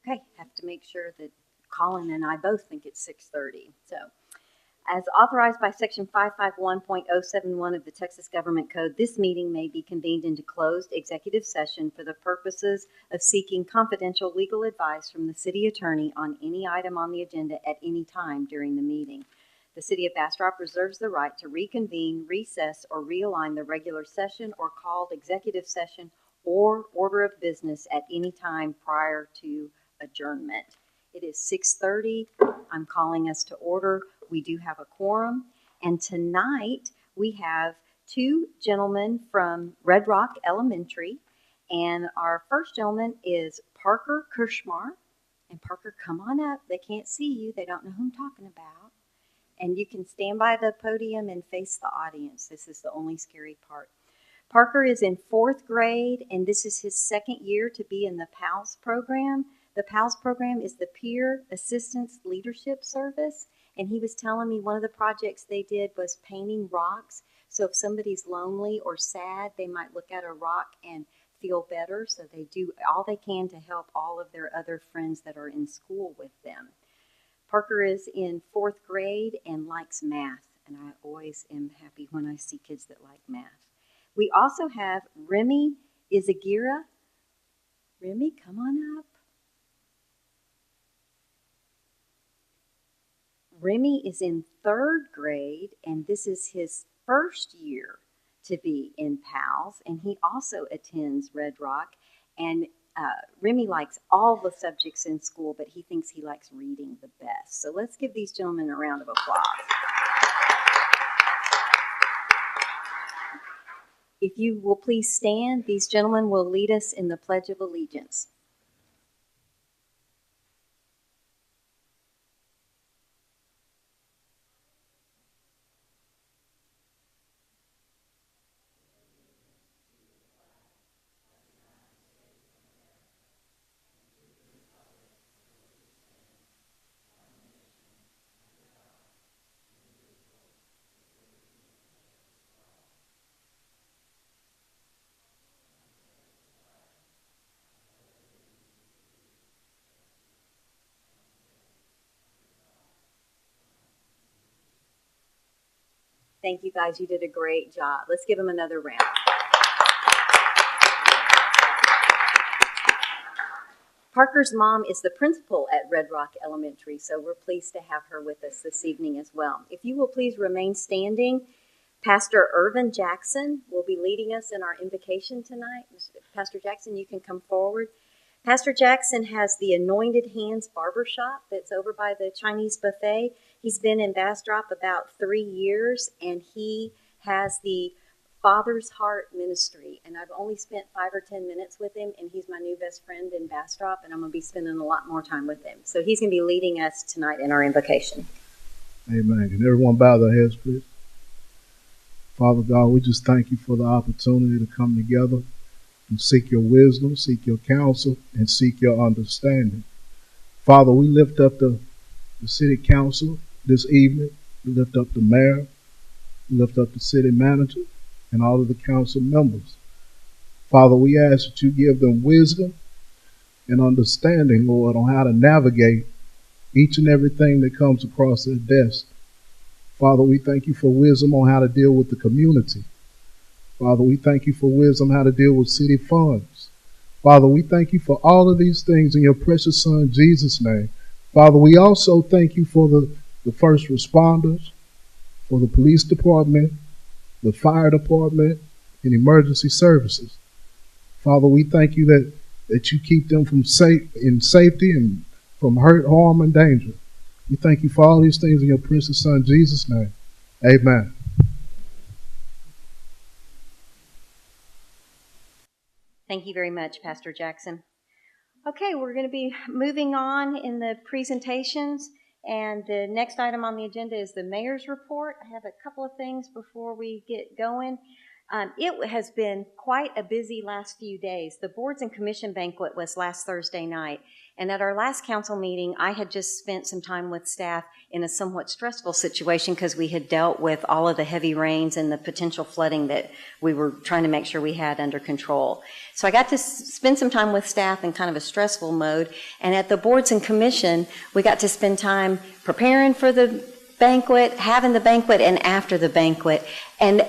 Okay, have to make sure that Colin and I both think it's 6:30. So, as authorized by Section 551.071 of the Texas Government Code, this meeting may be convened into closed executive session for the purposes of seeking confidential legal advice from the city attorney on any item on the agenda at any time during the meeting. The City of Bastrop reserves the right to reconvene, recess, or realign the regular session or called executive session or order of business at any time prior to adjournment. It is 6:30. I'm calling us to order. We do have a quorum. And tonight we have two gentlemen from Red Rock Elementary. And our first gentleman is Parker Kirschmar. And Parker, come on up. They can't see you. They don't know who I'm talking about. And you can stand by the podium and face the audience. This is the only scary part. Parker is in 4th grade, and this is his second year to be in the PALS program. The PALS program is the Peer Assistance Leadership Service, and he was telling me one of the projects they did was painting rocks. So if somebody's lonely or sad, they might look at a rock and feel better. So they do all they can to help all of their other friends that are in school with them. Parker is in 4th grade and likes math, and I always am happy when I see kids that like math. We also have Remy Izagira. Remy, come on up. Remy is in 3rd grade, and this is his first year to be in PALS, and he also attends Red Rock. And Remy likes all the subjects in school, but he thinks he likes reading the best. So let's give these gentlemen a round of applause. If you will please stand, these gentlemen will lead us in the Pledge of Allegiance. Thank you guys, you did a great job. Let's give them another round. Parker's mom is the principal at Red Rock Elementary, so we're pleased to have her with us this evening as well. If you will please remain standing, Pastor Irvin Jackson will be leading us in our invocation tonight. Pastor Jackson, you can come forward. Pastor Jackson has the Anointed Hands Barbershop that's over by the Chinese buffet. He's been in Bastrop about 3 years, and he has the Father's Heart Ministry. And I've only spent 5 or 10 minutes with him, and he's my new best friend in Bastrop, and I'm going to be spending a lot more time with him. So he's going to be leading us tonight in our invocation. Amen. Can everyone bow their heads, please? Father God, we just thank you for the opportunity to come together and seek your wisdom, seek your counsel, and seek your understanding. Father, we lift up the city council this evening. We lift up the mayor. We lift up the city manager and all of the council members. Father, we ask that you give them wisdom and understanding, Lord, on how to navigate each and everything that comes across their desk. Father, we thank you for wisdom on how to deal with the community. Father, we thank you for wisdom how to deal with city funds. Father, we thank you for all of these things in your precious Son, Jesus' name. Father, we also thank you for the first responders, for the police department, the fire department, and emergency services. Father, we thank you that you keep them from in safety and from hurt, harm, and danger. We thank you for all these things in your precious Son, Jesus' name. Amen. Thank you very much, Pastor Jackson. Okay, we're going to be moving on in the presentations, and the next item on the agenda is the mayor's report. I have a couple of things before we get going. It has been quite a busy last few days. The Boards and Commission banquet was last Thursday night, and at our last council meeting, I had just spent some time with staff in a somewhat stressful situation because we had dealt with all of the heavy rains and the potential flooding that we were trying to make sure we had under control. So I got to spend some time with staff in kind of a stressful mode, and at the Boards and Commission, we got to spend time preparing for the banquet, having the banquet, and after the banquet. And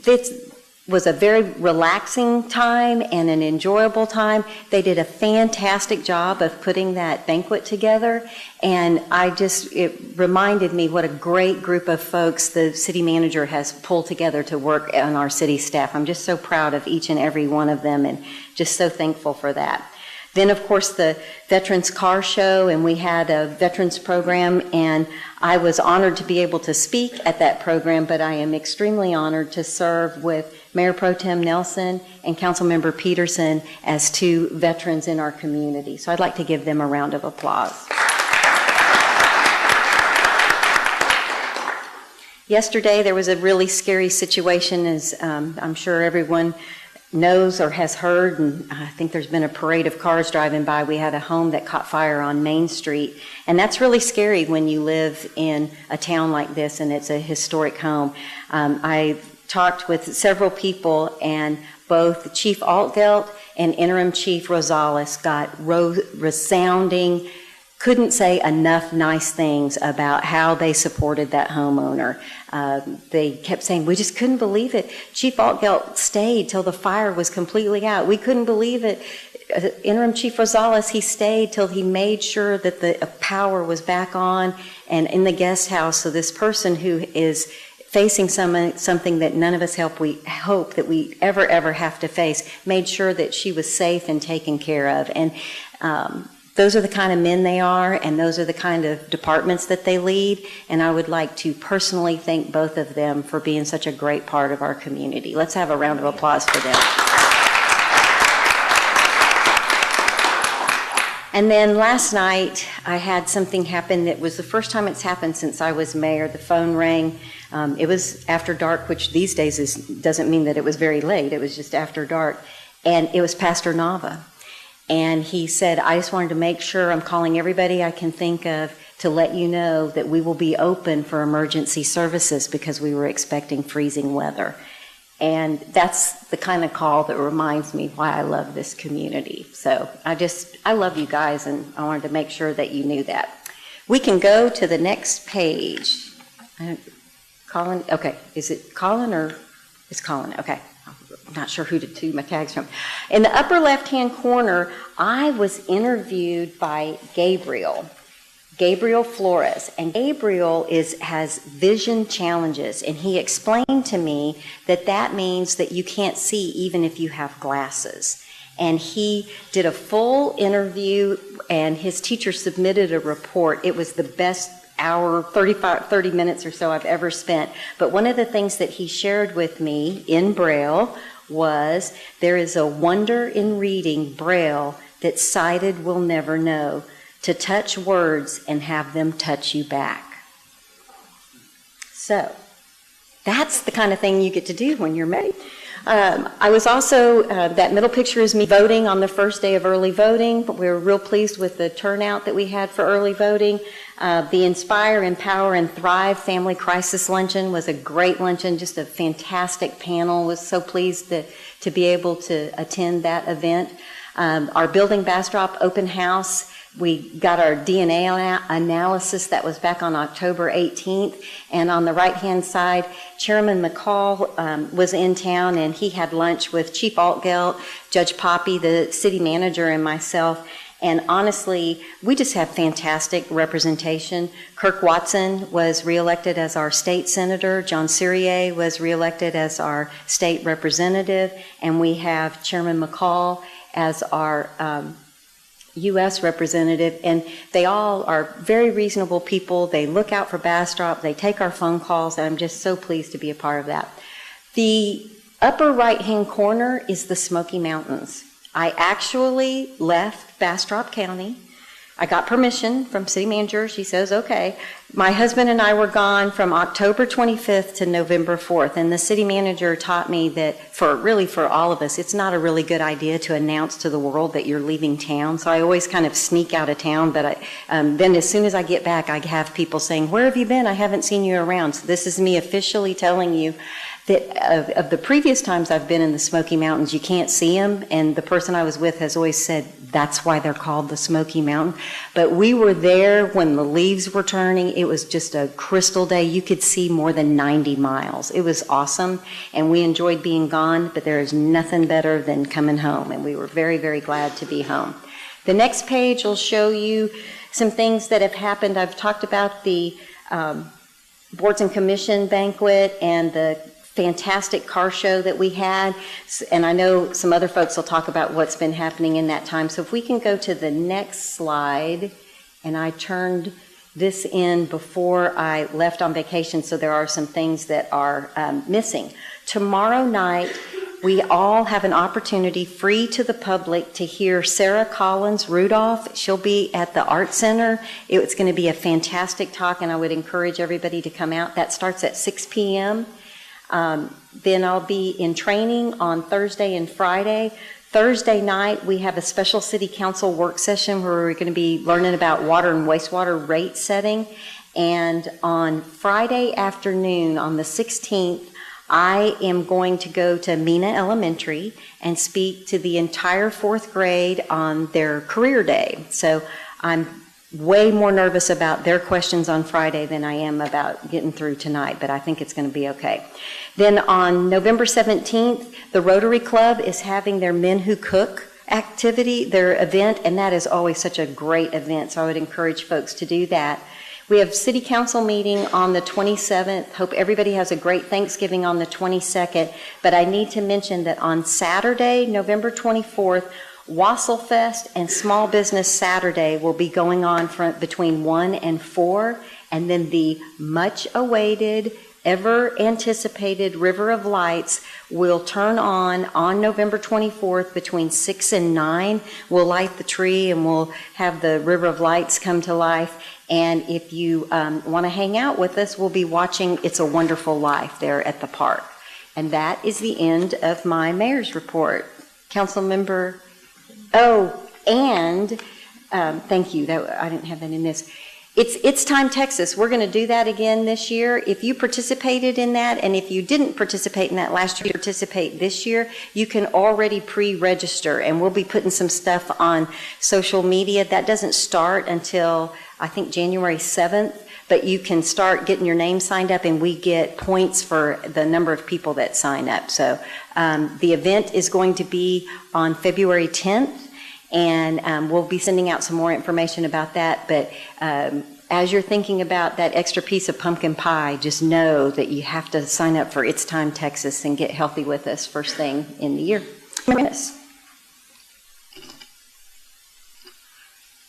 it was a very relaxing time and an enjoyable time. They did a fantastic job of putting that banquet together, and it reminded me what a great group of folks the city manager has pulled together to work on our city staff. I'm just so proud of each and every one of them and just so thankful for that. Then, of course, the Veterans Car Show, and we had a veterans program, and I was honored to be able to speak at that program, but I am extremely honored to serve with Mayor Pro Tem Nelson and Councilmember Peterson as two veterans in our community. So I'd like to give them a round of applause. Yesterday, there was a really scary situation, as I'm sure everyone knows or has heard, and I think there's been a parade of cars driving by. We had a home that caught fire on Main Street, and that's really scary when you live in a town like this and it's a historic home. I talked with several people, and both Chief Altgeld and Interim Chief Rosales got resounding, couldn't say enough nice things about how they supported that homeowner. They kept saying, we just couldn't believe it. Chief Altgeld stayed till the fire was completely out. We couldn't believe it. Interim Chief Rosales, he stayed till he made sure that the power was back on and in the guest house. So this person who is facing something that none of us hope that we ever have to face, made sure that she was safe and taken care of. And those are the kind of men they are, and those are the kind of departments that they lead, and I would like to personally thank both of them for being such a great part of our community. Let's have a round of applause for them. And then last night, I had something happen that was the first time it's happened since I was mayor. The phone rang. It was after dark, which these days doesn't mean that it was very late. It was just after dark, and it was Pastor Nava. And he said, I just wanted to make sure I'm calling everybody I can think of to let you know that we will be open for emergency services because we were expecting freezing weather. And that's the kind of call that reminds me why I love this community. So I love you guys, and I wanted to make sure that you knew that. We can go to the next page. Colin, okay, is it Colin or is Colin? Okay. I'm not sure who to do my tags from. In the upper left-hand corner, I was interviewed by Gabriel Flores, and Gabriel has vision challenges, and he explained to me that means that you can't see even if you have glasses. And he did a full interview, and his teacher submitted a report. It was the best hour, 30 minutes or so I've ever spent. But one of the things that he shared with me in Braille was, there is a wonder in reading Braille that sighted will never know, to touch words and have them touch you back. So that's the kind of thing you get to do when you're married. I was also, that middle picture is me voting on the first day of early voting. We were real pleased with the turnout that we had for early voting. The Inspire, Empower, and Thrive Family Crisis Luncheon was a great luncheon, just a fantastic panel. Was so pleased to be able to attend that event. Our Building Bastrop open house, we got our DNA analysis that was back on October 18th. And on the right-hand side, Chairman McCall was in town, and he had lunch with Chief Altgeld, Judge Poppy, the city manager, and myself. And honestly, we just have fantastic representation. Kirk Watson was reelected as our state senator. John Cyrier was reelected as our state representative. And we have Chairman McCall as our U.S. representative, and they all are very reasonable people. They look out for Bastrop. They take our phone calls, and I'm just so pleased to be a part of that. The upper right-hand corner is the Smoky Mountains. I actually left Bastrop County. I got permission from city manager. She says, okay. My husband and I were gone from October 25th to November 4th, and the city manager taught me that for all of us, it's not a really good idea to announce to the world that you're leaving town. So I always kind of sneak out of town, but then as soon as I get back, I have people saying, where have you been? I haven't seen you around. So this is me officially telling you that of the previous times I've been in the Smoky Mountains, you can't see them, and the person I was with has always said that's why they're called the Smoky Mountain. But we were there when the leaves were turning. It was just a crystal day. You could see more than 90 miles. It was awesome, and we enjoyed being gone, but there is nothing better than coming home, and we were very, very glad to be home. The next page will show you some things that have happened. I've talked about the Boards and Commission banquet and the fantastic car show that we had, and I know some other folks will talk about what's been happening in that time. So if we can go to the next slide, and I turned this in before I left on vacation, so there are some things that are missing. Tomorrow night, we all have an opportunity free to the public to hear Sarah Collins Rudolph. She'll be at the Art Center. It's going to be a fantastic talk, and I would encourage everybody to come out. That starts at 6 p.m. Then I'll be in training on Thursday and Friday. Thursday night, we have a special city council work session where we're going to be learning about water and wastewater rate setting. And on Friday afternoon, on the 16th, I am going to go to Mena Elementary and speak to the entire fourth grade on their career day. So I'm way more nervous about their questions on Friday than I am about getting through tonight, but I think it's going to be okay. Then on November 17th, the Rotary Club is having their Men Who Cook activity, their event, and that is always such a great event, so I would encourage folks to do that. We have City Council meeting on the 27th. Hope everybody has a great Thanksgiving on the 22nd, but I need to mention that on Saturday, November 24th, Wasselfest and Small Business Saturday will be going on between 1 and 4, and then the much-awaited, ever-anticipated River of Lights will turn on November 24th between 6 and 9. We'll light the tree and we'll have the River of Lights come to life. And if you want to hang out with us, we'll be watching It's a Wonderful Life there at the park. And that is the end of my mayor's report. Council member... Oh, and thank you. I didn't have that in this. It's Time Texas. We're going to do that again this year. If you participated in that, and if you didn't participate in that last year, participate this year, you can already pre-register, and we'll be putting some stuff on social media. That doesn't start until, I think, January 7th, but you can start getting your name signed up, and we get points for the number of people that sign up. So the event is going to be on February 10th. And we'll be sending out some more information about that. But as you're thinking about that extra piece of pumpkin pie, just know that you have to sign up for It's Time Texas and get healthy with us first thing in the year.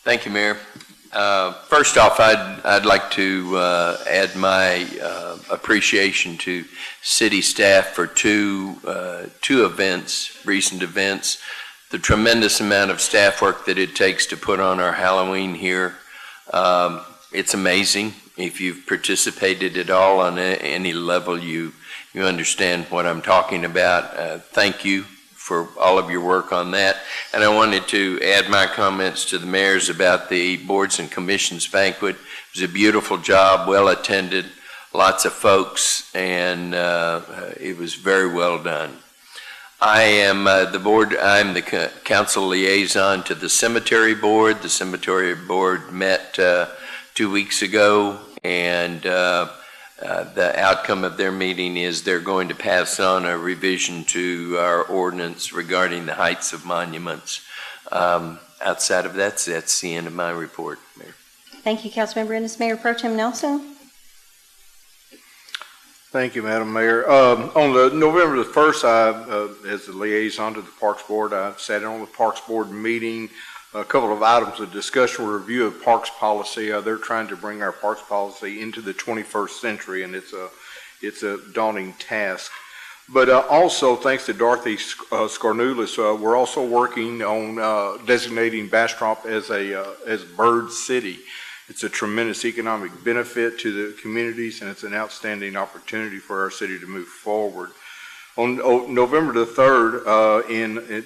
Thank you, Mayor. First off, I'd like to add my appreciation to city staff for two events, recent events. The tremendous amount of staff work that it takes to put on our Halloween here. It's amazing. If you've participated at all on any level, you understand what I'm talking about. Thank you for all of your work on that. And I wanted to add my comments to the mayor's about the Boards and Commissions banquet. It was a beautiful job, well attended, lots of folks, and it was very well done. I am I'm the council liaison to the cemetery board. The cemetery board met 2 weeks ago, and the outcome of their meeting is they're going to pass on a revision to our ordinance regarding the heights of monuments. Outside of that, that's the end of my report, Mayor. Thank you, Councilmember Ennis. Mayor Pro Tem Nelson. Thank you, Madam Mayor. On the November the 1st, as the liaison to the Parks Board, I sat in on the Parks Board meeting. A couple of items of discussion were review of parks policy. They're trying to bring our parks policy into the 21st century, and it's a daunting task. But also, thanks to Dorothy Skarnoulis, we're also working on designating Bastrop as Bird City. It's a tremendous economic benefit to the communities, and it's an outstanding opportunity for our city to move forward. On November the 3rd,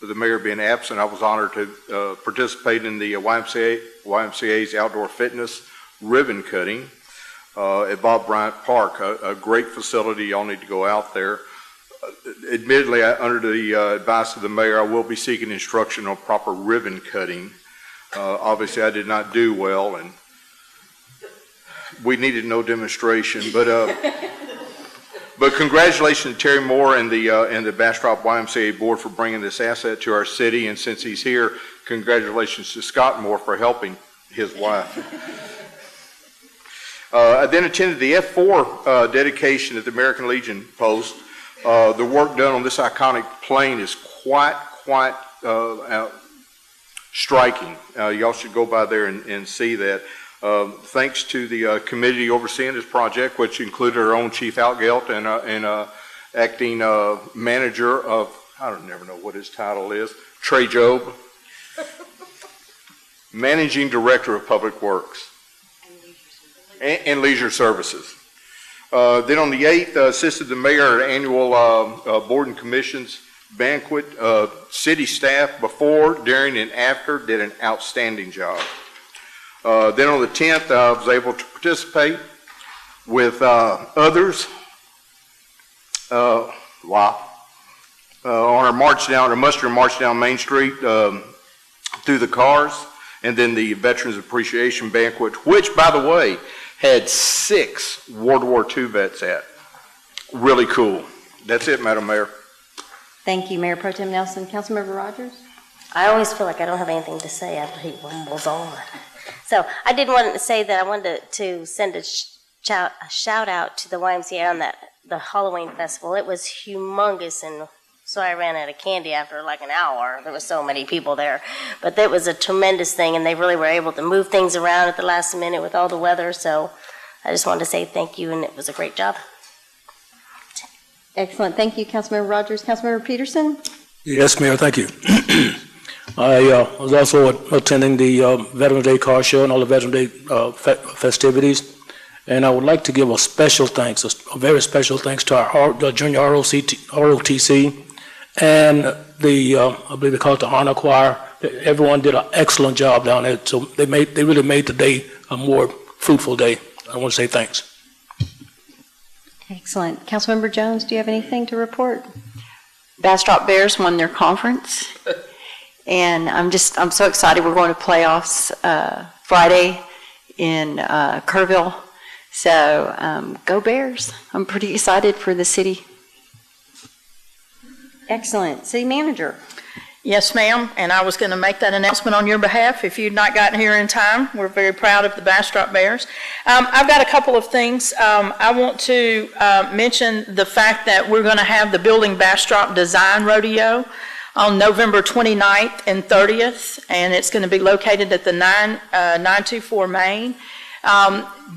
the mayor being absent, I was honored to participate in the YMCA's outdoor fitness ribbon cutting at Bob Bryant Park, a great facility. Y'all need to go out there. Admittedly, under the advice of the mayor, I will be seeking instruction on proper ribbon cutting. Obviously, I did not do well, and we needed no demonstration. But congratulations to Terry Moore and the Bastrop YMCA board for bringing this asset to our city. And since he's here, congratulations to Scott Moore for helping his wife. I then attended the F4 dedication at the American Legion post. The work done on this iconic plane is quite striking. Y'all should go by there and see that. Thanks to the committee overseeing this project, which included our own Chief Outgelt and acting manager of, I don't never know what his title is, Trey Job, Managing Director of Public Works and Leisure Services. Then on the 8th, assisted the mayor at annual board and commissions banquet. City staff before, during, and after did an outstanding job. Then on the 10th, I was able to participate with others on our march down, our muster march down Main Street through the cars, and then the Veterans Appreciation Banquet, which, by the way, had 6 World War II vets at. Really cool. That's it, Madam Mayor. Thank you, Mayor Pro Tem Nelson. Councilmember Rogers? I always feel like I don't have anything to say after he rumbles on. So I did want to say that I wanted to send a shout out to the YMCA on the Halloween festival. It was humongous, and so I ran out of candy after like an hour. There were so many people there. But that was a tremendous thing, and they really were able to move things around at the last minute with all the weather. So I just wanted to say thank you, and it was a great job. Excellent. Thank you, Councilmember Rogers. Councilmember Peterson? Yes, Mayor, thank you. I was also attending the Veterans Day car show and all the Veterans Day festivities. And I would like to give a special thanks, a very special thanks to our junior ROTC and I believe they call it the honor choir. Everyone did an excellent job down there. So they really made the day a more fruitful day. I want to say thanks. Excellent. Councilmember Jones, do you have anything to report? Bastrop Bears won their conference, and I'm so excited. We're going to playoffs Friday in Kerrville, so go Bears. I'm pretty excited for the city. Excellent. City Manager? Yes, ma'am, and I was going to make that announcement on your behalf if you'd not gotten here in time. We're very proud of the Bastrop Bears. I've got a couple of things. I want to mention the fact that we're going to have the Building Bastrop Design Rodeo on November 29th and 30th, and it's going to be located at the 924 Main.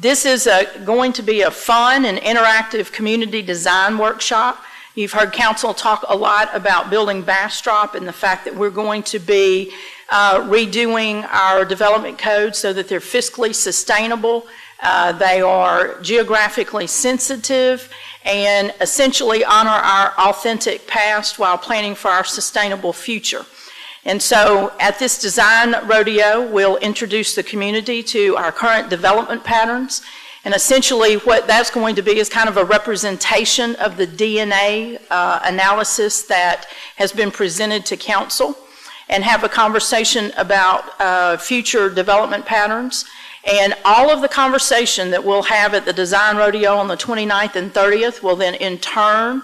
This is going to be a fun and interactive community design workshop. You've heard council talk a lot about building Bastrop and the fact that we're going to be redoing our development codes so that they're fiscally sustainable, they are geographically sensitive, and essentially honor our authentic past while planning for our sustainable future. And so at this design rodeo, we'll introduce the community to our current development patterns. And essentially what that's going to be is kind of a representation of the DNA analysis that has been presented to council, and have a conversation about future development patterns. And all of the conversation that we'll have at the Design Rodeo on the 29th and 30th will then in turn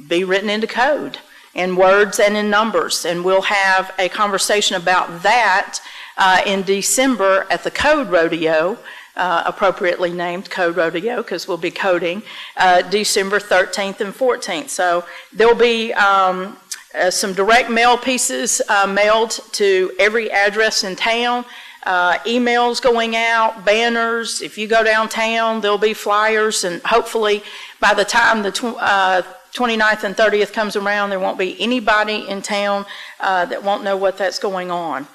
be written into code in words and in numbers. And we'll have a conversation about that in December at the Code Rodeo, appropriately named Code Rodeo because we'll be coding December 13th and 14th. So there'll be some direct mail pieces mailed to every address in town. emails going out, banners. If you go downtown, there'll be flyers, and hopefully by the time the 29th and 30th comes around, there won't be anybody in town that won't know what that's going on.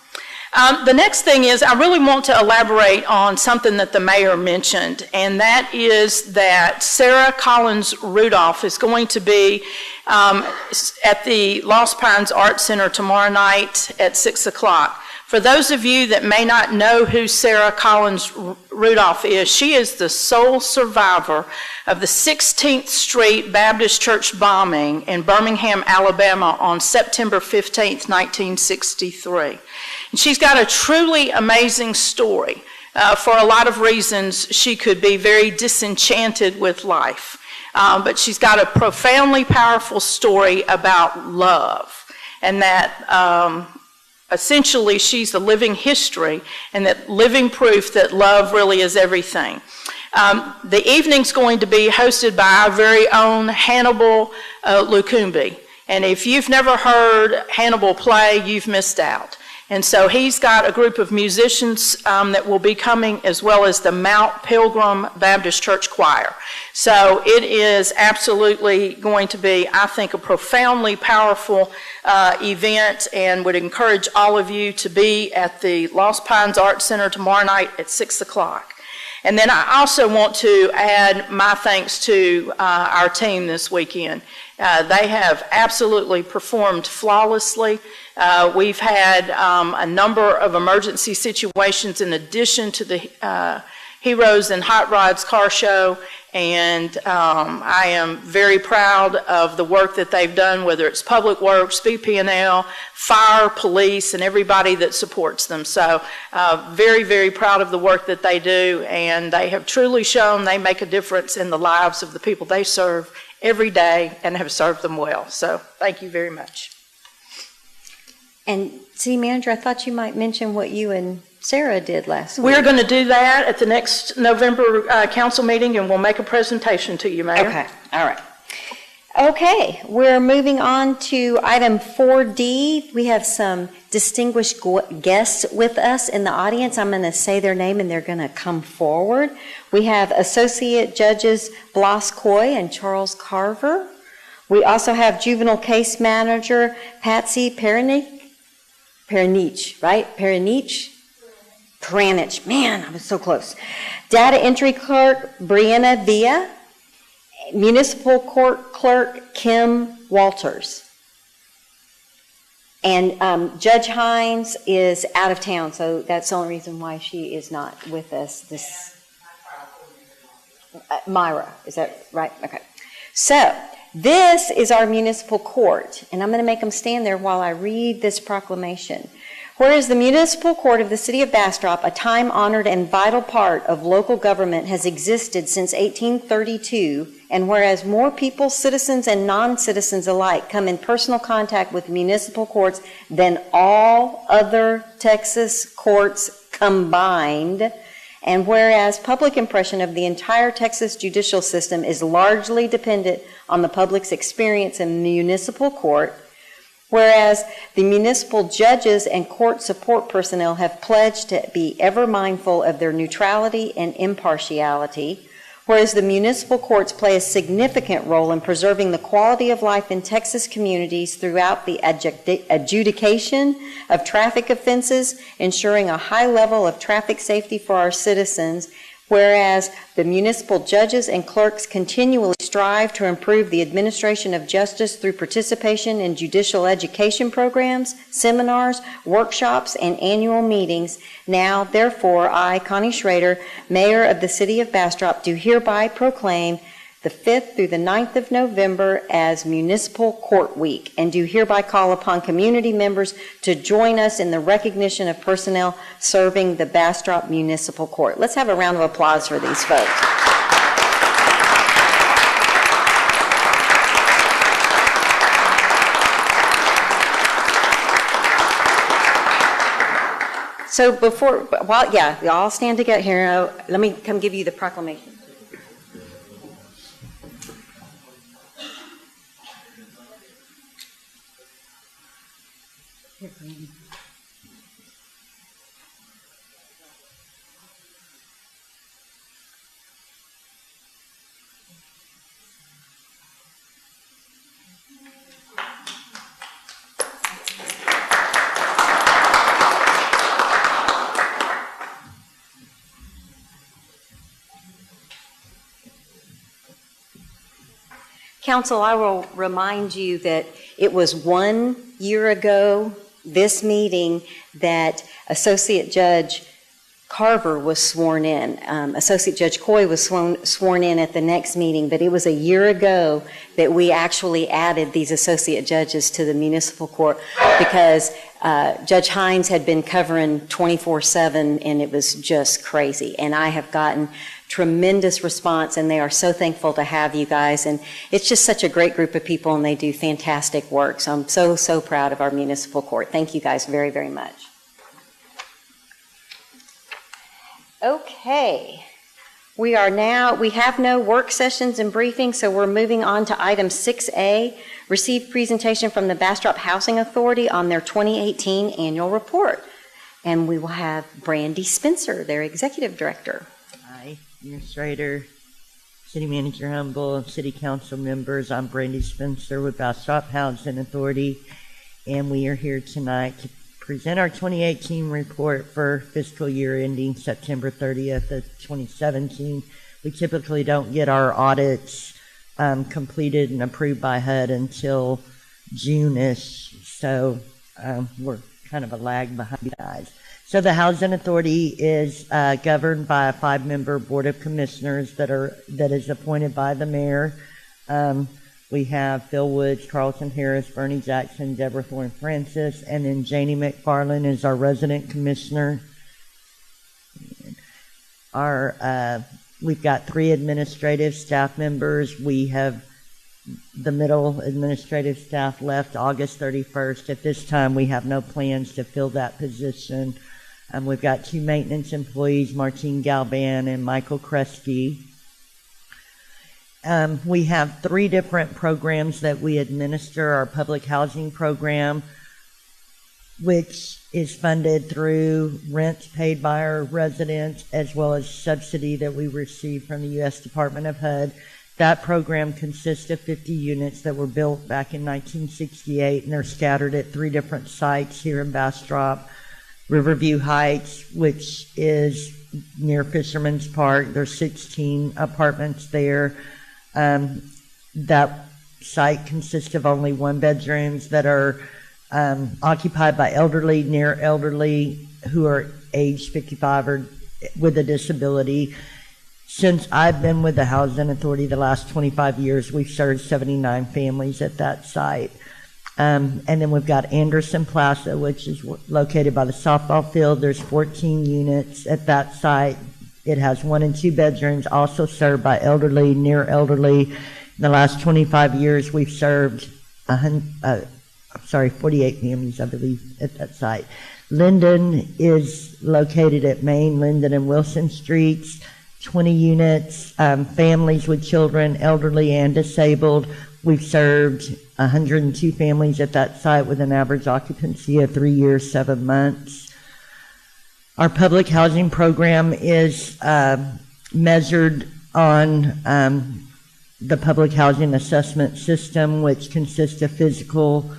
The next thing is I really want to elaborate on something that the mayor mentioned, and that is that Sarah Collins Rudolph is going to be at the Lost Pines Art Center tomorrow night at 6 o'clock. For those of you that may not know who Sarah Collins Rudolph is, she is the sole survivor of the 16th Street Baptist Church bombing in Birmingham, Alabama on September 15th, 1963. And she's got a truly amazing story. For a lot of reasons, she could be very disenchanted with life. But she's got a profoundly powerful story about love, and that essentially she's a living history and that living proof that love really is everything. The evening's going to be hosted by our very own Hannibal Lukumbi. And if you've never heard Hannibal play, you've missed out. And so he's got a group of musicians that will be coming, as well as the Mount Pilgrim Baptist Church Choir. So it is absolutely going to be, I think, a profoundly powerful event, and would encourage all of you to be at the Lost Pines Art Center tomorrow night at 6 o'clock. And then I also want to add my thanks to our team this weekend. They have absolutely performed flawlessly. We've had a number of emergency situations in addition to the Heroes and Hot Rods car show, and I am very proud of the work that they've done, whether it's Public Works, BP&L, fire, police, and everybody that supports them. So very, very proud of the work that they do, and they have truly shown they make a difference in the lives of the people they serve every day and have served them well. So thank you very much. And City Manager, I thought you might mention what you and Sarah did last week. We're going to do that at the next November council meeting, and we'll make a presentation to you, Mayor. Okay, all right. Okay, we're moving on to item 4D. We have some distinguished guests with us in the audience. I'm going to say their name and they're going to come forward. We have Associate Judges Blas Coy and Charles Carver. We also have Juvenile Case Manager Patsy Peranich, right? Peranich. Man, I was so close. Data Entry Clerk Brianna Villa. Municipal Court Clerk Kim Walters. And Judge Hines is out of town, so that's the only reason why she is not with us. Myra, is that right? Okay. So this is our municipal court, and I'm going to make them stand there while I read this proclamation. Whereas the municipal court of the city of Bastrop, a time-honored and vital part of local government, has existed since 1832, and whereas more people, citizens and non-citizens alike, come in personal contact with municipal courts than all other Texas courts combined, and whereas public impression of the entire Texas judicial system is largely dependent on the public's experience in municipal court, whereas the municipal judges and court support personnel have pledged to be ever mindful of their neutrality and impartiality, whereas the municipal courts play a significant role in preserving the quality of life in Texas communities throughout the adjudication of traffic offenses, ensuring a high level of traffic safety for our citizens, whereas the municipal judges and clerks continually strive to improve the administration of justice through participation in judicial education programs, seminars, workshops, and annual meetings. Now, therefore, I, Connie Schrader, Mayor of the City of Bastrop, do hereby proclaim the 5th through the 9th of November as Municipal Court Week, and do hereby call upon community members to join us in the recognition of personnel serving the Bastrop Municipal Court. Let's have a round of applause for these folks. So you all stand together here. Let me come give you the proclamation. Council, I will remind you that it was 1 year ago, this meeting, that Associate Judge Carver was sworn in. Associate Judge Coy was sworn in at the next meeting, but it was a year ago that we actually added these associate judges to the municipal court because Judge Hines had been covering 24/7 and it was just crazy. And I have gotten tremendous response and they are so thankful to have you guys. And it's just such a great group of people and they do fantastic work. So I'm so proud of our municipal court. Thank you guys very, very much. Okay, we have no work sessions and briefings, so we're moving on to item 6A, receive presentation from the Bastrop Housing Authority on their 2018 annual report. And we will have Brandy Spencer, their executive director. Hi, Administrator, City Manager Humble, City Council members. I'm Brandy Spencer with Bastrop Housing Authority, and we are here tonight to present our 2018 report for fiscal year ending September 30th of 2017. We typically don't get our audits completed and approved by HUD until June-ish, so we're kind of a lag behind you guys. So the Housing Authority is governed by a 5-member Board of Commissioners that is appointed by the mayor. We have Phil Woods, Carlton Harris, Bernie Jackson, Deborah Thorne Francis, and then Janie McFarland is our resident commissioner. We've got 3 administrative staff members. We have the middle administrative staff left August 31st. At this time, we have no plans to fill that position. We've got 2 maintenance employees, Martine Galban and Michael Kresge. We have 3 different programs that we administer. Our public housing program, which is funded through rent paid by our residents, as well as subsidy that we receive from the U.S. Department of HUD. That program consists of 50 units that were built back in 1968, and they're scattered at 3 different sites here in Bastrop. Riverview Heights, which is near Fisherman's Park. There's 16 apartments there. That site consists of only 1-bedrooms that are occupied by elderly, near elderly who are age 55 or with a disability. Since I've been with the Housing Authority the last 25 years, we've served 79 families at that site. And then we've got Anderson Plaza, which is located by the softball field. There's 14 units at that site. It has 1 and 2 bedrooms, also served by elderly, near elderly. In the last 25 years, we've served 48 families, I believe, at that site. Linden is located at Main, Linden, and Wilson Streets. 20 units, families with children, elderly and disabled. We've served 102 families at that site with an average occupancy of 3 years, 7 months. Our public housing program is measured on the public housing assessment system, which consists of physical,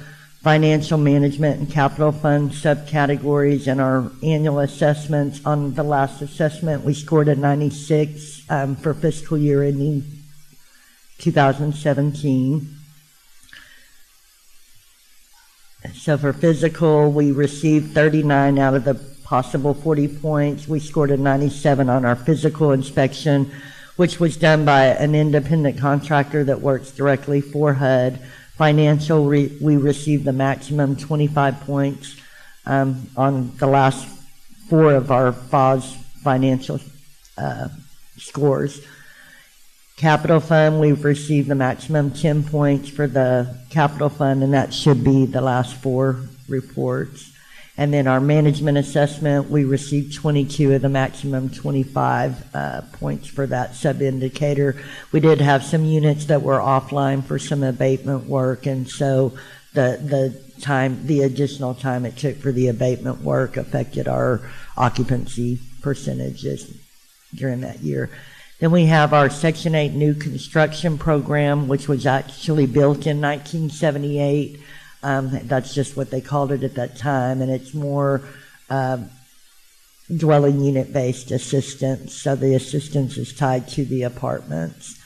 financial management, and capital fund subcategories. And our annual assessments, on the last assessment, we scored a 96 for fiscal year ending 2017. So for physical, we received 39 out of the possible 40 points. We scored a 97 on our physical inspection, which was done by an independent contractor that works directly for HUD. Financial, we received the maximum 25 points on the last 4 of our FOS financial scores. Capital fund, we've received the maximum 10 points for the capital fund, and that should be the last 4 reports. And then our management assessment, we received 22 of the maximum 25 points for that sub-indicator. We did have some units that were offline for some abatement work, and so the additional time it took for the abatement work affected our occupancy percentages during that year. Then we have our Section 8 new construction program, which was actually built in 1978. That's just what they called it at that time, and it's more dwelling unit based assistance, so the assistance is tied to the apartments.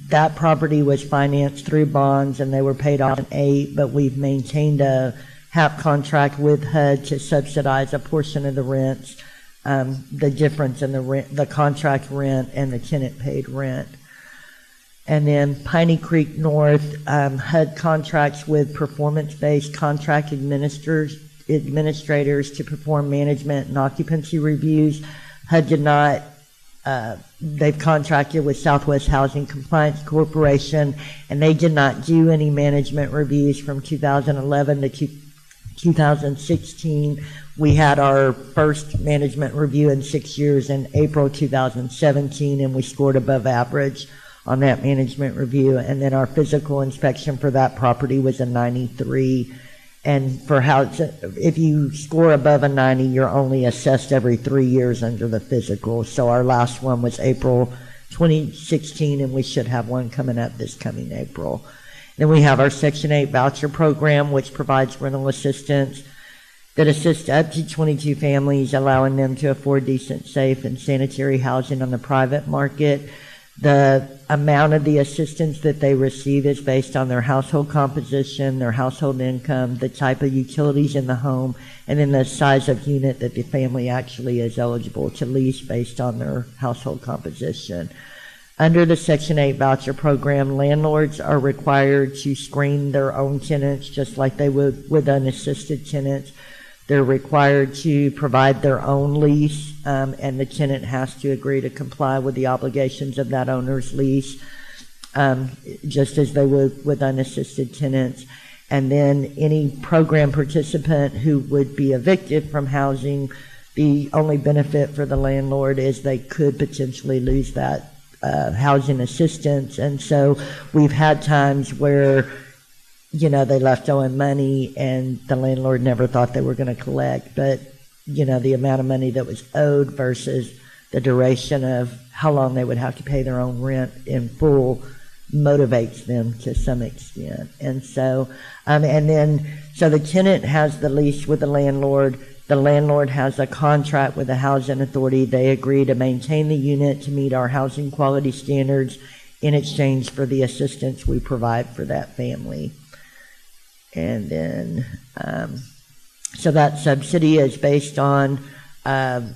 That property was financed through bonds and they were paid off in 8, but we've maintained a HAP contract with HUD to subsidize a portion of the rents, the difference in the rent, the contract rent and the tenant paid rent. And then Piney Creek North, HUD contracts with performance-based contract administrators to perform management and occupancy reviews. HUD did not, they've contracted with Southwest Housing Compliance Corporation, and they did not do any management reviews from 2011 to 2016. We had our first management review in 6 years in April 2017, and we scored above average on that management review. And then our physical inspection for that property was a 93. And for if you score above a 90, you're only assessed every 3 years under the physical. So our last one was April 2016, and we should have one coming up this coming April. Then we have our Section 8 voucher program, which provides rental assistance that assists up to 22 families, allowing them to afford decent, safe, and sanitary housing on the private market. The amount of the assistance that they receive is based on their household composition, their household income, the type of utilities in the home, and then the size of unit that the family actually is eligible to lease based on their household composition. Under the Section 8 voucher program, landlords are required to screen their own tenants just like they would with unassisted tenants. They're required to provide their own lease, and the tenant has to agree to comply with the obligations of that owner's lease, just as they would with unassisted tenants. And then any program participant who would be evicted from housing, the only benefit for the landlord is they could potentially lose that housing assistance. And so we've had times where they left owing money and the landlord never thought they were going to collect, but the amount of money that was owed versus the duration of how long they would have to pay their own rent in full motivates them to some extent. And so so the tenant has the lease with the landlord has a contract with the housing authority. They agree to maintain the unit to meet our housing quality standards in exchange for the assistance we provide for that family. And then, so that subsidy is based on, HUD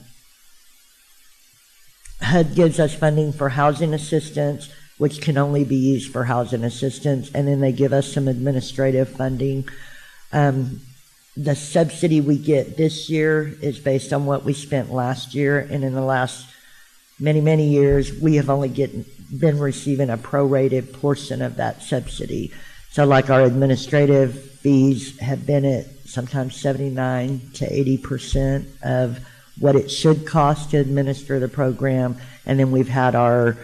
gives us funding for housing assistance, which can only be used for housing assistance, and then they give us some administrative funding. The subsidy we get this year is based on what we spent last year, and in the last many, many years, we have only been receiving a prorated portion of that subsidy. So like our administrative fees have been at sometimes 79 to 80% of what it should cost to administer the program. And then we've had our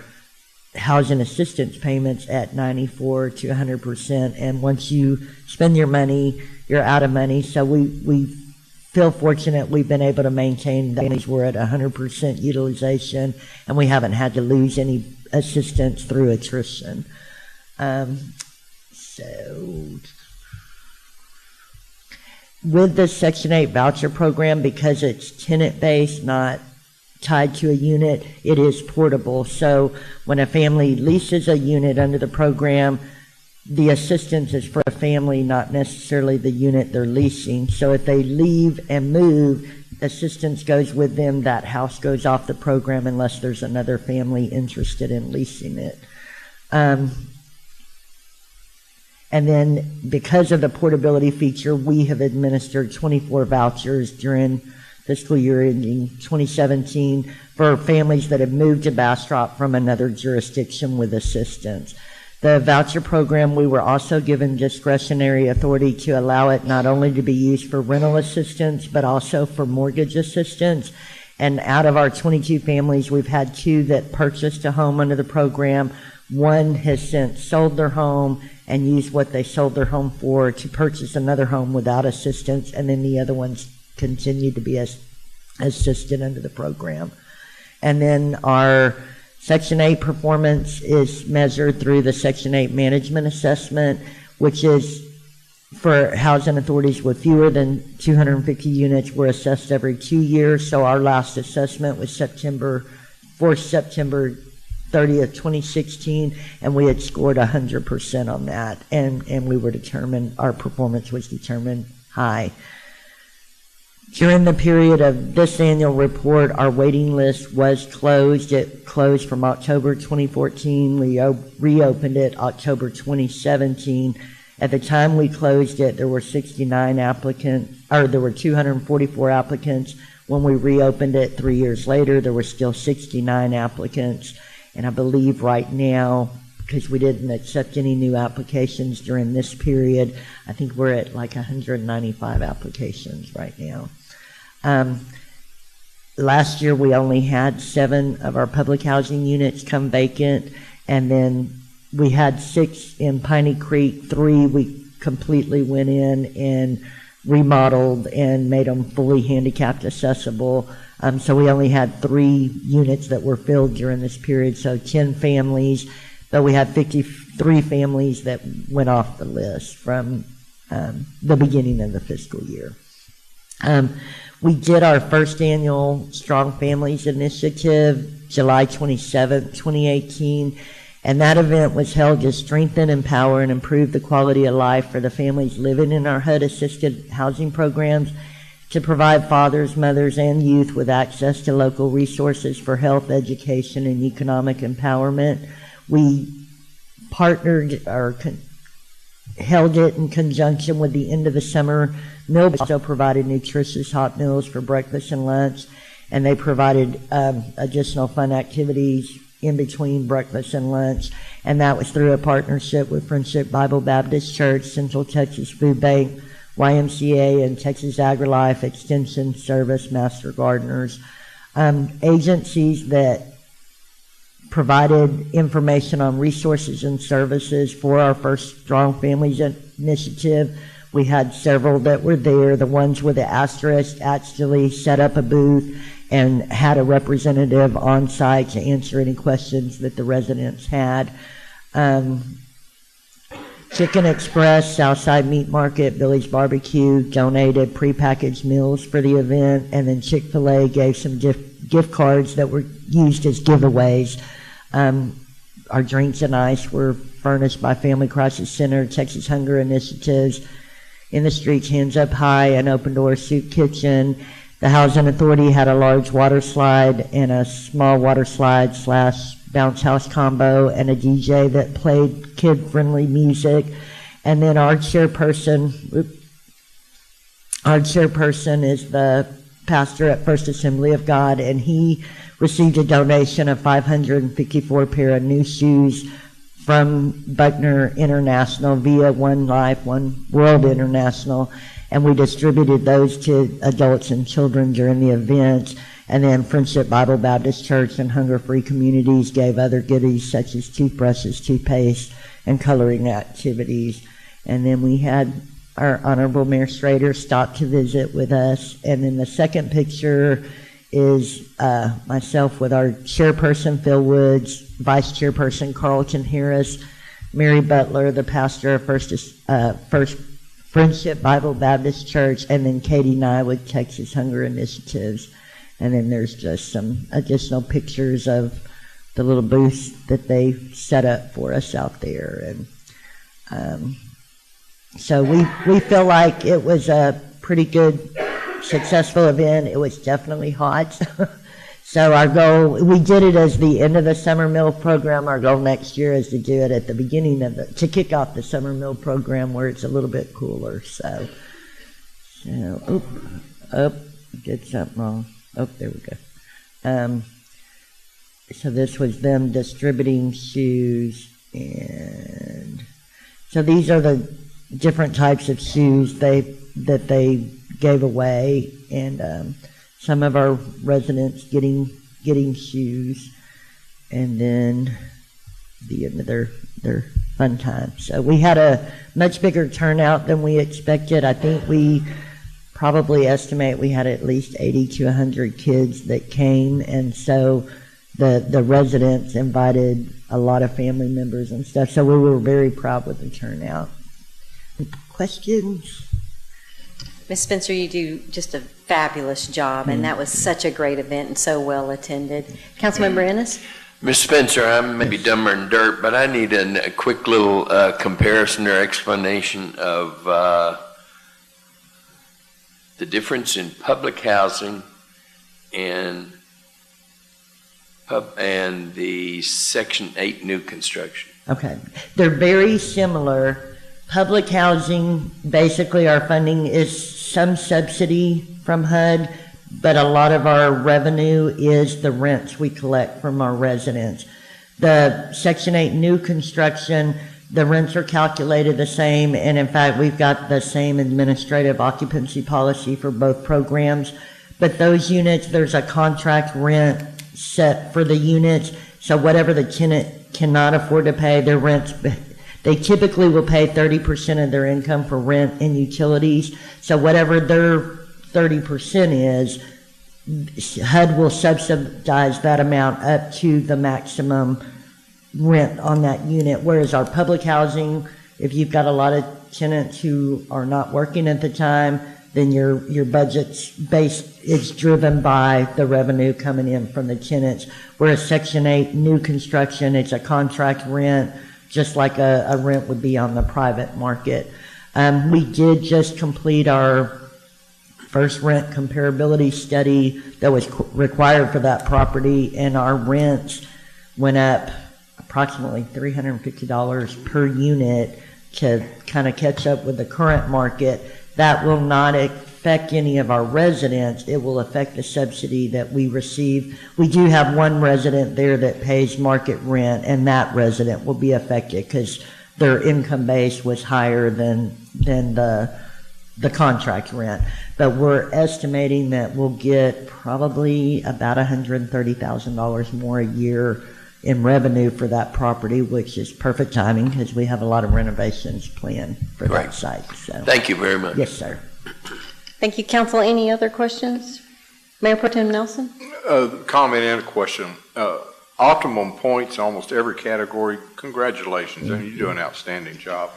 housing assistance payments at 94 to 100%. And once you spend your money, you're out of money. So we feel fortunate we've been able to maintain that. We're at 100% utilization, and we haven't had to lose any assistance through attrition. So with the Section 8 voucher program, because it's tenant-based, not tied to a unit, it is portable. So when a family leases a unit under the program, the assistance is for a family, not necessarily the unit they're leasing. So if they leave and move, assistance goes with them. That house goes off the program unless there's another family interested in leasing it. And then because of the portability feature, we have administered 24 vouchers during fiscal year ending 2017 for families that have moved to Bastrop from another jurisdiction with assistance. The voucher program, we were also given discretionary authority to allow it not only to be used for rental assistance, but also for mortgage assistance. And out of our 22 families, we've had 2 that purchased a home under the program. One has since sold their home and used what they sold their home for to purchase another home without assistance, and then the other ones continue to be assisted under the program. And then our Section 8 performance is measured through the Section 8 management assessment, which is for housing authorities with fewer than 250 units. We're assessed every 2 years, so our last assessment was September 30th, 2016, and we had scored 100% on that, and we were determined, our performance was determined high. During the period of this annual report, our waiting list was closed. It closed from October 2014. We reopened it October 2017. At the time we closed it, there were 69 applicants, or there were 244 applicants. When we reopened it 3 years later, there were still 69 applicants. And I believe right now, because we didn't accept any new applications during this period, I think we're at like 195 applications right now. Last year, we only had 7 of our public housing units come vacant, and then we had 6 in Piney Creek. 3 we completely went in and remodeled and made them fully handicapped accessible. So we only had 3 units that were filled during this period, so 10 families, but we had 53 families that went off the list from the beginning of the fiscal year. We did our first annual Strong Families Initiative July 27th, 2018, and that event was held to strengthen, empower, and improve the quality of life for the families living in our HUD-assisted housing programs, to provide fathers, mothers, and youth with access to local resources for health, education, and economic empowerment. We partnered or held it in conjunction with the end of the summer meal. They also provided nutritious hot meals for breakfast and lunch, and they provided additional fun activities in between breakfast and lunch, and that was through a partnership with Friendship Bible Baptist Church, Central Texas Food Bank, YMCA, and Texas AgriLife Extension Service Master Gardeners. Agencies that provided information on resources and services for our first Strong Families Initiative. We had several that were there. The ones with the asterisk actually set up a booth and had a representative on site to answer any questions that the residents had. Chicken Express, Southside Meat Market, Billy's Barbecue donated prepackaged meals for the event, and then Chick-fil-A gave some gift cards that were used as giveaways. Our drinks and ice were furnished by Family Crisis Center, Texas Hunger Initiatives, In the Streets, Hands Up High, and Open Door Soup Kitchen. The Housing Authority had a large water slide and a small water slide / bounce house combo, and a DJ that played kid-friendly music. And then our chairperson is the pastor at First Assembly of God, and he received a donation of 554 pair of new shoes from Buckner International via One Life, One World International, and we distributed those to adults and children during the event. And then Friendship Bible Baptist Church and Hunger Free Communities gave other goodies such as toothbrushes, toothpaste, and coloring activities. And then we had our Honorable Mayor Schrader stop to visit with us. And then the second picture is myself with our chairperson, Phil Woods, vice chairperson, Carlton Harris, Mary Butler, the pastor of First Friendship Bible Baptist Church, and then Katie Nye with Texas Hunger Initiatives. And then there's just some additional pictures of the little booths that they set up for us out there. And so we feel like it was a pretty good, successful event. It was definitely hot. So our goal, we did it as the end of the summer meal program. Our goal next year is to do it at the beginning of to kick off the summer meal program where it's a little bit cooler. So did something wrong. Oh, there we go. So this was them distributing shoes, and so these are the different types of shoes that they gave away, and some of our residents getting shoes, and then the end of their fun time. So we had a much bigger turnout than we expected. I think we probably estimate we had at least 80 to 100 kids that came, and so the residents invited a lot of family members and stuff, so we were very proud with the turnout. Questions? Ms. Spencer, you do just a fabulous job, and that was such a great event and so well attended. Councilmember Ennis? Ms. Spencer, I'm maybe dumber than dirt, but I need a quick little comparison or explanation of the difference in public housing and the Section 8 new construction. Okay. They're very similar. Public housing, basically our funding is some subsidy from HUD, but a lot of our revenue is the rents we collect from our residents. The Section 8 new construction, the rents are calculated the same, and in fact, we've got the same administrative occupancy policy for both programs. But those units, there's a contract rent set for the units, so whatever the tenant cannot afford to pay, their rents, they typically will pay 30% of their income for rent and utilities. So whatever their 30% is, HUD will subsidize that amount up to the maximum rent on that unit. Whereas our public housing, if you've got a lot of tenants who are not working at the time, then your budget's based, it's driven by the revenue coming in from the tenants. Whereas Section 8 new construction, it's a contract rent, just like a rent would be on the private market. We did just complete our first rent comparability study that was required for that property, and our rents went up approximately $350 per unit to kind of catch up with the current market. That will not affect any of our residents. It will affect the subsidy that we receive. We do have one resident there that pays market rent, and that resident will be affected because their income base was higher than the contract rent. But we're estimating that we'll get probably about $130,000 more a year in revenue for that property, which is perfect timing because we have a lot of renovations planned for that site. So, thank you very much. yes, sir. Thank you, council. Any other questions? Mayor Pro Tem Nelson? Comment and a question. Optimum points in almost every category. Congratulations, and you do an outstanding job.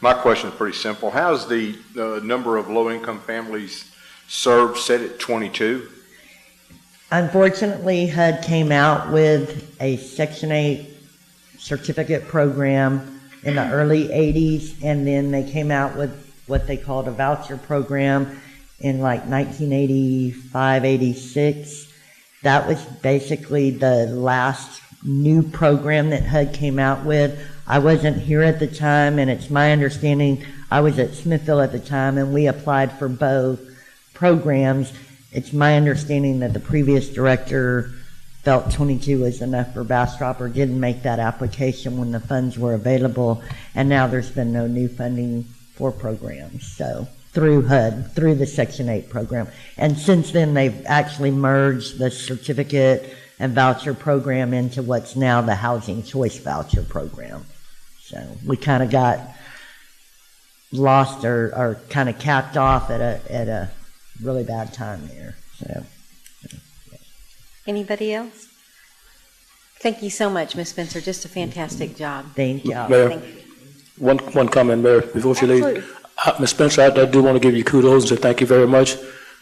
My question is pretty simple. How's the number of low-income families served set at 22? Unfortunately, HUD came out with a Section 8 certificate program in the early 80s, and then they came out with what they called a voucher program in like 1985, 86. That was basically the last new program that HUD came out with. I wasn't here at the time, and it's my understanding, I was at Smithville at the time, and we applied for both programs. It's my understanding that the previous director felt 22 was enough for Bastrop or didn't make that application when the funds were available, and now there's been no new funding for programs. So through HUD, through the Section 8 program. And since then, they've actually merged the certificate and voucher program into what's now the Housing Choice Voucher Program. So we kind of got lost or kind of capped off at a really bad time there. So, Anybody else? Thank you so much, Ms. Spencer. Just a fantastic job. thank you. Mayor, Thank you. one comment, Mayor, before she leaves. Absolutely. Ms. Spencer, I do want to give you kudos and say thank you very much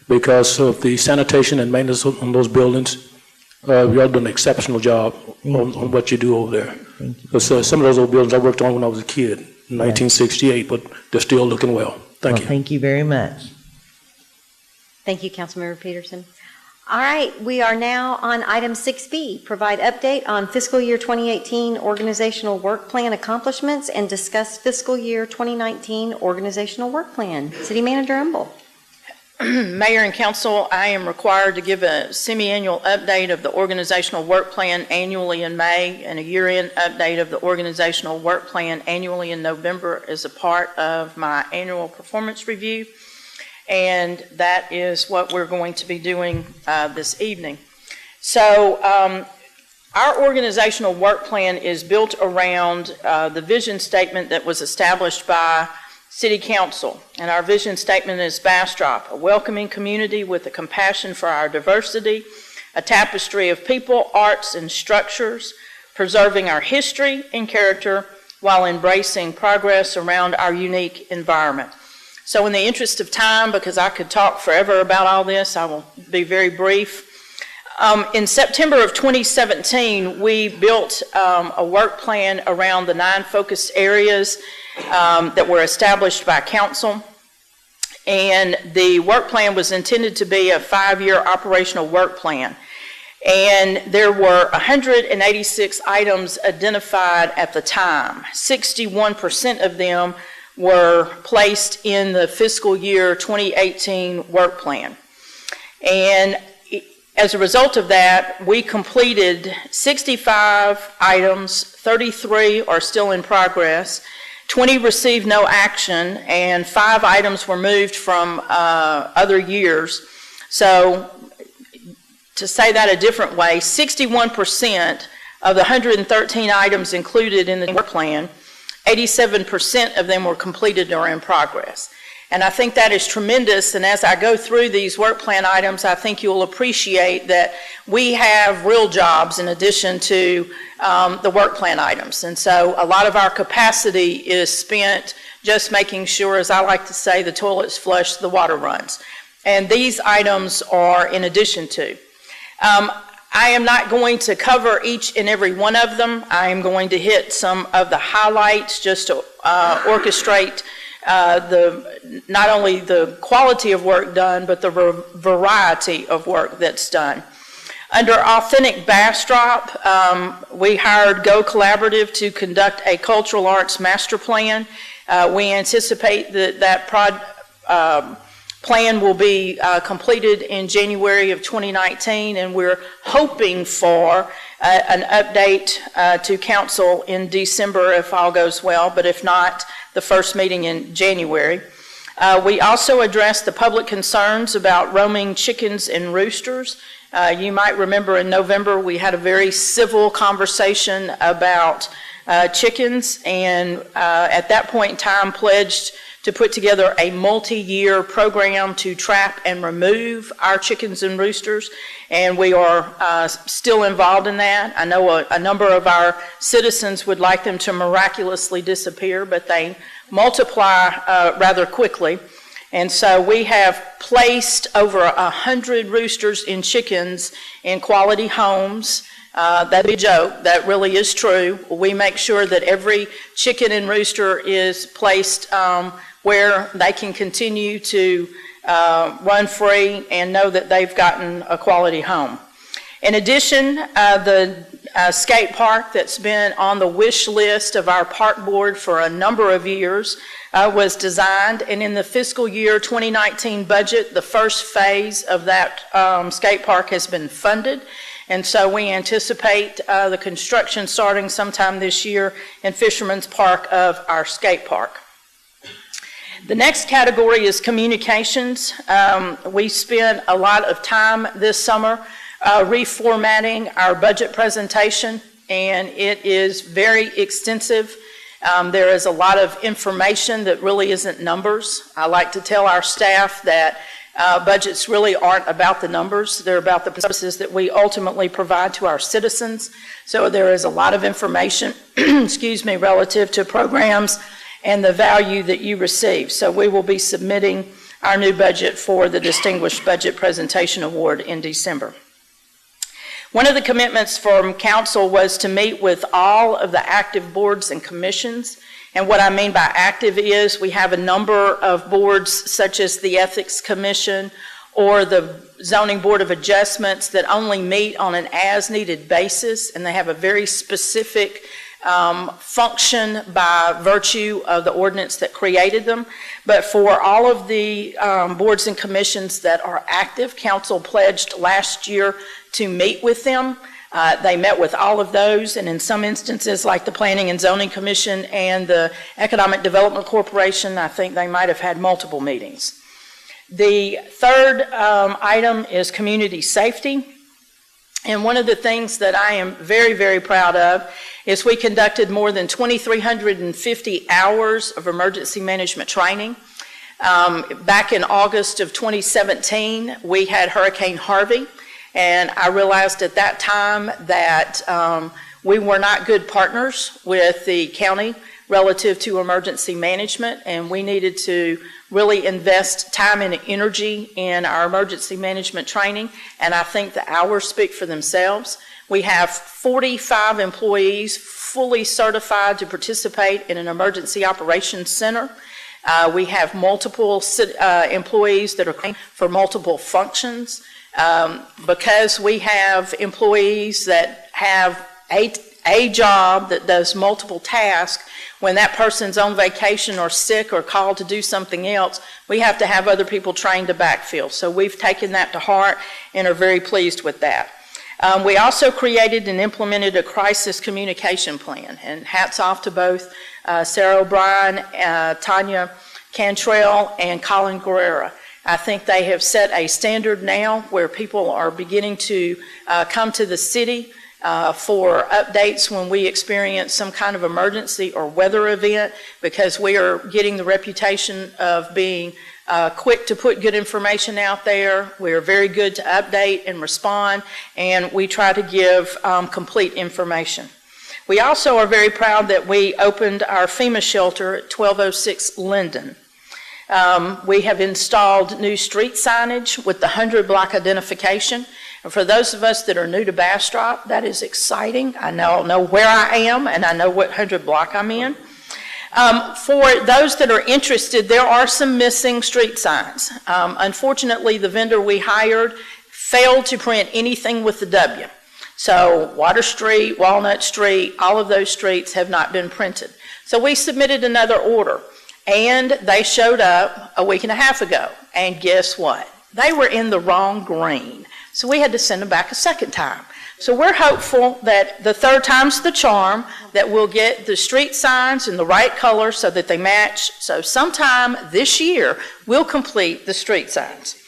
because of the sanitation and maintenance on those buildings. You all done an exceptional job on what you do over there. Thank you. Because some of those old buildings I worked on when I was a kid, in 1968, but they're still looking well. Thank you. Thank you very much. Thank you, Councilmember Peterson. All right, we are now on item 6B, provide update on fiscal year 2018 organizational work plan accomplishments and discuss fiscal year 2019 organizational work plan. City Manager Humble. Mayor and council, I am required to give a semi-annual update of the organizational work plan annually in May and a year-end update of the organizational work plan annually in November as a part of my annual performance review. And that is what we're going to be doing this evening. So our organizational work plan is built around the vision statement that was established by City Council. And our vision statement is Bastrop, a welcoming community with a compassion for our diversity, a tapestry of people, arts, and structures, preserving our history and character while embracing progress around our unique environment. So in the interest of time, because I could talk forever about all this, I will be very brief. In September of 2017, we built a work plan around the 9 focused areas that were established by council. And the work plan was intended to be a 5-year operational work plan. And there were 186 items identified at the time. 61% of them were placed in the fiscal year 2018 work plan. And as a result of that, we completed 65 items, 33 are still in progress, 20 received no action, and 5 items were moved from other years. So, to say that a different way, 61% of the 113 items included in the work plan, 87% of them were completed or in progress. And I think that is tremendous, and as I go through these work plan items, I think you'll appreciate that we have real jobs in addition to the work plan items. And so a lot of our capacity is spent just making sure, as I like to say, the toilet's flush, the water runs. And these items are in addition to. I am not going to cover each and every one of them. I am going to hit some of the highlights just to orchestrate not only the quality of work done, but the variety of work that's done. Under Authentic Bastrop, we hired Go Collaborative to conduct a cultural arts master plan. We anticipate that plan will be completed in January of 2019, and we're hoping for an update to council in December if all goes well, but if not, the first meeting in January. We also addressed the public concerns about roaming chickens and roosters. You might remember in November we had a very civil conversation about chickens, and at that point in time pledged to put together a multi-year program to trap and remove our chickens and roosters, and we are still involved in that. I know a number of our citizens would like them to miraculously disappear, but they multiply rather quickly. And so we have placed over 100 roosters and chickens in quality homes. That'd be a joke. That really is true. We make sure that every chicken and rooster is placed where they can continue to run free and know that they've gotten a quality home. In addition, the skate park that's been on the wish list of our park board for a number of years was designed, and in the fiscal year 2019 budget, the first phase of that skate park has been funded. And so we anticipate the construction starting sometime this year in Fisherman's Park of our skate park. The next category is communications. We spent a lot of time this summer reformatting our budget presentation, and it is very extensive. There is a lot of information that really isn't numbers. I like to tell our staff that budgets really aren't about the numbers. They're about the services that we ultimately provide to our citizens. So there is a lot of information, excuse me, relative to programs and the value that you receive. So we will be submitting our new budget for the Distinguished Budget Presentation Award in December. One of the commitments from council was to meet with all of the active boards and commissions. And what I mean by active is we have a number of boards such as the Ethics Commission or the Zoning Board of Adjustments that only meet on an as-needed basis, and they have a very specific function by virtue of the ordinance that created them. But for all of the boards and commissions that are active, council pledged last year to meet with them. They met with all of those, and in some instances, like the Planning and Zoning Commission and the Economic Development Corporation, I think they might have had multiple meetings. The third item is community safety. And one of the things that I am very, very proud of is we conducted more than 2,350 hours of emergency management training. Back in August of 2017, we had Hurricane Harvey, and I realized at that time that we were not good partners with the county relative to emergency management, and we needed to really invest time and energy in our emergency management training, and I think the hours speak for themselves. We have 45 employees fully certified to participate in an emergency operations center. We have multiple employees that are trained for multiple functions. Because we have employees that have a job that does multiple tasks, when that person's on vacation or sick or called to do something else, we have to have other people trained to backfill. So we've taken that to heart and are very pleased with that. We also created and implemented a crisis communication plan, and hats off to both Sarah O'Brien, Tanya Cantrell, and Colin Guerrera. I think they have set a standard now where people are beginning to come to the city for updates when we experience some kind of emergency or weather event, because we are getting the reputation of being quick to put good information out there. We are very good to update and respond, and we try to give complete information. We also are very proud that we opened our FEMA shelter at 1206 Linden. We have installed new street signage with the 100-block identification. And for those of us that are new to Bastrop, that is exciting. I now know where I am, and I know what 100 block I'm in. For those that are interested, there are some missing street signs. Unfortunately, the vendor we hired failed to print anything with the W. So Water Street, Walnut Street, all of those streets have not been printed. So we submitted another order, and they showed up a week and a half ago. And guess what? They were in the wrong green. So we had to send them back a second time. So we're hopeful that the third time's the charm, that we'll get the street signs in the right color so that they match. So sometime this year, we'll complete the street signs.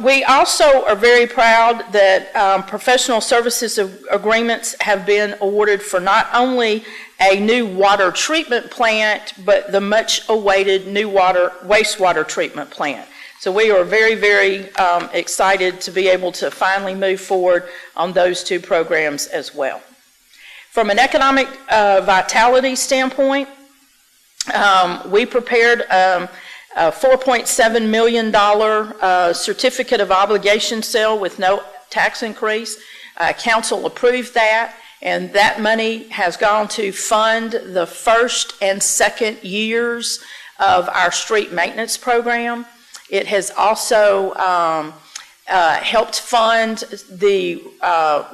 We also are very proud that professional services agreements have been awarded for not only a new water treatment plant, but the much awaited new wastewater treatment plant. So we are very, very excited to be able to finally move forward on those two programs as well. From an economic vitality standpoint, we prepared a $4.7 million certificate of obligation sale with no tax increase. Council approved that, and that money has gone to fund the first and second years of our street maintenance program. It has also helped fund the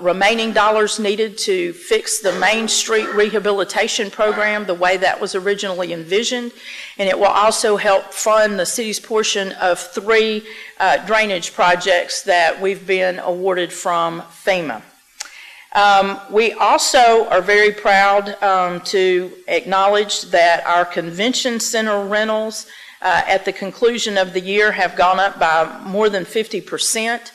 remaining dollars needed to fix the Main Street rehabilitation program the way that was originally envisioned. And it will also help fund the city's portion of 3 drainage projects that we've been awarded from FEMA. We also are very proud to acknowledge that our convention center rentals at the conclusion of the year have gone up by more than 50%.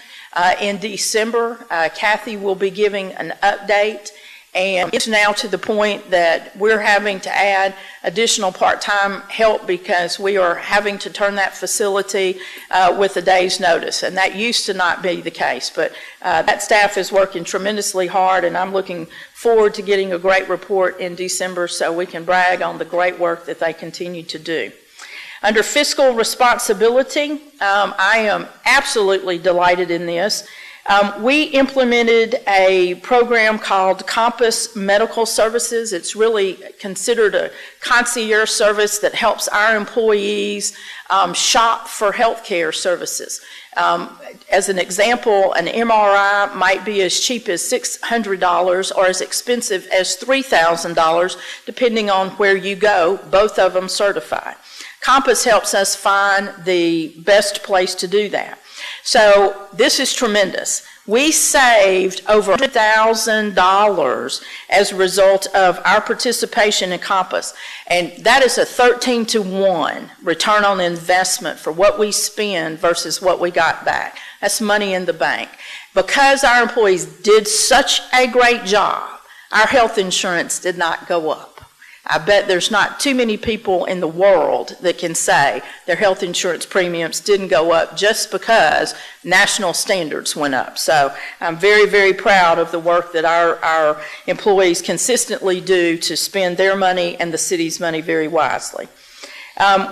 In December, Kathy will be giving an update, and it's now to the point that we're having to add additional part-time help because we are having to turn that facility with a day's notice, and that used to not be the case. But that staff is working tremendously hard, and I'm looking forward to getting a great report in December so we can brag on the great work that they continue to do. Under fiscal responsibility, I am absolutely delighted in this. We implemented a program called Compass Medical Services. It's really considered a concierge service that helps our employees shop for health care services. As an example, an MRI might be as cheap as $600 or as expensive as $3,000, depending on where you go, both of them certified. Compass helps us find the best place to do that. So this is tremendous. We saved over $100,000 as a result of our participation in Compass. And that is a 13-to-1 return on investment for what we spend versus what we got back. That's money in the bank. Because our employees did such a great job, our health insurance did not go up. I bet there's not too many people in the world that can say their health insurance premiums didn't go up just because national standards went up. So I'm very, very proud of the work that our employees consistently do to spend their money and the city's money very wisely.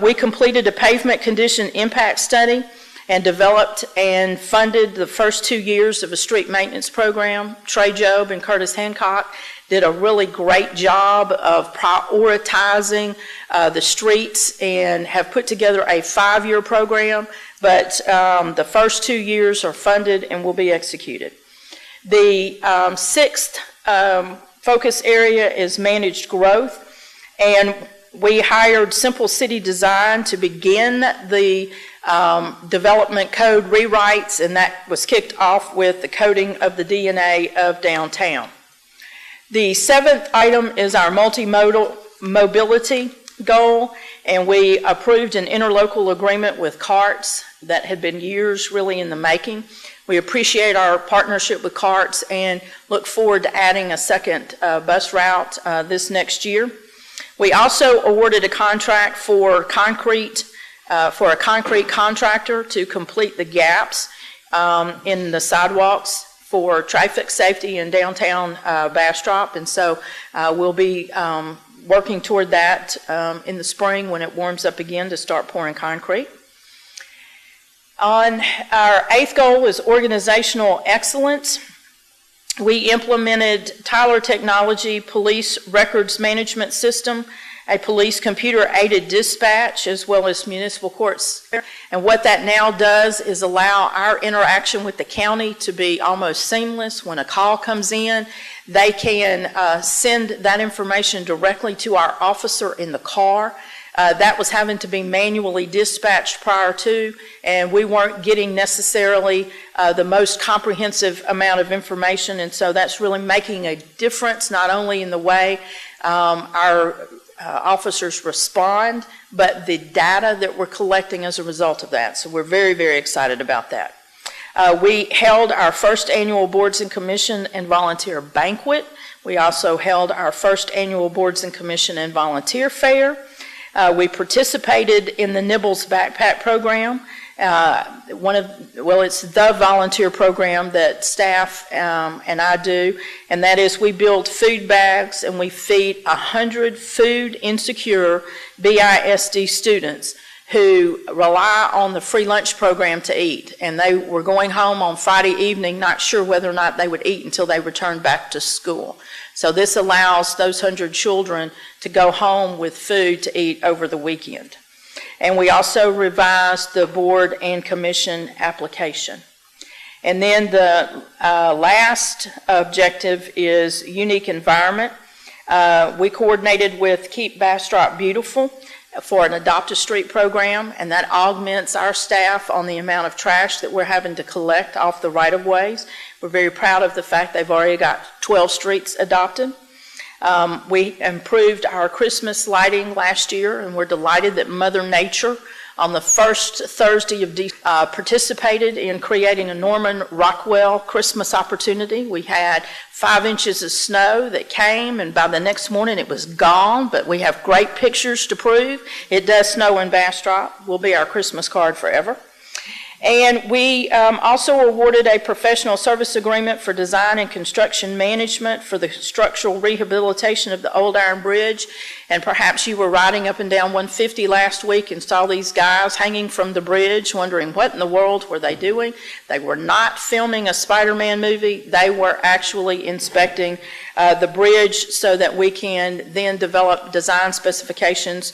We completed a pavement condition impact study and developed and funded the first 2 years of a street maintenance program. Trey Job and Curtis Hancock did a really great job of prioritizing the streets and have put together a 5-year program, but the first 2 years are funded and will be executed. The sixth focus area is managed growth, and we hired Simple City Design to begin the development code rewrites, and that was kicked off with the coding of the DNA of downtown. The seventh item is our multimodal mobility goal, and we approved an interlocal agreement with CARTS that had been years really in the making. We appreciate our partnership with CARTS and look forward to adding a second bus route this next year. We also awarded a contract for a concrete contractor to complete the gaps in the sidewalks for traffic safety in downtown Bastrop, and so we'll be working toward that in the spring when it warms up again to start pouring concrete. On our eighth goal is organizational excellence. We implemented Tyler Technology Police Records Management System, a police computer-aided dispatch, as well as municipal courts. And what that now does is allow our interaction with the county to be almost seamless. When a call comes in, they can send that information directly to our officer in the car. That was having to be manually dispatched prior to, and we weren't getting necessarily the most comprehensive amount of information, and so that's really making a difference not only in the way our officers respond, but the data that we're collecting as a result of that. So we're very, very excited about that. We held our first annual Boards and Commission and Volunteer Banquet. We also held our first annual Boards and Commission and Volunteer Fair. We participated in the Nibbles Backpack Program. It's the volunteer program that staff and I do, and that is we build food bags and we feed 100 food insecure BISD students who rely on the free lunch program to eat. And they were going home on Friday evening not sure whether or not they would eat until they returned back to school. So this allows those 100 children to go home with food to eat over the weekend. And we also revised the board and commission application. And then the last objective is unique environment. We coordinated with Keep Bastrop Beautiful for an Adopt a Street program, and that augments our staff on the amount of trash that we're having to collect off the right-of-ways. We're very proud of the fact they've already got 12 streets adopted. We improved our Christmas lighting last year, and we're delighted that Mother Nature on the first Thursday of December participated in creating a Norman Rockwell Christmas opportunity. We had 5 inches of snow that came, and by the next morning it was gone, but we have great pictures to prove it does snow in Bastrop. Will be our Christmas card forever. And we also awarded a professional service agreement for design and construction management for the structural rehabilitation of the Old Iron Bridge. And perhaps you were riding up and down 150 last week and saw these guys hanging from the bridge wondering what in the world were they doing. They were not filming a Spider-Man movie. They were actually inspecting the bridge so that we can then develop design specifications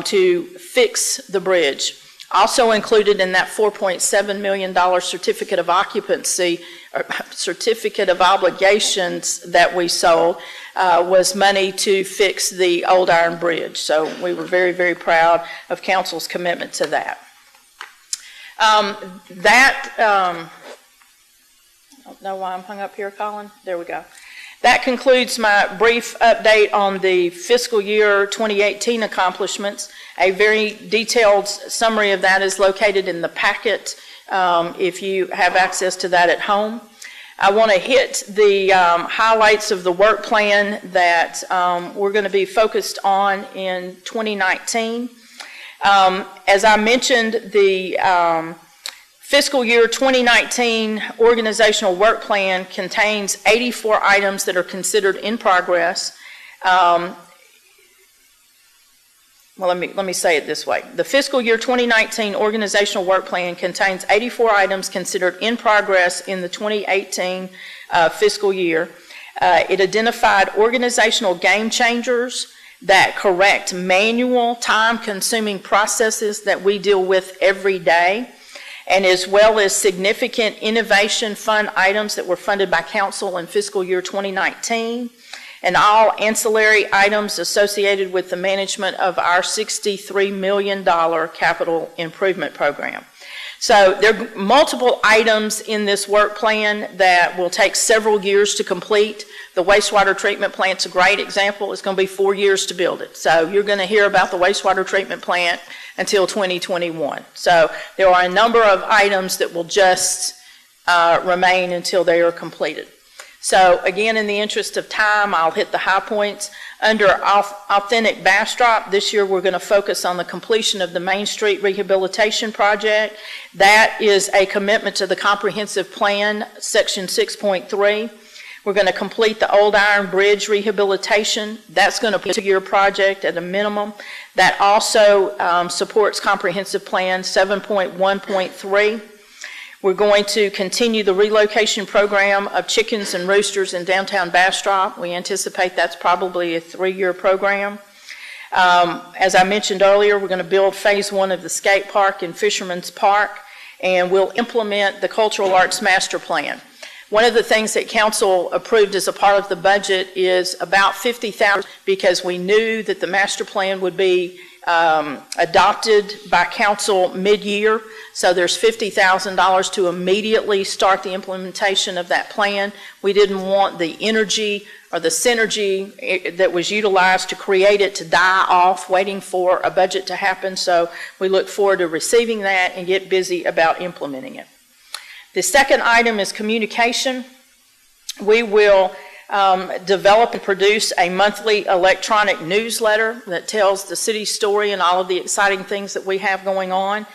to fix the bridge. Also included in that $4.7 million certificate of occupancy, or certificate of obligations that we sold was money to fix the Old Iron Bridge. So we were very, very proud of council's commitment to that. I don't know why I'm hung up here, Colin. There we go. That concludes my brief update on the fiscal year 2018 accomplishments. A very detailed summary of that is located in the packet if you have access to that at home. I want to hit the highlights of the work plan that we're going to be focused on in 2019. As I mentioned, the fiscal year 2019 organizational work plan contains 84 items that are considered in progress. well, let me say it this way. The fiscal year 2019 organizational work plan contains 84 items considered in progress in the 2018 fiscal year. It identified organizational game changers that correct manual, time-consuming processes that we deal with every day, and as well as significant innovation fund items that were funded by council in fiscal year 2019. And all ancillary items associated with the management of our $63 million capital improvement program. So there are multiple items in this work plan that will take several years to complete. The wastewater treatment plant's a great example. It's going to be 4 years to build it. So you're going to hear about the wastewater treatment plant until 2021. So there are a number of items that will just remain until they are completed. So again, in the interest of time, I'll hit the high points. Under Authentic Bastrop, this year we're going to focus on the completion of the Main Street Rehabilitation Project. That is a commitment to the Comprehensive Plan, Section 6.3. We're going to complete the Old Iron Bridge rehabilitation. That's going to be a 2-year project at a minimum. That also supports Comprehensive Plan 7.1.3. We're going to continue the relocation program of chickens and roosters in downtown Bastrop. We anticipate that's probably a 3-year program. As I mentioned earlier, we're going to build phase 1 of the skate park in Fisherman's Park, and we'll implement the Cultural Arts Master Plan. One of the things that council approved as a part of the budget is about $50,000 because we knew that the master plan would be adopted by council mid-year. So there's $50,000 to immediately start the implementation of that plan. We didn't want the energy or the synergy that was utilized to create it to die off waiting for a budget to happen. So we look forward to receiving that and get busy about implementing it. The second item is communication. We will develop and produce a monthly electronic newsletter that tells the city story and all of the exciting things that we have going on.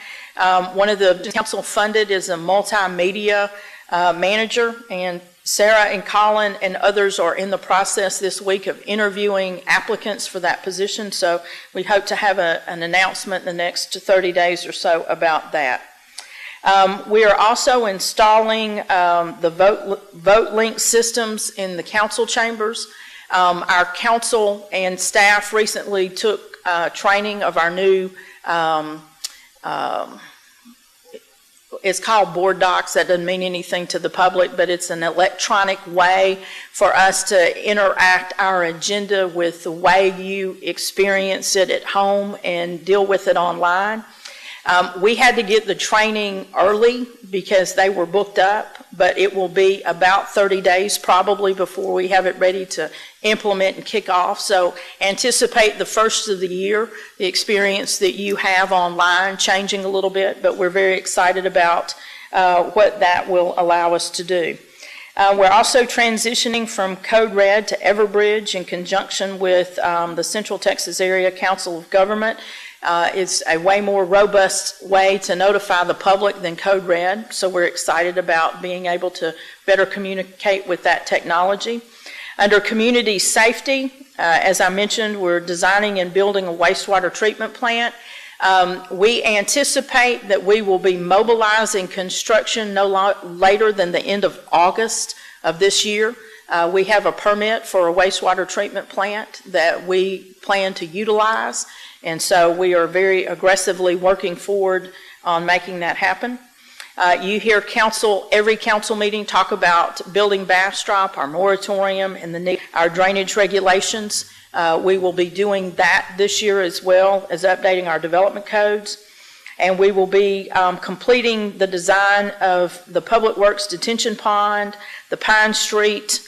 One of the council funded is a multimedia manager, and Sarah and Colin and others are in the process this week of interviewing applicants for that position. So we hope to have an announcement in the next 30 days or so about that. We are also installing the vote link systems in the council chambers. Our council and staff recently took training of our new, it's called board docs. That doesn't mean anything to the public, but it's an electronic way for us to interact our agenda with the way you experience it at home and deal with it online. We had to get the training early because they were booked up, but it will be about 30 days probably before we have it ready to implement and kick off. So anticipate the first of the year, the experience that you have online changing a little bit, but we're very excited about what that will allow us to do. We're also transitioning from Code Red to Everbridge in conjunction with the Central Texas Area Council of Government. It's a way more robust way to notify the public than Code Red, so we're excited about being able to better communicate with that technology. Under community safety, as I mentioned, we're designing and building a wastewater treatment plant. We anticipate that we will be mobilizing construction no later than the end of August of this year. We have a permit for a wastewater treatment plant that we plan to utilize, and so we are very aggressively working forward on making that happen. You hear every council meeting talk about building Bastrop, our moratorium, and our drainage regulations. We will be doing that this year as well as updating our development codes. And we will be completing the design of the Public Works detention pond, the Pine Street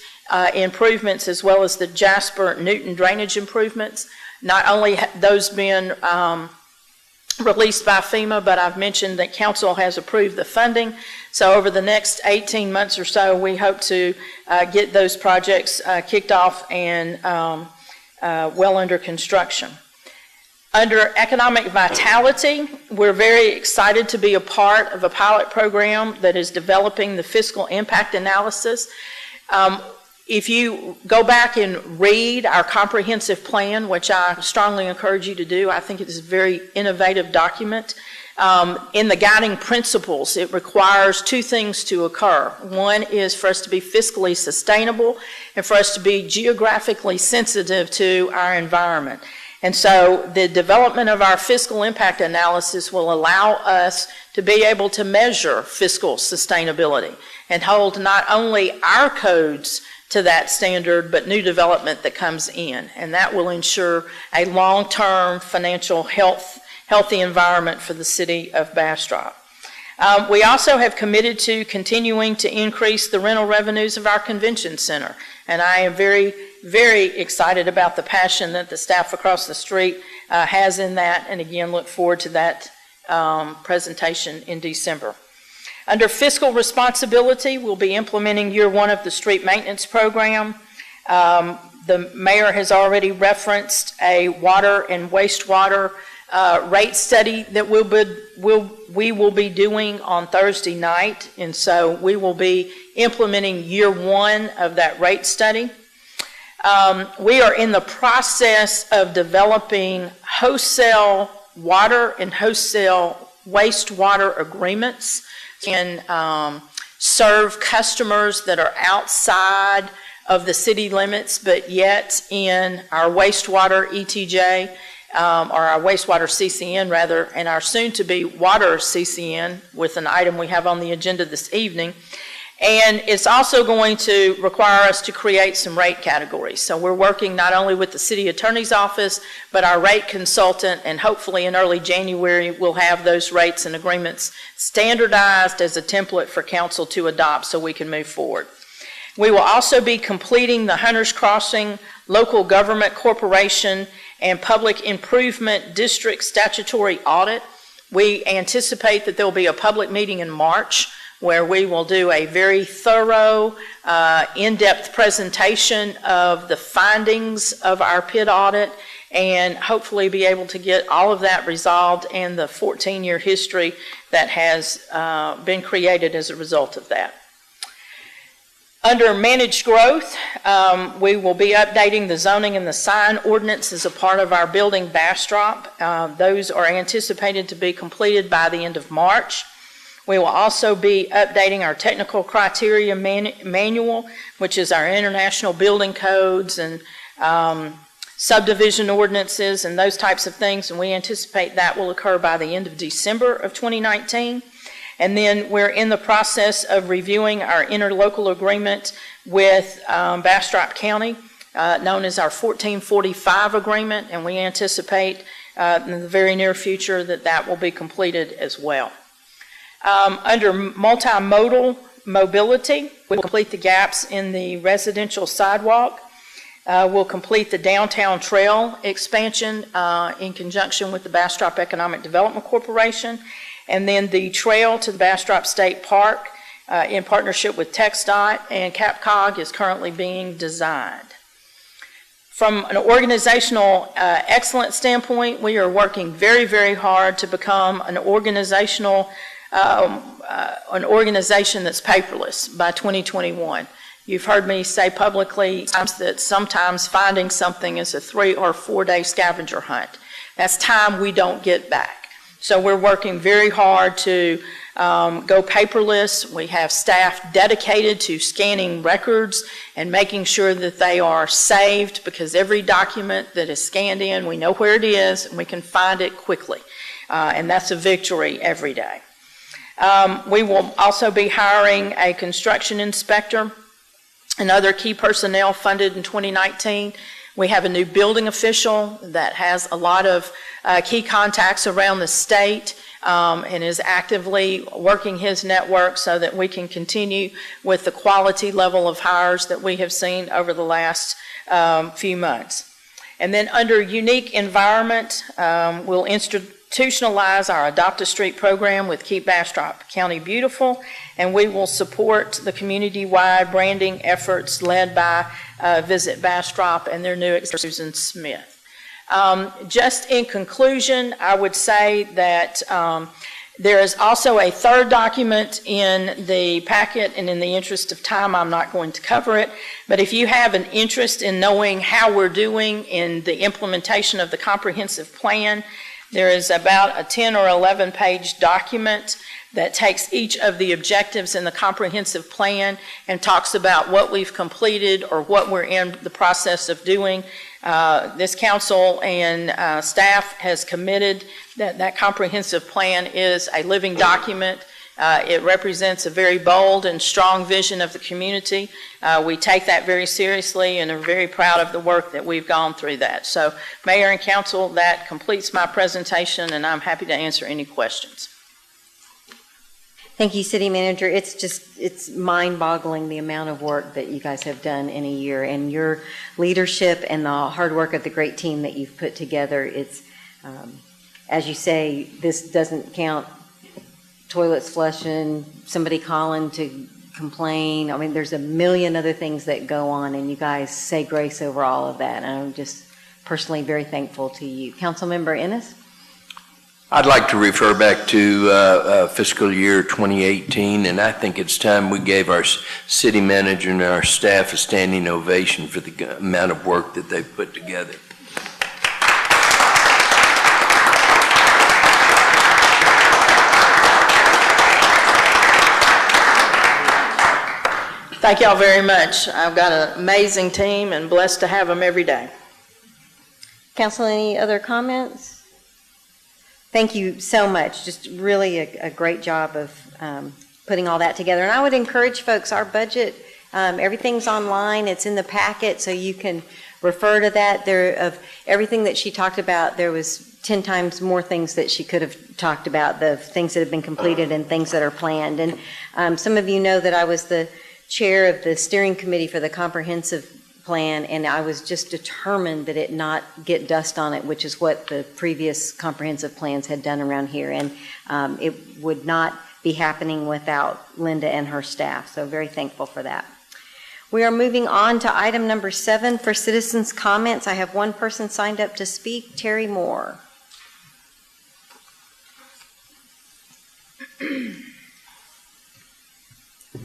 improvements, as well as the Jasper Newton drainage improvements. Not only have those been released by FEMA, but I've mentioned that council has approved the funding. So over the next 18 months or so, we hope to get those projects kicked off and well under construction. Under economic vitality, we're very excited to be a part of a pilot program that is developing the fiscal impact analysis. if you go back and read our comprehensive plan, which I strongly encourage you to do, I think it is a very innovative document. In the guiding principles, it requires two things to occur. One is for us to be fiscally sustainable and for us to be geographically sensitive to our environment. And so the development of our fiscal impact analysis will allow us to be able to measure fiscal sustainability and hold not only our codes to that standard, but new development that comes in. And that will ensure a long-term financial healthy environment for the city of Bastrop. We also have committed to continuing to increase the rental revenues of our convention center. And I am very, very excited about the passion that the staff across the street has in that. And again, look forward to that presentation in December. Under fiscal responsibility, we'll be implementing year one of the street maintenance program. The mayor has already referenced a water and wastewater rate study that we will be doing on Thursday night, and so we will be implementing year one of that rate study. We are in the process of developing wholesale water and wholesale wastewater agreements and serve customers that are outside of the city limits, but yet in our wastewater ETJ, or our wastewater CCN rather, and our soon-to-be water CCN with an item we have on the agenda this evening. And it's also going to require us to create some rate categories. So we're working not only with the city attorney's office, but our rate consultant, and hopefully in early January we'll have those rates and agreements standardized as a template for council to adopt so we can move forward. We will also be completing the Hunters Crossing Local Government Corporation and Public Improvement District statutory audit. We anticipate that there will be a public meeting in March where we will do a very thorough, in-depth presentation of the findings of our PID audit and hopefully be able to get all of that resolved and the 14-year history that has been created as a result of that. Under managed growth, we will be updating the zoning and the sign ordinance as a part of our building Bastrop. Those are anticipated to be completed by the end of March. We will also be updating our technical criteria manual, which is our international building codes and subdivision ordinances and those types of things, and we anticipate that will occur by the end of December of 2019. And then we're in the process of reviewing our interlocal agreement with Bastrop County, known as our 1445 agreement, and we anticipate in the very near future that that will be completed as well. Under multimodal mobility, we'll complete the gaps in the residential sidewalk. We'll complete the downtown trail expansion in conjunction with the Bastrop Economic Development Corporation. And then the trail to the Bastrop State Park in partnership with TxDOT and CapCog is currently being designed. From an organizational excellence standpoint, we are working very, very hard to become an organization that's paperless by 2021. You've heard me say publicly that sometimes finding something is a 3 or 4 day scavenger hunt. That's time we don't get back. So we're working very hard to go paperless. We have staff dedicated to scanning records and making sure that they are saved, because every document that is scanned in, we know where it is and we can find it quickly. And that's a victory every day. We will also be hiring a construction inspector and other key personnel funded in 2019. We have a new building official that has a lot of key contacts around the state and is actively working his network so that we can continue with the quality level of hires that we have seen over the last few months. And then under unique environment, we'll institutionalize our Adopt a Street program with Keep Bastrop County Beautiful, and we will support the community-wide branding efforts led by Visit Bastrop and their new executive, Susan Smith. Just in conclusion, I would say that There is also a third document in the packet, and in the interest of time, I'm not going to cover it. But if you have an interest in knowing how we're doing in the implementation of the comprehensive plan, there is about a 10 or 11 page document that takes each of the objectives in the comprehensive plan and talks about what we've completed or what we're in the process of doing. This council and staff has committed that comprehensive plan is a living document. It represents a very bold and strong vision of the community. We take that very seriously and are very proud of the work that we've gone through that. So, Mayor and Council, that completes my presentation, and I'm happy to answer any questions. Thank you, City Manager. It's mind-boggling the amount of work that you guys have done in a year, and your leadership and the hard work of the great team that you've put together. It's, as you say, this doesn't count toilets flushing, somebody calling to complain. I mean, there's a million other things that go on, and you guys say grace over all of that, and I'm just personally very thankful to you. Councilmember Ennis? I'd like to refer back to fiscal year 2018, and I think it's time we gave our city manager and our staff a standing ovation for the amount of work that they've put together. Thank y'all very much. I've got an amazing team and blessed to have them every day. Council, any other comments? Thank you so much. Just really a great job of putting all that together. And I would encourage folks, our budget, everything's online. It's in the packet, so you can refer to that. Of everything that she talked about, there was 10 times more things that she could have talked about, the things that have been completed and things that are planned. And some of you know that I was the chair of the steering committee for the comprehensive plan, and I was just determined that it not get dust on it, which is what the previous comprehensive plans had done around here, and it would not be happening without Linda and her staff, so very thankful for that. We are moving on to item number 7 for citizens' comments. I have one person signed up to speak, Terry Moore.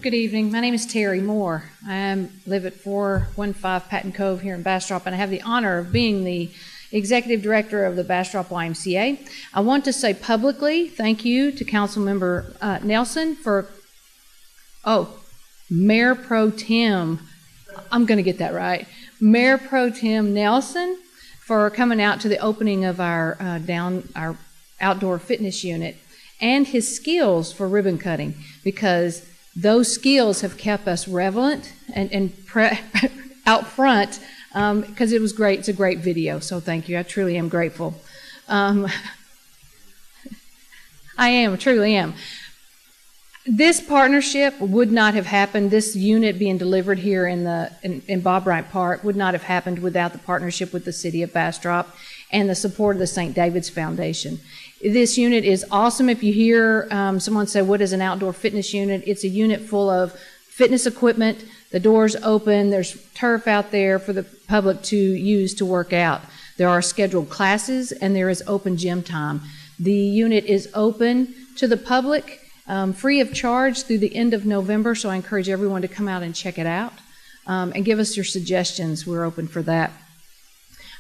Good evening. My name is Terry Moore. I live at 415 Patton Cove here in Bastrop, and I have the honor of being the Executive Director of the Bastrop YMCA. I want to say publicly thank you to Councilmember Nelson for, Mayor Pro Tem, I'm going to get that right, Mayor Pro Tem Nelson for coming out to the opening of our outdoor fitness unit, and his skills for ribbon cutting, because those skills have kept us relevant and out front, because it was great. It's a great video, so thank you. I truly am grateful. I truly am. This partnership would not have happened, this unit being delivered here in Bob Bryant Park would not have happened without the partnership with the City of Bastrop and the support of the St. David's Foundation. This unit is awesome. If you hear someone say, what is an outdoor fitness unit? It's a unit full of fitness equipment. The doors open. There's turf out there for the public to use to work out. There are scheduled classes, and there is open gym time. The unit is open to the public, free of charge through the end of November, so I encourage everyone to come out and check it out and give us your suggestions. We're open for that.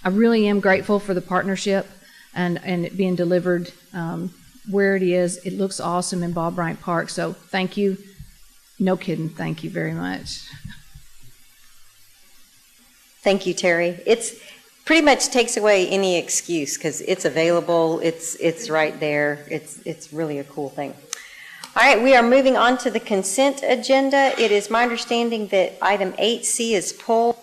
I really am grateful for the partnership and it being delivered where it is. It looks awesome in Bob Bryant Park, so thank you. No kidding, thank you very much. Thank you, Terry. It's pretty much takes away any excuse, because it's available, it's right there. It's really a cool thing. All right, we are moving on to the consent agenda. It is my understanding that item 8C is pulled.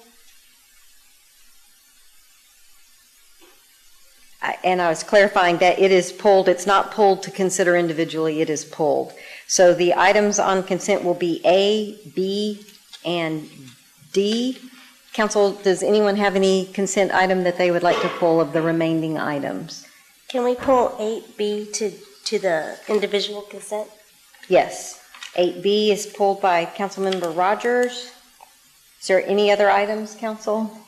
And I was clarifying that it is pulled. It's not pulled to consider individually. It is pulled. So the items on consent will be A, B, and D. Council, does anyone have any consent item that they would like to pull of the remaining items? Can we pull 8B to the individual consent? Yes. 8B is pulled by Councilmember Rogers. Is there any other items, Council?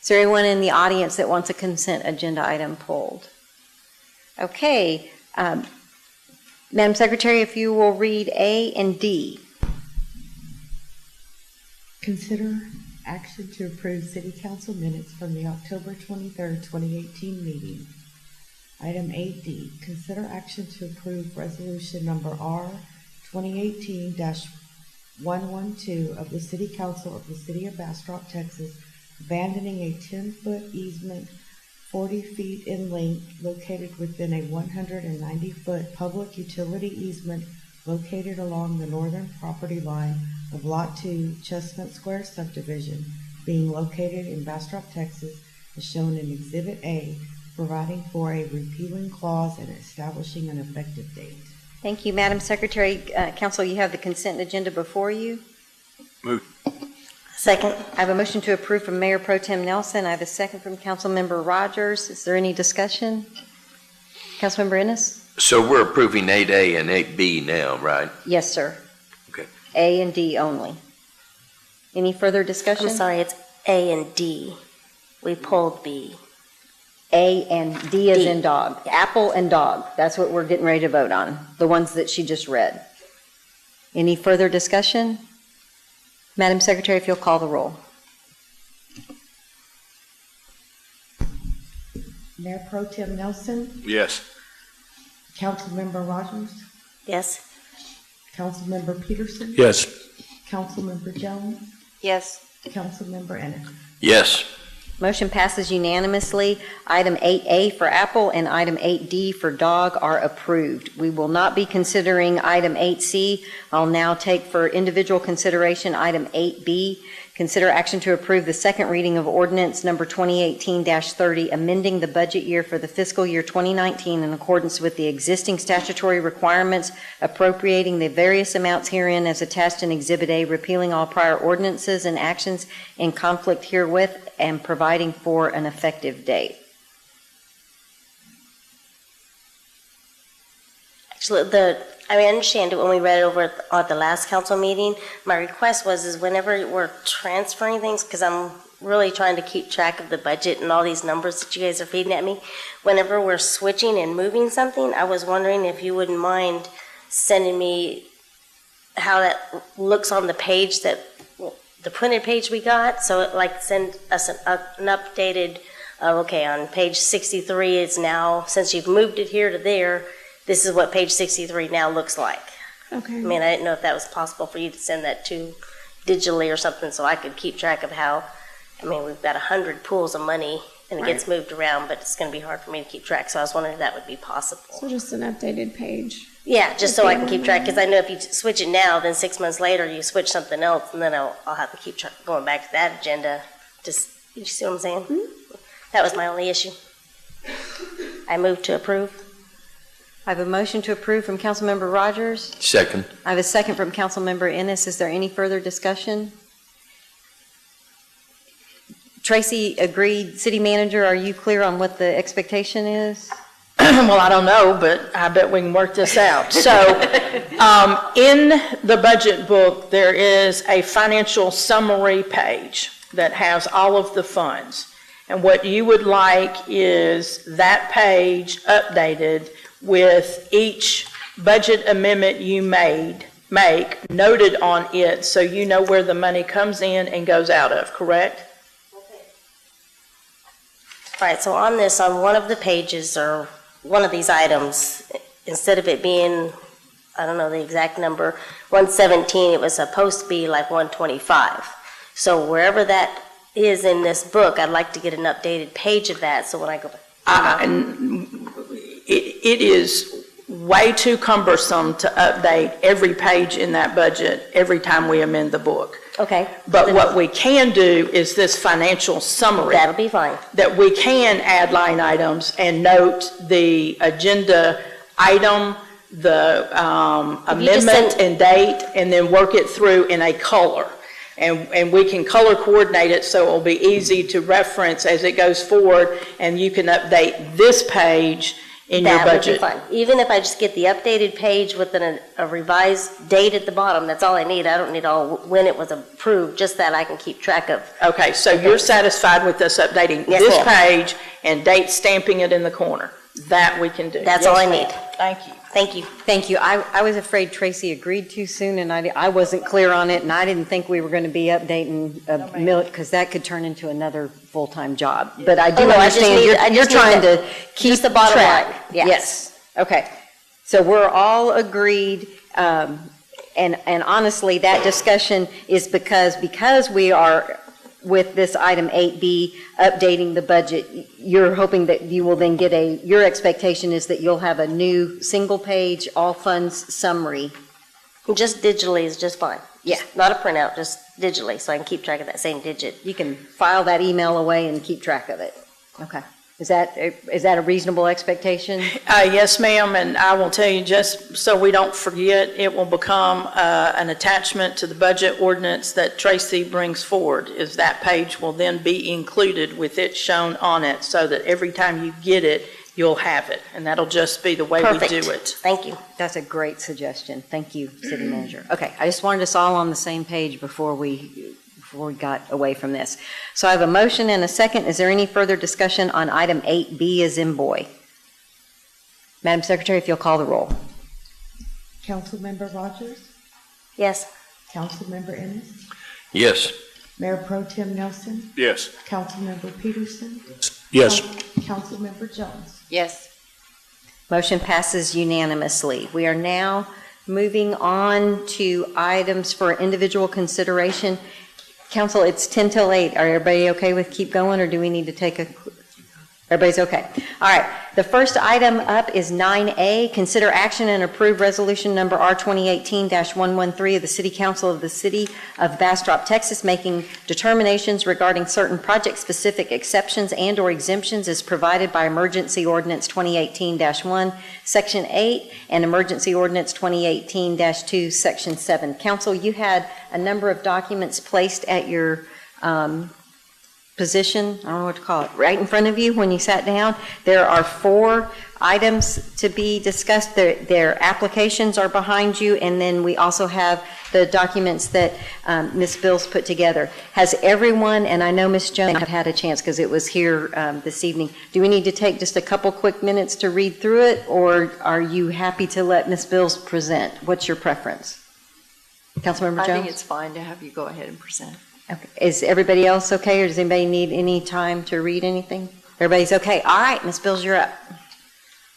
Is there anyone in the audience that wants a consent agenda item pulled? Okay. Madam Secretary, if you will read A and D. Consider action to approve City Council minutes from the October 23rd, 2018 meeting. Item 8D, consider action to approve resolution number R 2018-112 of the City Council of the City of Bastrop, Texas, abandoning a 10-foot easement 40 feet in length located within a 190-foot public utility easement located along the northern property line of Lot 2 Chestnut Square subdivision, being located in Bastrop, Texas, as shown in Exhibit A, providing for a repealing clause and establishing an effective date. Thank you, Madam Secretary. Council, you have the consent agenda before you. Move. Second. I have a motion to approve from Mayor Pro Tem Nelson. I have a second from Councilmember Rogers. Is there any discussion? Councilmember Ennis? So we're approving 8A and 8B now, right? Yes, sir. Okay. A and D only. Any further discussion? I'm sorry, it's A and D. We pulled B. A and D as D. in dog. Apple and dog. That's what we're getting ready to vote on. The ones that she just read. Any further discussion? Madam Secretary, if you'll call the roll. Mayor Pro Tem Nelson, Yes. Councilmember Rogers, Yes? Councilmember Peterson, Yes. Councilmember Jones, Yes. Councilmember Ennis. Yes. Motion passes unanimously. Item 8A for Apple and item 8D for dog are approved. We will not be considering item 8C. I'll now take for individual consideration item 8B. Consider action to approve the second reading of ordinance number 2018-30, amending the budget year for the fiscal year 2019 in accordance with the existing statutory requirements, appropriating the various amounts herein as attached in Exhibit A, repealing all prior ordinances and actions in conflict herewith, and providing for an effective date. Actually, I understand it when we read it over at the last council meeting. My request is whenever we're transferring things, because I'm really trying to keep track of the budget and all these numbers that you guys are feeding at me, whenever we're switching and moving something, I was wondering if you wouldn't mind sending me how that looks on the page, that the printed page we got, so it send us an updated, okay, on page 63 it's now, since you've moved it here to there, this is what page 63 now looks like. Okay. I mean, I didn't know if that was possible for you to send that to digitally or something so I could keep track of how, I mean, we've got 100 pools of money and it gets moved around, but it's going to be hard for me to keep track, so I was wondering if that would be possible. So just an updated page. Yeah, just so I can keep track, because I know if you switch it now, then 6 months later you switch something else, and then I'll have to keep going back to that agenda. Just, you see what I'm saying? Mm-hmm. That was my only issue. I move to approve. I have a motion to approve from Councilmember Rogers. Second. I have a second from Councilmember Ennis. Is there any further discussion? Tracy agreed. City Manager, are you clear on what the expectation is? Well, I don't know, but I bet we can work this out. So, in the budget book, there is a financial summary page that has all of the funds. And what you would like is that page updated with each budget amendment you make noted on it, so you know where the money comes in and goes out of, correct? All right, so on this, on one of the pages, or one of these items, instead of it being, I don't know the exact number, 117, it was supposed to be like 125. So wherever that is in this book, I'd like to get an updated page of that, so when I go back. It is way too cumbersome to update every page in that budget every time we amend the book. Okay. But what we can do is this financial summary. That'll be fine. That we can add line items and note the agenda item, the amendment and date, and then work it through in a color. And we can color coordinate it so it'll be easy to reference as it goes forward, and you can update this page in your budget. That would be fine. Even if I just get the updated page with a revised date at the bottom, that's all I need. I don't need all when it was approved, just that I can keep track of. Okay, so you're satisfied with us updating this page and date stamping it in the corner? That we can do. That's all I need. Thank you. Thank you. Thank you. I was afraid Tracy agreed too soon, and I wasn't clear on it, and I didn't think we were going to be updating a mill, because that could turn into another full-time job. But I do Oh, no, I just understand need- I you're just need trying the- to keep just the bottom track. line, yes. Yes. Okay. So we're all agreed, and honestly, that discussion is because we are with this item 8B, updating the budget, you're hoping that you will then get your expectation is that you'll have a new single-page, all-funds summary. Just digitally is just fine. Yeah. Not a printout, just digitally, so I can keep track of that same digit. You can file that email away and keep track of it. Okay. Is that a reasonable expectation? Yes, ma'am, and I will tell you, just so we don't forget, it will become an attachment to the budget ordinance that Tracy brings forward, is that page will then be included with it shown on it, so that every time you get it, you'll have it, and that'll just be the way Perfect. we do it. Thank you. That's a great suggestion. Thank you, City Manager. Okay, I just wanted us all on the same page before we got away from this. So I have a motion and a second. Is there any further discussion on item 8B as in boy? Madam Secretary, if you'll call the roll. Councilmember Rogers? Yes. Councilmember Ennis? Yes. Mayor Pro Tem Nelson? Yes. Councilmember Peterson? Yes. Councilmember Jones? Yes. Motion passes unanimously. We are now moving on to items for individual consideration. Council, it's 10 till 8. Are everybody okay with keep going, or do we need to take a... Everybody's okay. All right. The first item up is 9A, consider action and approve resolution number R 2018-113 of the City Council of the City of Bastrop, Texas, making determinations regarding certain project-specific exceptions and or exemptions as provided by Emergency Ordinance 2018-1, Section 8, and Emergency Ordinance 2018-2, Section 7. Council, you had a number of documents placed at your position, I don't know what to call it, right in front of you when you sat down. There are 4 items to be discussed. Their applications are behind you, and then we also have the documents that Ms. Bills put together. Has everyone, and I know Ms. Jones have had a chance because it was here this evening, do we need to take just a couple quick minutes to read through it, or are you happy to let Ms. Bills present? What's your preference? Councilmember Jones? I think it's fine to have you go ahead and present. Okay. Is everybody else okay, or does anybody need any time to read anything? Everybody's okay. All right, Ms. Bills, you're up.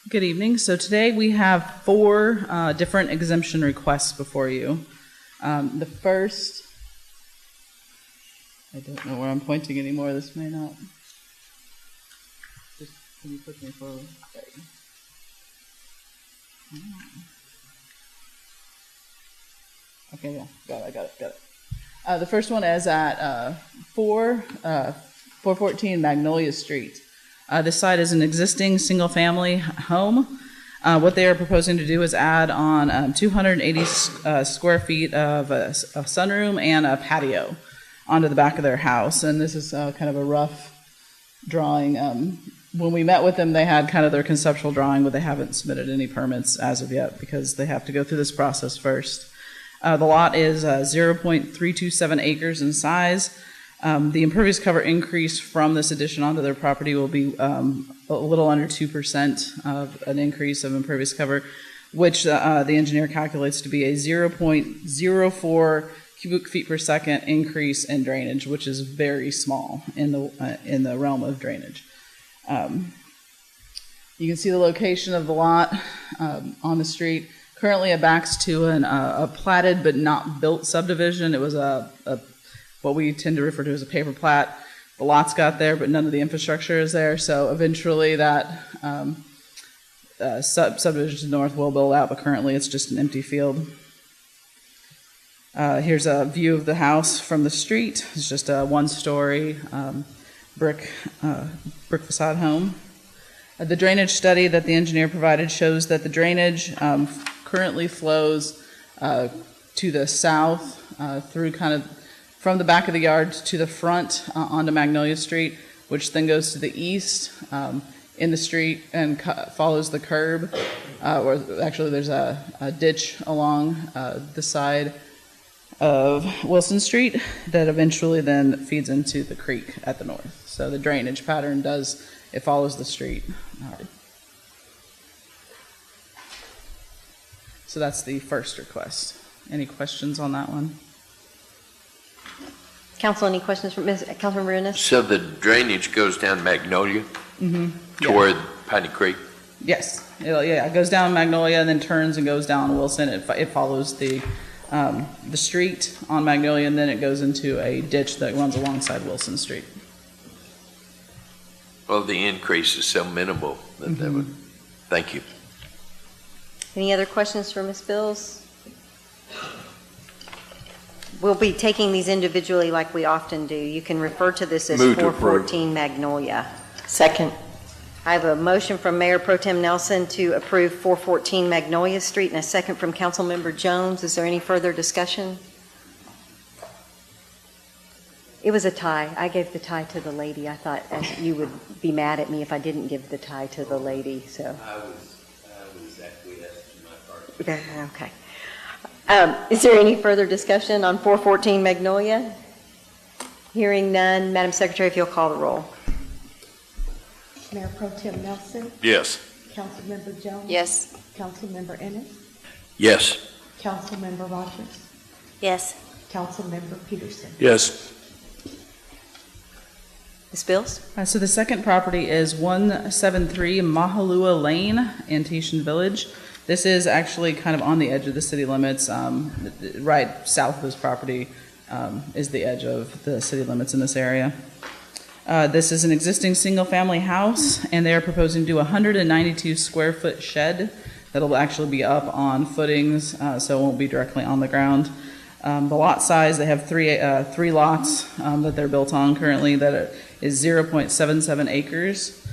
Good evening. So today we have 4 different exemption requests before you. The first, I don't know where I'm pointing anymore. This may not. Just can you put me forward? There you go. Okay, yeah, got it. The first one is at 414 Magnolia Street. This site is an existing single-family home. What they are proposing to do is add on 280 square feet of a sunroom and a patio onto the back of their house. And this is kind of a rough drawing. When we met with them, they had kind of their conceptual drawing, but they haven't submitted any permits as of yet because they have to go through this process first. The lot is 0.327 acres in size. The impervious cover increase from this addition onto their property will be a little under 2% of an increase of impervious cover, which the engineer calculates to be a 0.04 cubic feet per second increase in drainage, which is very small in the realm of drainage. You can see the location of the lot on the street. Currently, it backs to a platted but not built subdivision. It was what we tend to refer to as a paper plat. The lot's got there, but none of the infrastructure is there. So eventually, that subdivision to the north will build out, but currently it's just an empty field. Here's a view of the house from the street. It's just a one-story brick facade home. The drainage study that the engineer provided shows that the drainage currently flows to the south through kind of from the back of the yard to the front onto Magnolia Street, which then goes to the east in the street and follows the curb. Or actually, there's a ditch along the side of Wilson Street that eventually then feeds into the creek at the north. So the drainage pattern follows the street. So that's the first request. Any questions on that one? Council, any questions from Councilmember Ennis? So the drainage goes down Magnolia toward Piney Creek? Yes, it goes down Magnolia and then turns and goes down Wilson. It follows the street on Magnolia, and then it goes into a ditch that runs alongside Wilson Street. Well, the increase is so minimal that that would, thank you. Any other questions for Ms. Bills? We'll be taking these individually like we often do. You can refer to this as Move to approve. 414 Magnolia. Second. I have a motion from Mayor Pro Tem Nelson to approve 414 Magnolia Street and a second from Councilmember Jones. Is there any further discussion? It was a tie. I gave the tie to the lady. I thought you would be mad at me if I didn't give the tie to the lady, so. I was acquiesced to my part. Okay. Is there any further discussion on 414 Magnolia? Hearing none, Madam Secretary, if you'll call the roll. Mayor Pro Tem Nelson, Yes. Councilmember Jones. Yes. Councilmember Ennis, Yes. Councilmember Rogers, Yes. Councilmember Peterson. Yes. Ms. Bills? So the second property is 173 Mahalua Lane, Antietam Village. This is actually kind of on the edge of the city limits. Right south of this property is the edge of the city limits in this area. This is an existing single-family house, and they are proposing to do a 192 square foot shed that'll actually be up on footings, so it won't be directly on the ground. The lot size, they have three lots that they're built on currently that is 0.77 acres.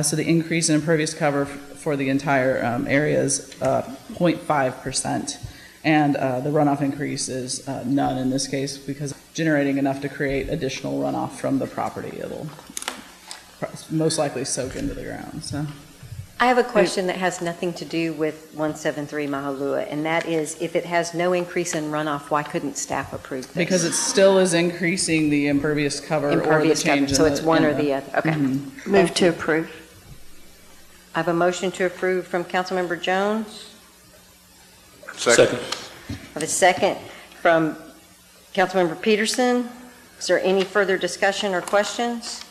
So the increase in impervious cover for the entire area is 0.5%. And the runoff increase is none in this case because generating enough to create additional runoff from the property. It'll most likely soak into the ground. So I have a question that has nothing to do with 173 Mahalua, and that is, if it has no increase in runoff, why couldn't staff approve this? because it still is increasing the impervious cover Impervious or the change coverage, so in it's the, one in or the other. Okay. Move to approve. I have a motion to approve from Councilmember Jones. Second. I have a second from Councilmember Peterson. Is there any further discussion or questions?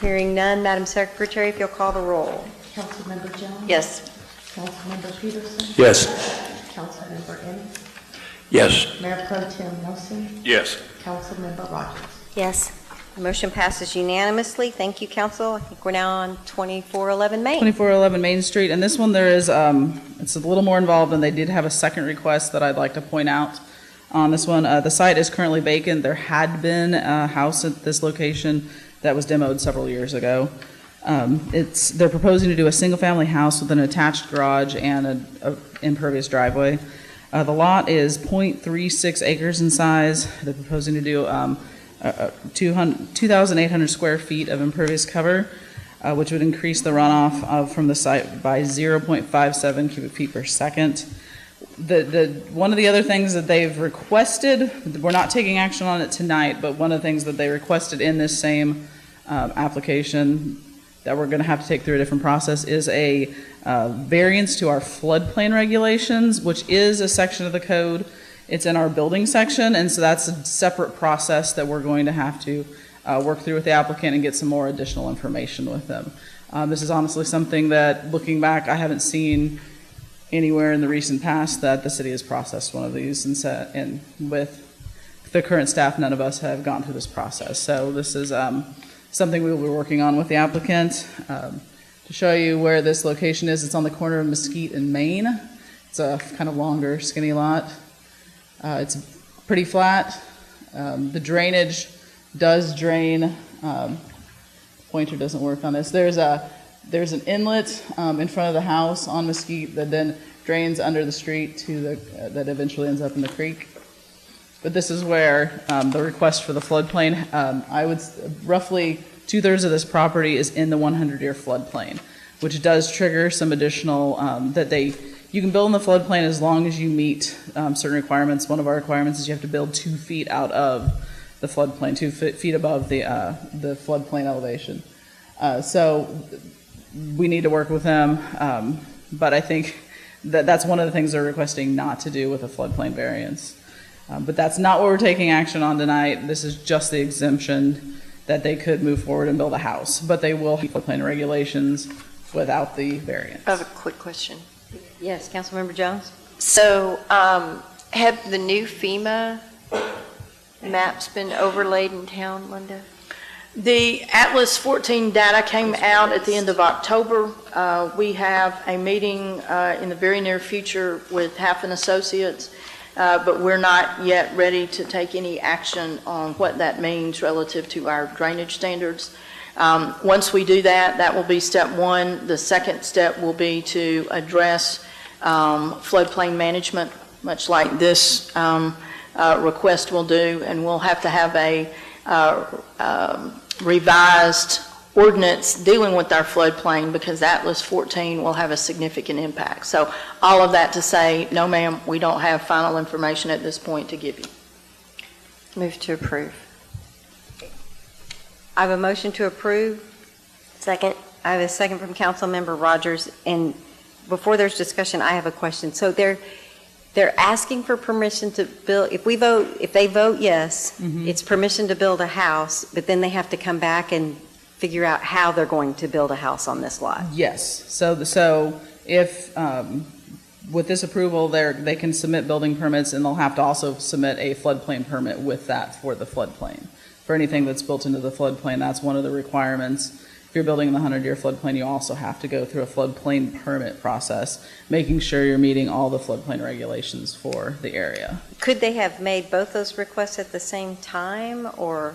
Hearing none, Madam Secretary, if you'll call the roll. Councilmember Jones. Yes. Councilmember Peterson. Yes. Councilmember Ennis, Yes. Mayor Pro Tem Nelson, Yes. Councilmember Rogers. Yes. The motion passes unanimously. Thank you, Council. I think we're now on 2411 Main. 2411 Main Street, and this one there is, it's a little more involved, and they did have a second request that I'd like to point out on this one. The site is currently vacant. There had been a house at this location that was demoed several years ago. They're proposing to do a single-family house with an attached garage and a impervious driveway. The lot is 0.36 acres in size. They're proposing to do 2,800 square feet of impervious cover, which would increase the runoff from the site by 0.57 cubic feet per second. One of the other things that they've requested, we're not taking action on it tonight, but one of the things that they requested in this same application that we're going to have to take through a different process is a variance to our floodplain regulations, which is a section of the code. It's in our building section, and so that's a separate process that we're going to have to work through with the applicant and get some more additional information with them. This is honestly something that, looking back, I haven't seen anywhere in the recent past that the city has processed one of these, and with the current staff, none of us have gone through this process. So this is something we will be working on with the applicant. To show you where this location is, it's on the corner of Mesquite and Main. It's a kind of longer, skinny lot. It's pretty flat. The drainage does drain. Pointer doesn't work on this. There's an inlet in front of the house on Mesquite that then drains under the street to that eventually ends up in the creek. But this is where the request for the floodplain. I would roughly 2/3 of this property is in the 100-year floodplain, which does trigger some additional you can build in the floodplain as long as you meet certain requirements. One of our requirements is you have to build 2 feet out of the floodplain, 2 feet above the floodplain elevation. So we need to work with them, but I think That's one of the things they're requesting not to do with a floodplain variance. But that's not what we're taking action on tonight. This is just the exemption that they could move forward and build a house, but they will have floodplain regulations without the variance. I have a quick question. Yes, Councilmember Jones? So, have the new FEMA maps been overlaid in town, Linda? The Atlas 14 data came out at the end of October. We have a meeting in the very near future with Halfin Associates, but we're not yet ready to take any action on what that means relative to our drainage standards. Once we do that, that will be step one. The second step will be to address floodplain management, much like this request will do, and we'll have to have a revised ordinance dealing with our floodplain because Atlas 14 will have a significant impact. So all of that to say, no ma'am, we don't have final information at this point to give you. Move to approve. I have a motion to approve. Second. I have a second from Councilmember Rogers, and before there's discussion, I have a question. So they're asking for permission to build, if they vote yes, it's permission to build a house, but then they have to come back and figure out how they're going to build a house on this lot. Yes. So if with this approval, they can submit building permits, and they'll have to also submit a floodplain permit with that for the floodplain. For anything that's built into the floodplain, that's one of the requirements. If you're building in the 100-year floodplain, you also have to go through a floodplain permit process, making sure you're meeting all the floodplain regulations for the area. Could they have made both those requests at the same time, or?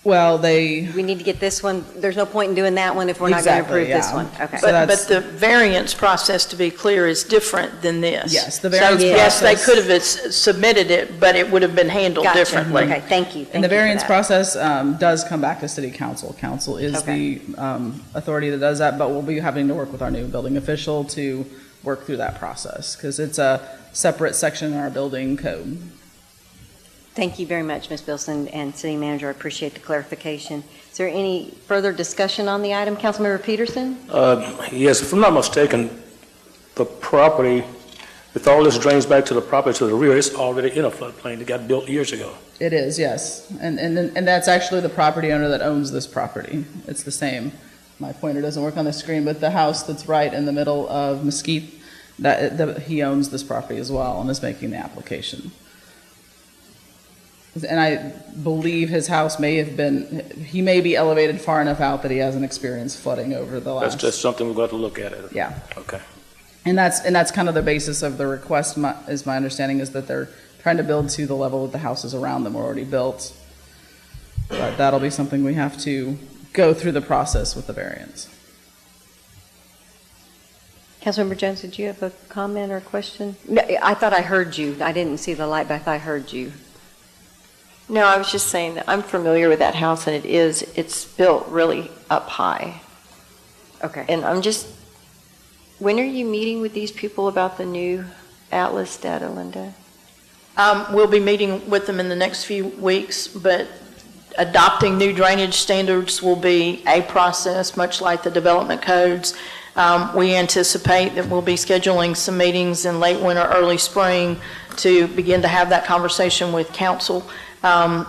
Well, we need to get this one. There's no point in doing that one if we're not going to approve this one. Okay. But the variance process, to be clear, is different than this. Yes, the variance yes, they process. could have submitted it, but it would have been handled Gotcha. differently. Okay, thank you. And the variance process does come back to City Council. Council is Okay. the authority that does that, but we'll be having to work with our new building official to work through that process because it's a separate section in our building code. Thank you very much, Ms. Bilson and City Manager. I appreciate the clarification. Is there any further discussion on the item? Councilmember Peterson? Yes, if I'm not mistaken, the property, with all this drains back to the property to the rear, it's already in a floodplain. It got built years ago. It is, yes. And that's actually the property owner that owns this property. It's the same. My pointer doesn't work on the screen, but the house that's right in the middle of Mesquite, he owns this property as well and is making the application. And I believe his house he may be elevated far enough out that he hasn't experienced flooding over the last. That's just something we've got to look at. Yeah. Okay. And that's kind of the basis of the request, is my understanding, is that they're trying to build to the level that the houses around them are already built. But that'll be something we have to go through the process with the variance. Councilmember Jones, did you have a comment or a question? No, I thought I heard you. I didn't see the light, but I thought I heard you. No, I was just saying that I'm familiar with that house, and it's built really up high. Okay. And when are you meeting with these people about the new Atlas data, Linda? We'll be meeting with them in the next few weeks, but adopting new drainage standards will be a process, much like the development codes. We anticipate that we'll be scheduling some meetings in late winter, early spring to begin to have that conversation with council.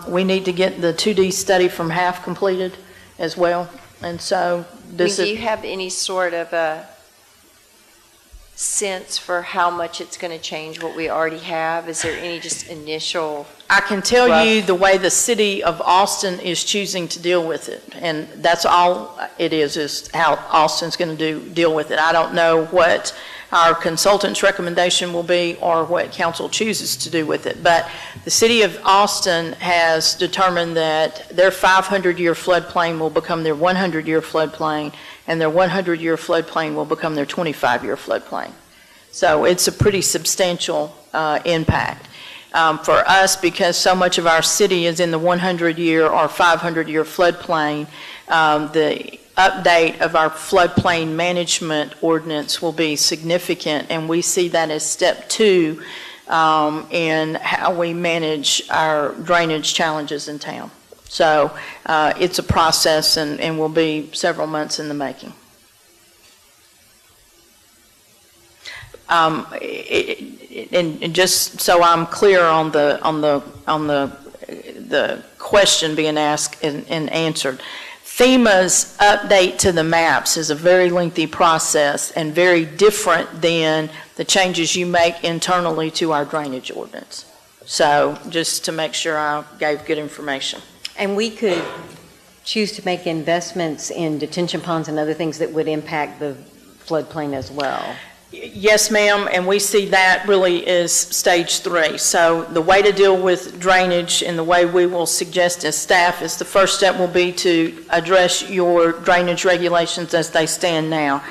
We need to get the 2D study from HAF completed as well. And so Do you have any sort of a sense for how much it's going to change what we already have? Is there any just initial? I can tell you the way the city of Austin is choosing to deal with it. And that's all it is how Austin's going to deal with it. I don't know what our consultant's recommendation will be or what council chooses to do with it. But the city of Austin has determined that their 500-year floodplain will become their 100-year floodplain, and their 100-year floodplain will become their 25-year floodplain. So it's a pretty substantial impact. For us, because so much of our city is in the 100-year or 500-year floodplain, the update of our floodplain management ordinance will be significant, and we see that as step 2 in how we manage our drainage challenges in town. So it's a process and will be several months in the making. and just so I'm clear on the question being asked and answered, FEMA's update to the maps is a very lengthy process and very different than the changes you make internally to our drainage ordinance. So just to make sure I gave good information. And we could choose to make investments in detention ponds and other things that would impact the floodplain as well. Yes, ma'am, and we see that really is stage 3. So the way to deal with drainage and the way we will suggest as staff is the first step will be to address your drainage regulations as they stand now.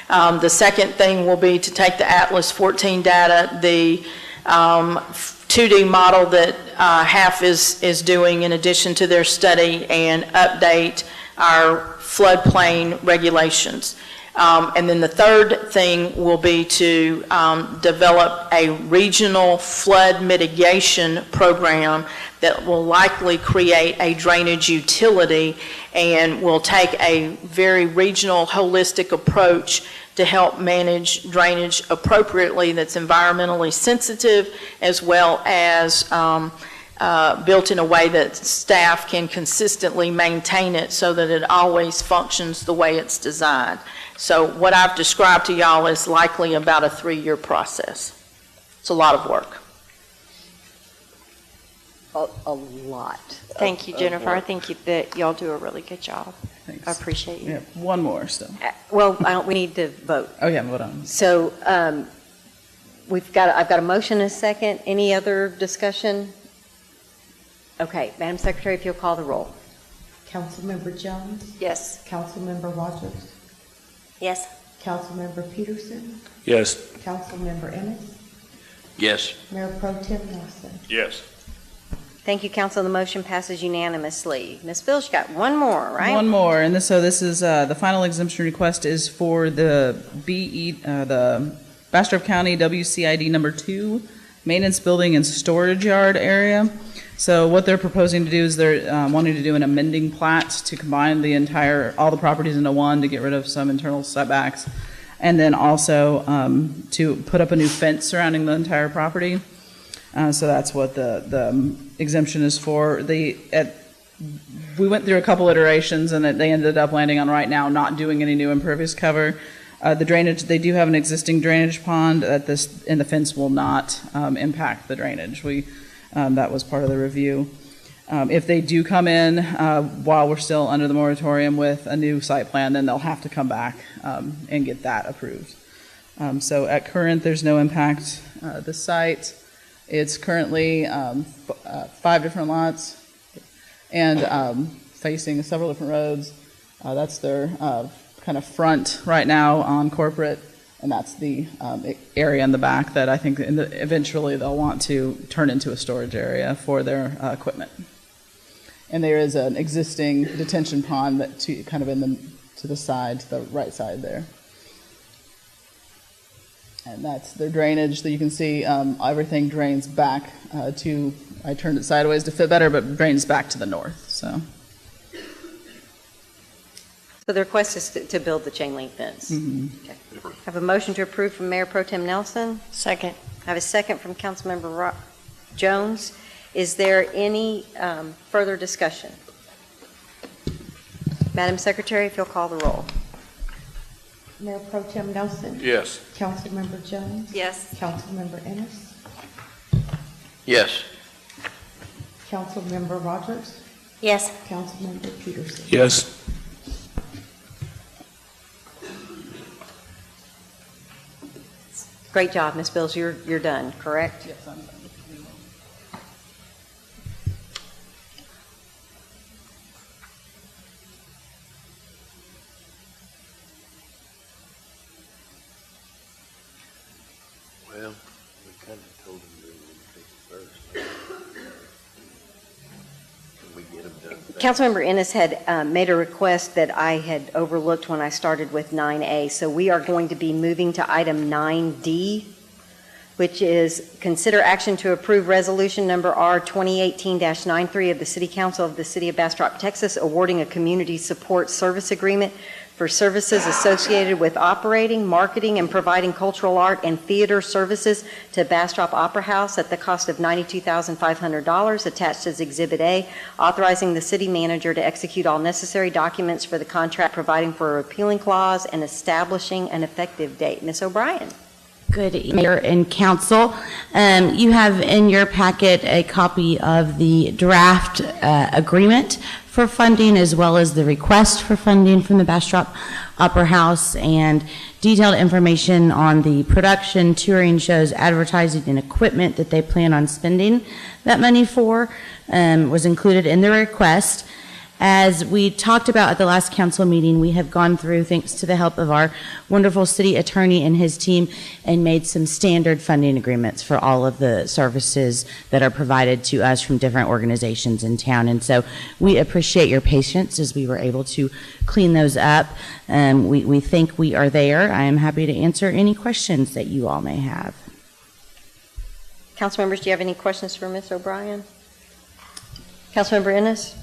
The second thing will be to take the Atlas 14 data, the 2D model that HAF is doing in addition to their study, and update our floodplain regulations. And then the third thing will be to develop a regional flood mitigation program that will likely create a drainage utility and will take a very regional, holistic approach to help manage drainage appropriately that's environmentally sensitive, as well as built in a way that staff can consistently maintain it so that it always functions the way it's designed. So what I've described to y'all is likely about a 3-year process. It's a lot of work. A lot. Thank you, Jennifer. I think that y'all do a really good job. Thanks. I appreciate you. Yeah, one more still. Well, we need to vote. Oh, yeah, hold on. So I've got a motion and a second. Any other discussion? Okay, Madam Secretary, if you'll call the roll. Councilmember Jones? Yes. Councilmember Rogers? Yes. Councilmember Peterson? Yes. Councilmember Ennis? Yes. Mayor Pro Tem Nelson? Yes. Thank you, Council. The motion passes unanimously. Ms. Bills, you got one more, right? One more, and this is the final exemption request is for the the Bastrop County WCID number 2 maintenance building and storage yard area. So what they're proposing to do is they're wanting to do an amending plat to combine all the properties into one to get rid of some internal setbacks, and then also to put up a new fence surrounding the entire property. So that's what the exemption is for. We went through a couple iterations, and they ended up landing on right now not doing any new impervious cover. The drainage, they do have an existing drainage pond and the fence will not impact the drainage. That was part of the review. If they do come in while we're still under the moratorium with a new site plan, then they'll have to come back and get that approved. So at current, there's no impact. The site, it's currently 5 different lots and facing several different roads. That's their kind of front right now on corporate, and that's the area in the back that I think eventually they'll want to turn into a storage area for their equipment. And there is an existing detention pond that kind of to the side, to the right side there. And that's their drainage that you can see. Everything drains back I turned it sideways to fit better, but drains back to the north. So the request is to build the chain link fence. Mm-hmm. Okay. I have a motion to approve from Mayor Pro Tem Nelson. Second. I have a second from Councilmember Jones. Is there any further discussion? Madam Secretary, if you'll call the roll. Mayor Pro Tem Nelson? Yes. Councilmember Jones? Yes. Councilmember Ennis? Yes. Councilmember Rogers? Yes. Councilmember Peterson? Yes. Great job, Ms. Bills. You're done, correct? yes, I'm done. Well, we kind of told them we were going to take it first. Can we get them done fast? Councilmember Ennis had made a request that I had overlooked when I started with 9A. So we are going to be moving to item 9D, which is consider action to approve resolution number R 2018-93 of the City Council of the City of Bastrop, Texas, awarding a community support service agreement for services associated with operating, marketing, and providing cultural art and theater services to Bastrop Opera House at the cost of $92,500, attached as Exhibit A, authorizing the city manager to execute all necessary documents for the contract, providing for a repealing clause, and establishing an effective date. Ms. O'Brien. Good evening, Mayor and Council. You have in your packet a copy of the draft agreement for funding, as well as the request for funding from the Bastrop Opera House, and detailed information on the production, touring shows, advertising, and equipment that they plan on spending that money for was included in the request. As we talked about at the last council meeting, we have gone through, thanks to the help of our wonderful city attorney and his team, and made some standard funding agreements for all of the services that are provided to us from different organizations in town. And so we appreciate your patience as we were able to clean those up. We think we are there. I am happy to answer any questions that you all may have. Council members, do you have any questions for Ms. O'Brien? Councilmember Ennis?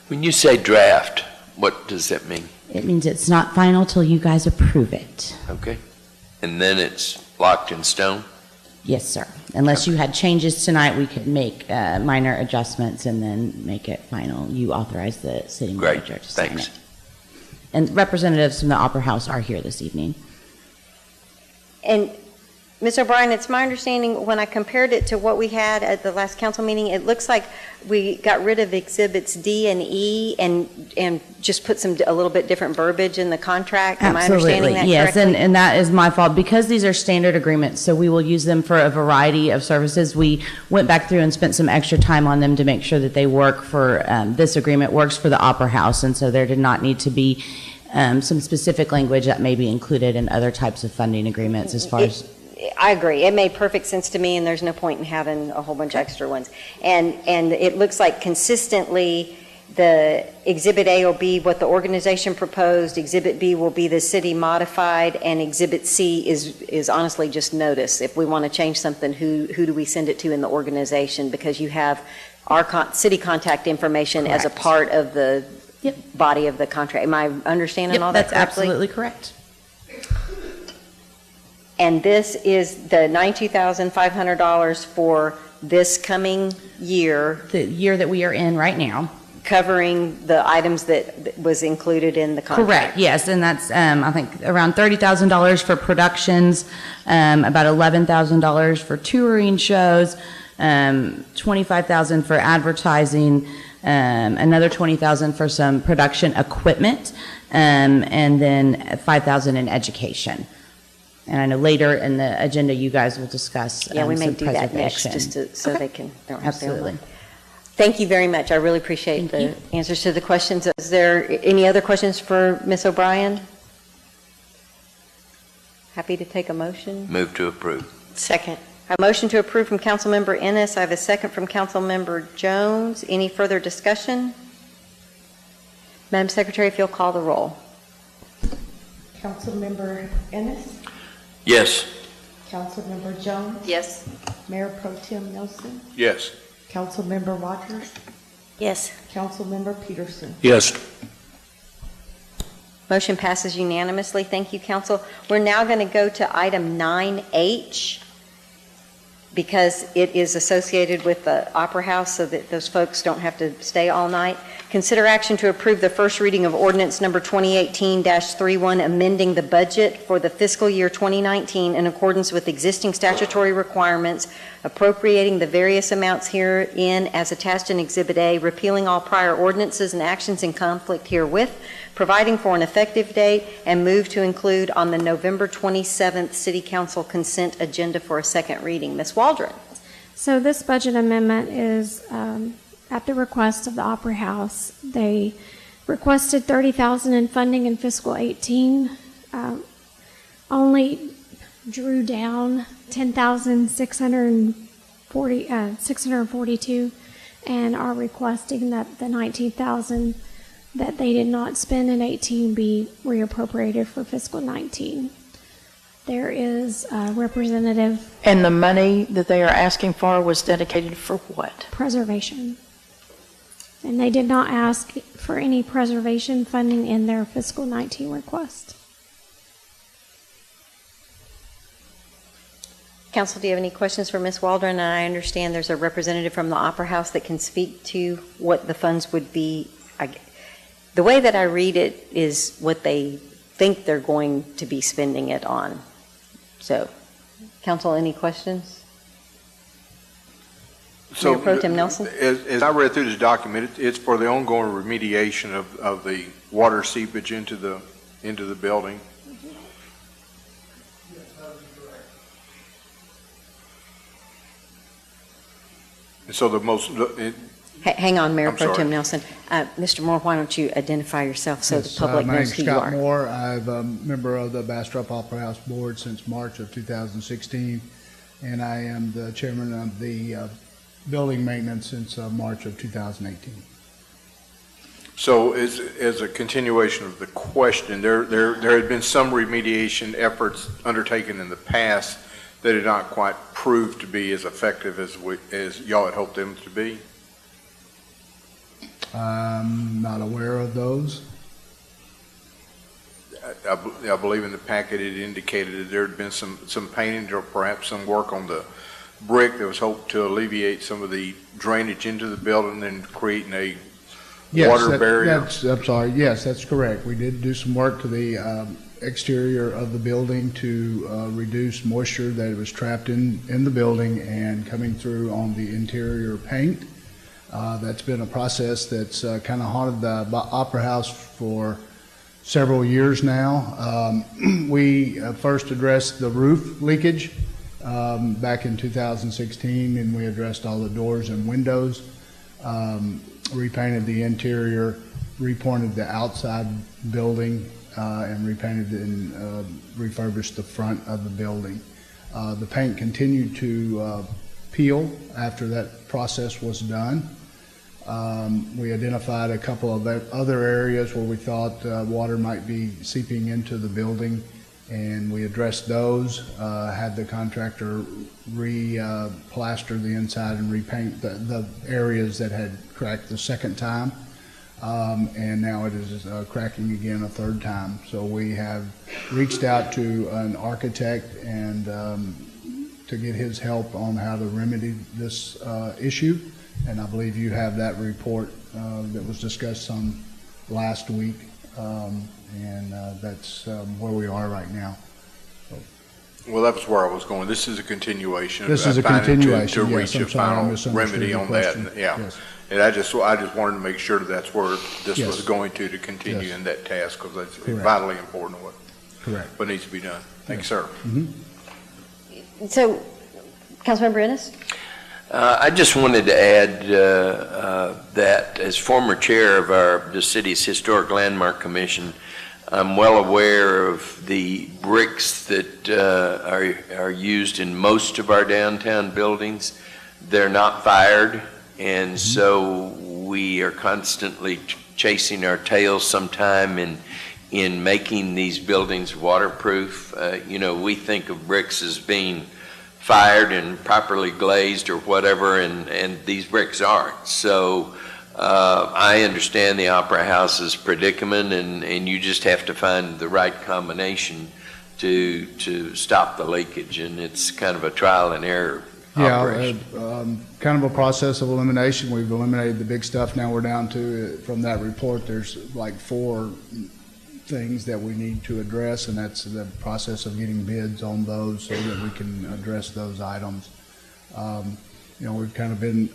When you say draft, what does that mean? It means it's not final till you guys approve it. Okay. And then it's locked in stone? Yes, sir. Unless you had changes tonight, we could make minor adjustments and then make it final. You authorize the city manager to sign it. And representatives from the Opera House are here this evening. And Ms. O'Brien, it's my understanding when I compared it to what we had at the last council meeting, it looks like we got rid of exhibits D and E and just put a little bit different verbiage in the contract. Am I understanding that yes, correctly? and that is my fault. Because these are standard agreements, so we will use them for a variety of services. We went back through and spent some extra time on them to make sure that they work for, this agreement works for the Opera House, and so there did not need to be some specific language that may be included in other types of funding agreements as far as... I agree. It made perfect sense to me, and there's no point in having a whole bunch of extra ones. And it looks like consistently the Exhibit A will be what the organization proposed, Exhibit B will be the city modified, and Exhibit C is honestly just notice. If we want to change something, who do we send it to in the organization? Because you have our city contact information as a part of the body of the contract. Am I understanding all that correctly? That's absolutely correct. And this is the $92,500 for this coming year. The year that we are in right now. Covering the items that was included in the contract. Correct, yes, and that's, I think, around $30,000 for productions, about $11,000 for touring shows, $25,000 for advertising, another $20,000 for some production equipment, and then $5,000 in education. And I know later in the agenda, you guys will discuss we may some do that next, preservation. so they can. Absolutely. Thank you very much. I really appreciate the answers to the questions. Is there any other questions for Ms. O'Brien? Happy to take a motion. Move to approve. Second. A motion to approve from Councilmember Ennis. I have a second from Councilmember Jones. Any further discussion? Madam Secretary, if you'll call the roll. Councilmember Ennis? Yes. Councilmember Jones? Yes. Mayor Pro Tem Nelson? Yes. Councilmember Rogers? Yes. Councilmember Peterson? Yes. Motion passes unanimously. Thank you, Council. We're now going to go to item 9H because it is associated with the Opera House so that those folks don't have to stay all night. Consider action to approve the first reading of ordinance number 2018-31, amending the budget for the fiscal year 2019 in accordance with existing statutory requirements, appropriating the various amounts herein as attached in Exhibit A, repealing all prior ordinances and actions in conflict herewith, providing for an effective date, and move to include on the November 27th City Council consent agenda for a second reading. Ms. Waldron. So this budget amendment is at the request of the Opera House. They requested $30,000 in funding in fiscal 18, only drew down $10,642, and are requesting that the $19,000 that they did not spend in 18 be reappropriated for fiscal 19. There is a representative. And the money that they are asking for was dedicated for what? Preservation. And they did not ask for any preservation funding in their fiscal 19 request. Council, do you have any questions for Ms. Waldron? And I understand there's a representative from the Opera House that can speak to what the funds would be. The way that I read it is what they think they're going to be spending it on. So, Council, any questions? So, Mayor Pro Tem Nelson? as I read through this document, it's for the ongoing remediation of the water seepage into the building. And so the most, Hang on, Mayor I'm Pro sorry. Tem Nelson. Mr. Moore, why don't you identify yourself so Yes, the public my knows name's who you Scott are? Moore. I'm a member of the Bastrop Opera House Board since March of 2016, and I am the chairman of the building maintenance since March of 2018. so as a continuation of the question, there had been some remediation efforts undertaken in the past that did not quite prove to be as effective as y'all had hoped them to be? I'm not aware of those. I believe in the packet it indicated that there had been some painting or perhaps some work on the brick that was hoped to alleviate some of the drainage into the building and creating a water barrier. I'm sorry. Yes, that's correct. We did do some work to the exterior of the building to reduce moisture that was trapped in the building and coming through on the interior paint. That's been a process that's kind of haunted the Opera House for several years now. We first addressed the roof leakage back in 2016, and we addressed all the doors and windows, repainted the interior, repointed the outside building, and repainted and refurbished the front of the building. The paint continued to peel after that process was done. We identified a couple of other areas where we thought water might be seeping into the building, and we addressed those, had the contractor re-plaster the inside and repaint the areas that had cracked the second time, and now it is cracking again a third time. So we have reached out to an architect and to get his help on how to remedy this issue. And I believe you have that report that was discussed some last week, and that's where we are right now. So. Well, that was where I was going. This is a continuation. This is a finding continuation, to yes. reach a I'm sorry, I final misunderstood remedy your on that. question. And, yeah, Yes. and I just wanted to make sure that's where this Yes. was going to continue Yes. in that task, because that's Correct. vitally important to Correct. what needs to be done. Thank Yes. you, sir. Mm-hmm. So, Councilmember Ennis? I just wanted to add that as former chair of the city's Historic Landmark Commission, I'm well aware of the bricks that are used in most of our downtown buildings. They're not fired, and so we are constantly chasing our tails sometime in making these buildings waterproof. We think of bricks as being fired and properly glazed or whatever, and these bricks aren't. So I understand the Opera House's predicament, and you just have to find the right combination to stop the leakage, and it's kind of a trial and error operation. Kind of a process of elimination. We've eliminated the big stuff. Now we're down to, from that report, there's like 4 things that we need to address, and that's the process of getting bids on those so that we can address those items. We've kind of been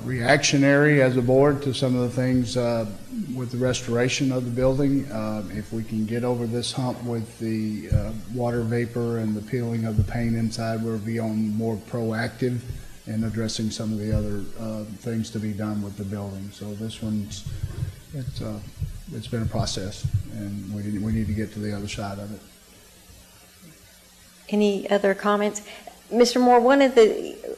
reactionary as a board to some of the things with the restoration of the building. If we can get over this hump with the water vapor and the peeling of the paint inside, we'll be on more proactive in addressing some of the other things to be done with the building. So this one's, it's been a process, and we need to get to the other side of it. Any other comments? Mr. Moore,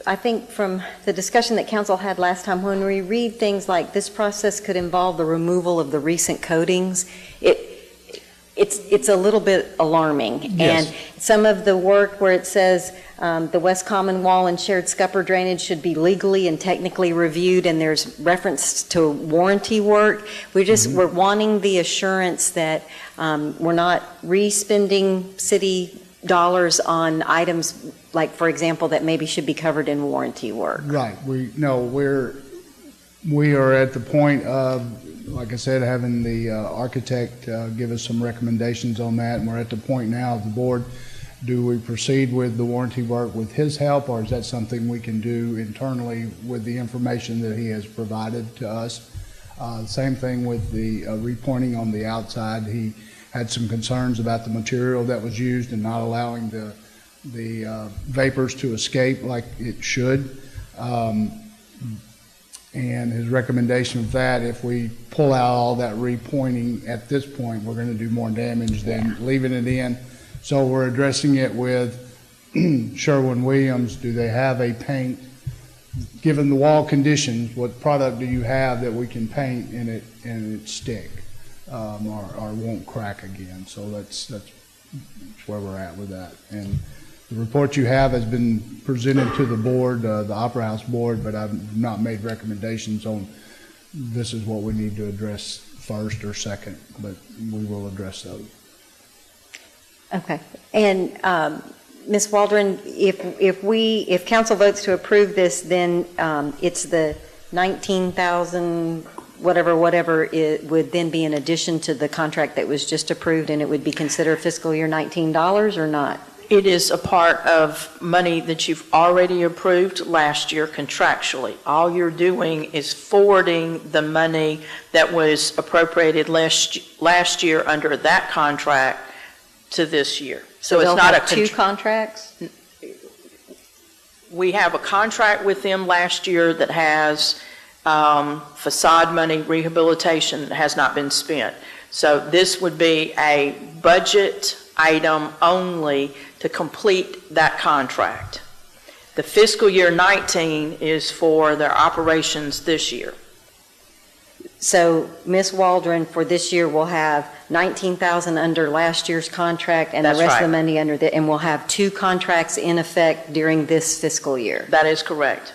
I think from the discussion that council had last time, when we read things like this process could involve the removal of the recent coatings, it it's a little bit alarming. Yes. And some of the work where it says the West Common Wall and shared scupper drainage should be legally and technically reviewed, and there's reference to warranty work. We're wanting the assurance that we're not re-spending city dollars on items like, for example, that maybe should be covered in warranty work. Right. We are at the point of, like I said, having the architect give us some recommendations on that, and we're at the point now of the board. Do we proceed with the warranty work with his help, or is that something we can do internally with the information that he has provided to us? Same thing with the repointing on the outside. He had some concerns about the material that was used and not allowing the vapors to escape like it should. And his recommendation of that, if we pull out all that repointing at this point, we're going to do more damage than leaving it in. So we're addressing it with Sherwin-Williams. Do they have a paint, given the wall conditions, what product do you have that we can paint and it stick or won't crack again? So that's where we're at with that. And the report you have has been presented to the board, the Opera House board, but I've not made recommendations on this is what we need to address first or second, but we will address those. Okay. And Ms. Waldron, if council votes to approve this, then it's the 19,000 whatever it would then be in addition to the contract that was just approved, and it would be considered fiscal year $19 or not? It is a part of money that you've already approved last year contractually. All you're doing is forwarding the money that was appropriated last year under that contract to this year. So it's not two contracts? We have a contract with them last year that has facade money, rehabilitation that has not been spent. So this would be a budget item only to complete that contract. The fiscal year 19 is for their operations this year. So Ms. Waldron for this year will have 19,000 under last year's contract and the rest of the money under the, and we'll have two contracts in effect during this fiscal year. That is correct.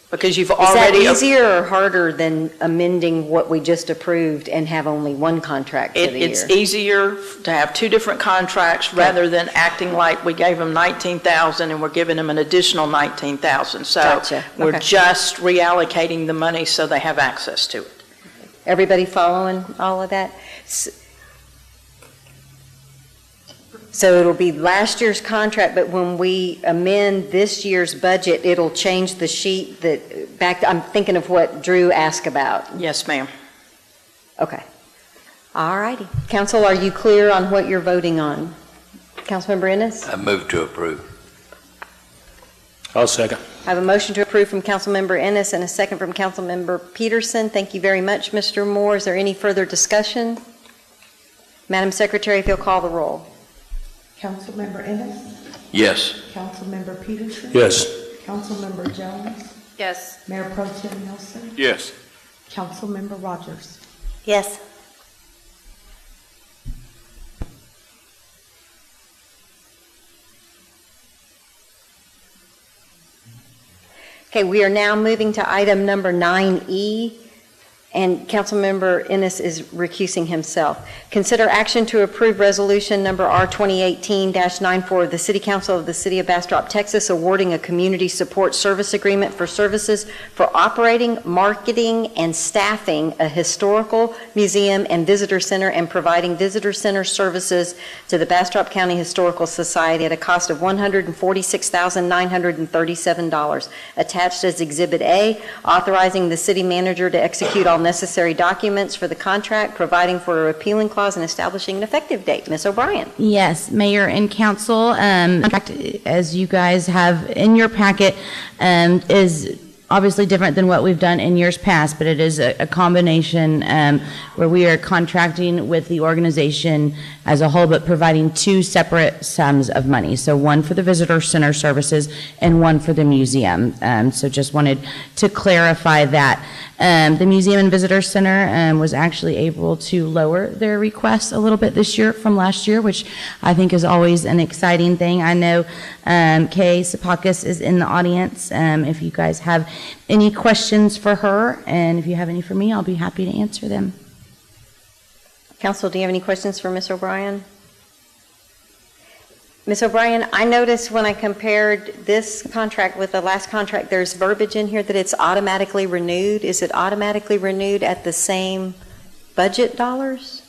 Because you've already... Is that easier or harder than amending what we just approved and have only one contract for the year? It's easier to have two different contracts rather than acting like we gave them 19,000 and we're giving them an additional 19,000. So Gotcha. We're just reallocating the money so they have access to it. Everybody following all of that? So it'll be last year's contract, but when we amend this year's budget, it'll change the sheet that back. I'm thinking of what Drew asked about. Yes, ma'am. Okay. All righty. Council, are you clear on what you're voting on? Councilmember Ennis? I move to approve. I'll second. I have a motion to approve from Councilmember Ennis and a second from Councilmember Peterson. Thank you very much, Mr. Moore. Is there any further discussion? Madam Secretary, if you'll call the roll. Councilmember Ennis? Yes. Councilmember Peterson? Yes. Councilmember Jones? Yes. Mayor Pro Tem Nelson? Yes. Councilmember Rogers? Yes. Okay, we are now moving to item number 9E, and Councilmember Ennis is recusing himself. Consider action to approve resolution number R 2018-94 of the City Council of the City of Bastrop, Texas, awarding a community support service agreement for services for operating, marketing, and staffing a historical museum and visitor center and providing visitor center services to the Bastrop County Historical Society at a cost of $146,937. Attached as Exhibit A, authorizing the city manager to execute all necessary documents for the contract, providing for a repealing clause, and establishing an effective date. Ms. O'Brien. Yes, Mayor and Council, contract, as you guys have in your packet, is obviously different than what we've done in years past, but it is a combination where we are contracting with the organization as a whole, but providing two separate sums of money. So one for the visitor center services and one for the museum. So just wanted to clarify that. The Museum and Visitor Center was actually able to lower their requests a little bit this year from last year, which I think is always an exciting thing. I know Kay Sapakis is in the audience. If you guys have any questions for her, and if you have any for me, I'll be happy to answer them. Council, do you have any questions for Ms. O'Brien? Ms. O'Brien, I noticed when I compared this contract with the last contract, there's verbiage in here that it's automatically renewed. Is it automatically renewed at the same budget dollars?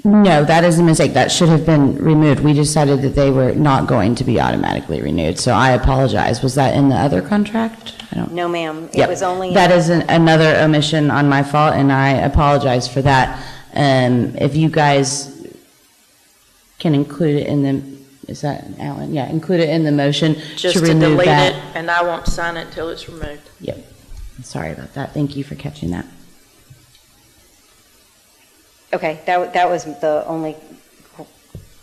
No, that is a mistake. That should have been removed. We decided that they were not going to be automatically renewed, so I apologize. Was that in the other contract? No, ma'am. Yep. It was only... That is another omission on my fault, and I apologize for that. If you guys can include it in the, is that Alan? Yeah, include it in the motion Just to to remove delete that. it, and I won't sign it until it's removed. Yep. Sorry about that. Thank you for catching that. Okay, that was the only,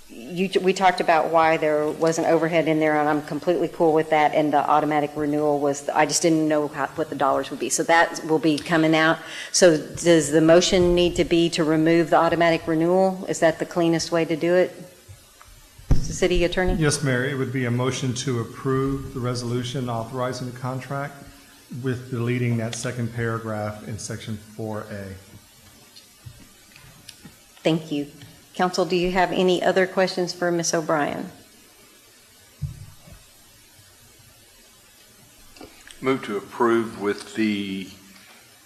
we talked about why there wasn't overhead in there, and I'm completely cool with that, and the automatic renewal was, I just didn't know what the dollars would be. So that will be coming out. So does the motion need to be to remove the automatic renewal? Is that the cleanest way to do it? The city attorney? Yes, Mayor, it would be a motion to approve the resolution authorizing the contract with deleting that second paragraph in section 4A. Thank you. Council, do you have any other questions for Ms. O'Brien? Move to approve with the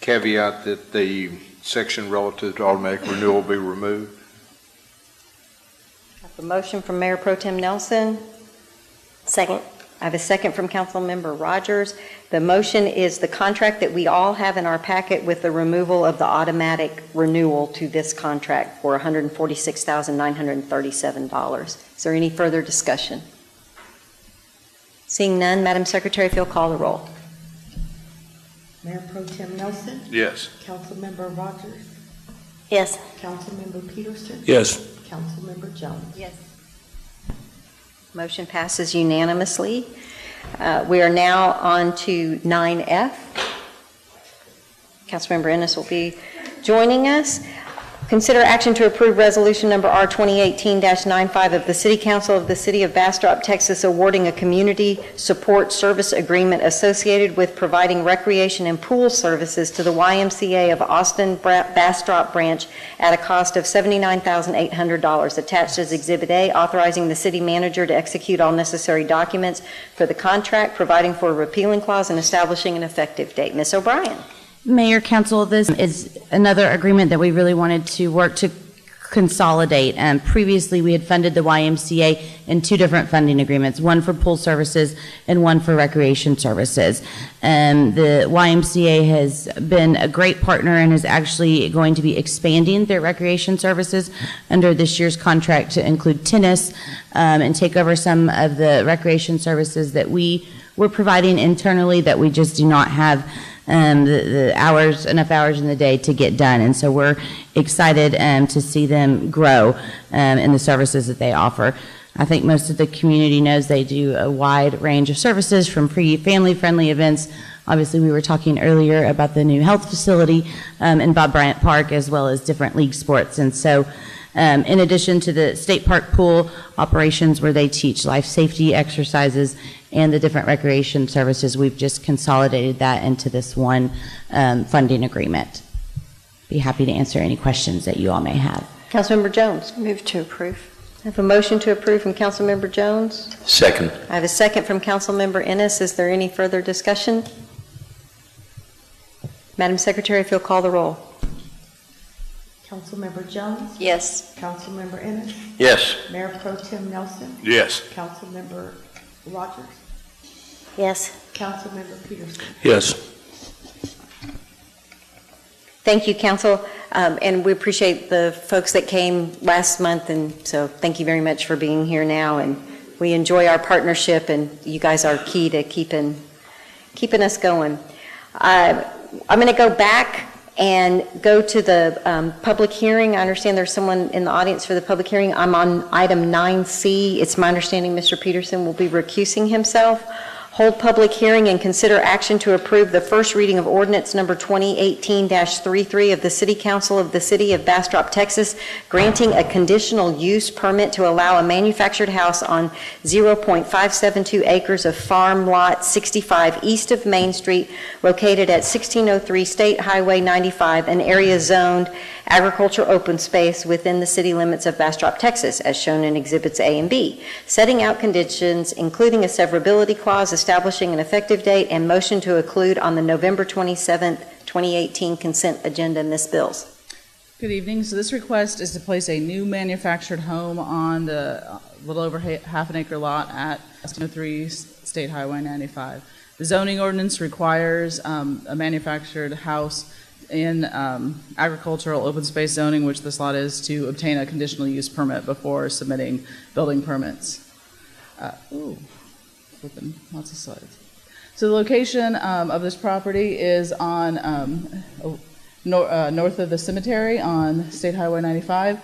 caveat that the section relative to automatic renewal be removed. I have a motion from Mayor Pro Tem Nelson. Second. I have a second from Council Member Rogers. The motion is the contract that we all have in our packet with the removal of the automatic renewal to this contract for $146,937. Is there any further discussion? Seeing none, Madam Secretary, if you'll call the roll. Mayor Pro Tem Nelson? Yes. Councilmember Rogers? Yes. Councilmember Peterson? Yes. Councilmember Jones? Yes. Motion passes unanimously. We are now on to 9F. Councilmember Ennis will be joining us. Consider action to approve resolution number R 2018-95 of the City Council of the City of Bastrop, Texas, awarding a community support service agreement associated with providing recreation and pool services to the YMCA of Austin Bastrop Branch at a cost of $79,800. Attached as Exhibit A, authorizing the city manager to execute all necessary documents for the contract, providing for a repealing clause, and establishing an effective date. Ms. O'Brien. Mayor, Council, this is another agreement that we really wanted to work to consolidate. Previously, we had funded the YMCA in two different funding agreements, one for pool services and one for recreation services. The YMCA has been a great partner and is actually going to be expanding their recreation services under this year's contract to include tennis and take over some of the recreation services that we were providing internally that we just do not have the hours, enough hours in the day to get done. And so we're excited to see them grow in the services that they offer. I think most of the community knows they do a wide range of services from family-friendly events. Obviously, we were talking earlier about the new health facility in Bob Bryant Park, as well as different league sports. And so in addition to the state park pool operations where they teach life safety exercises and the different recreation services, we've just consolidated that into this one funding agreement. Be happy to answer any questions that you all may have. Councilmember Jones. Move to approve. I have a motion to approve from Councilmember Jones. Second. I have a second from Councilmember Ennis. Is there any further discussion? Madam Secretary, if you'll call the roll. Councilmember Jones? Yes. Councilmember Ennis? Yes. Mayor Pro Tem Nelson? Yes. Councilmember Rogers? Yes. Councilmember Peterson? Yes. Thank you, Council, and we appreciate the folks that came last month, and so thank you very much for being here now, and we enjoy our partnership, and you guys are key to keeping us going. I'm going to go back and go to the public hearing. I understand there's someone in the audience for the public hearing. I'm on item 9C. It's my understanding Mr. Peterson will be recusing himself. hold public hearing and consider action to approve the first reading of ordinance number 2018-33 of the City Council of the City of Bastrop, Texas, granting a conditional use permit to allow a manufactured house on 0.572 acres of farm lot 65 east of Main Street, located at 1603 State Highway 95, an area zoned agriculture open space within the city limits of Bastrop, Texas, as shown in Exhibits A and B, setting out conditions, including a severability clause, establishing an effective date, and motion to include on the November 27th, 2018 consent agenda. Ms. Bills. Good evening. So this request is to place a new manufactured home on the little over half an acre lot at 1603 State Highway 95. The zoning ordinance requires a manufactured house in agricultural open space zoning, which this lot is, to obtain a conditional use permit before submitting building permits. Flipping lots of slides. So the location of this property is on north of the cemetery on State Highway 95.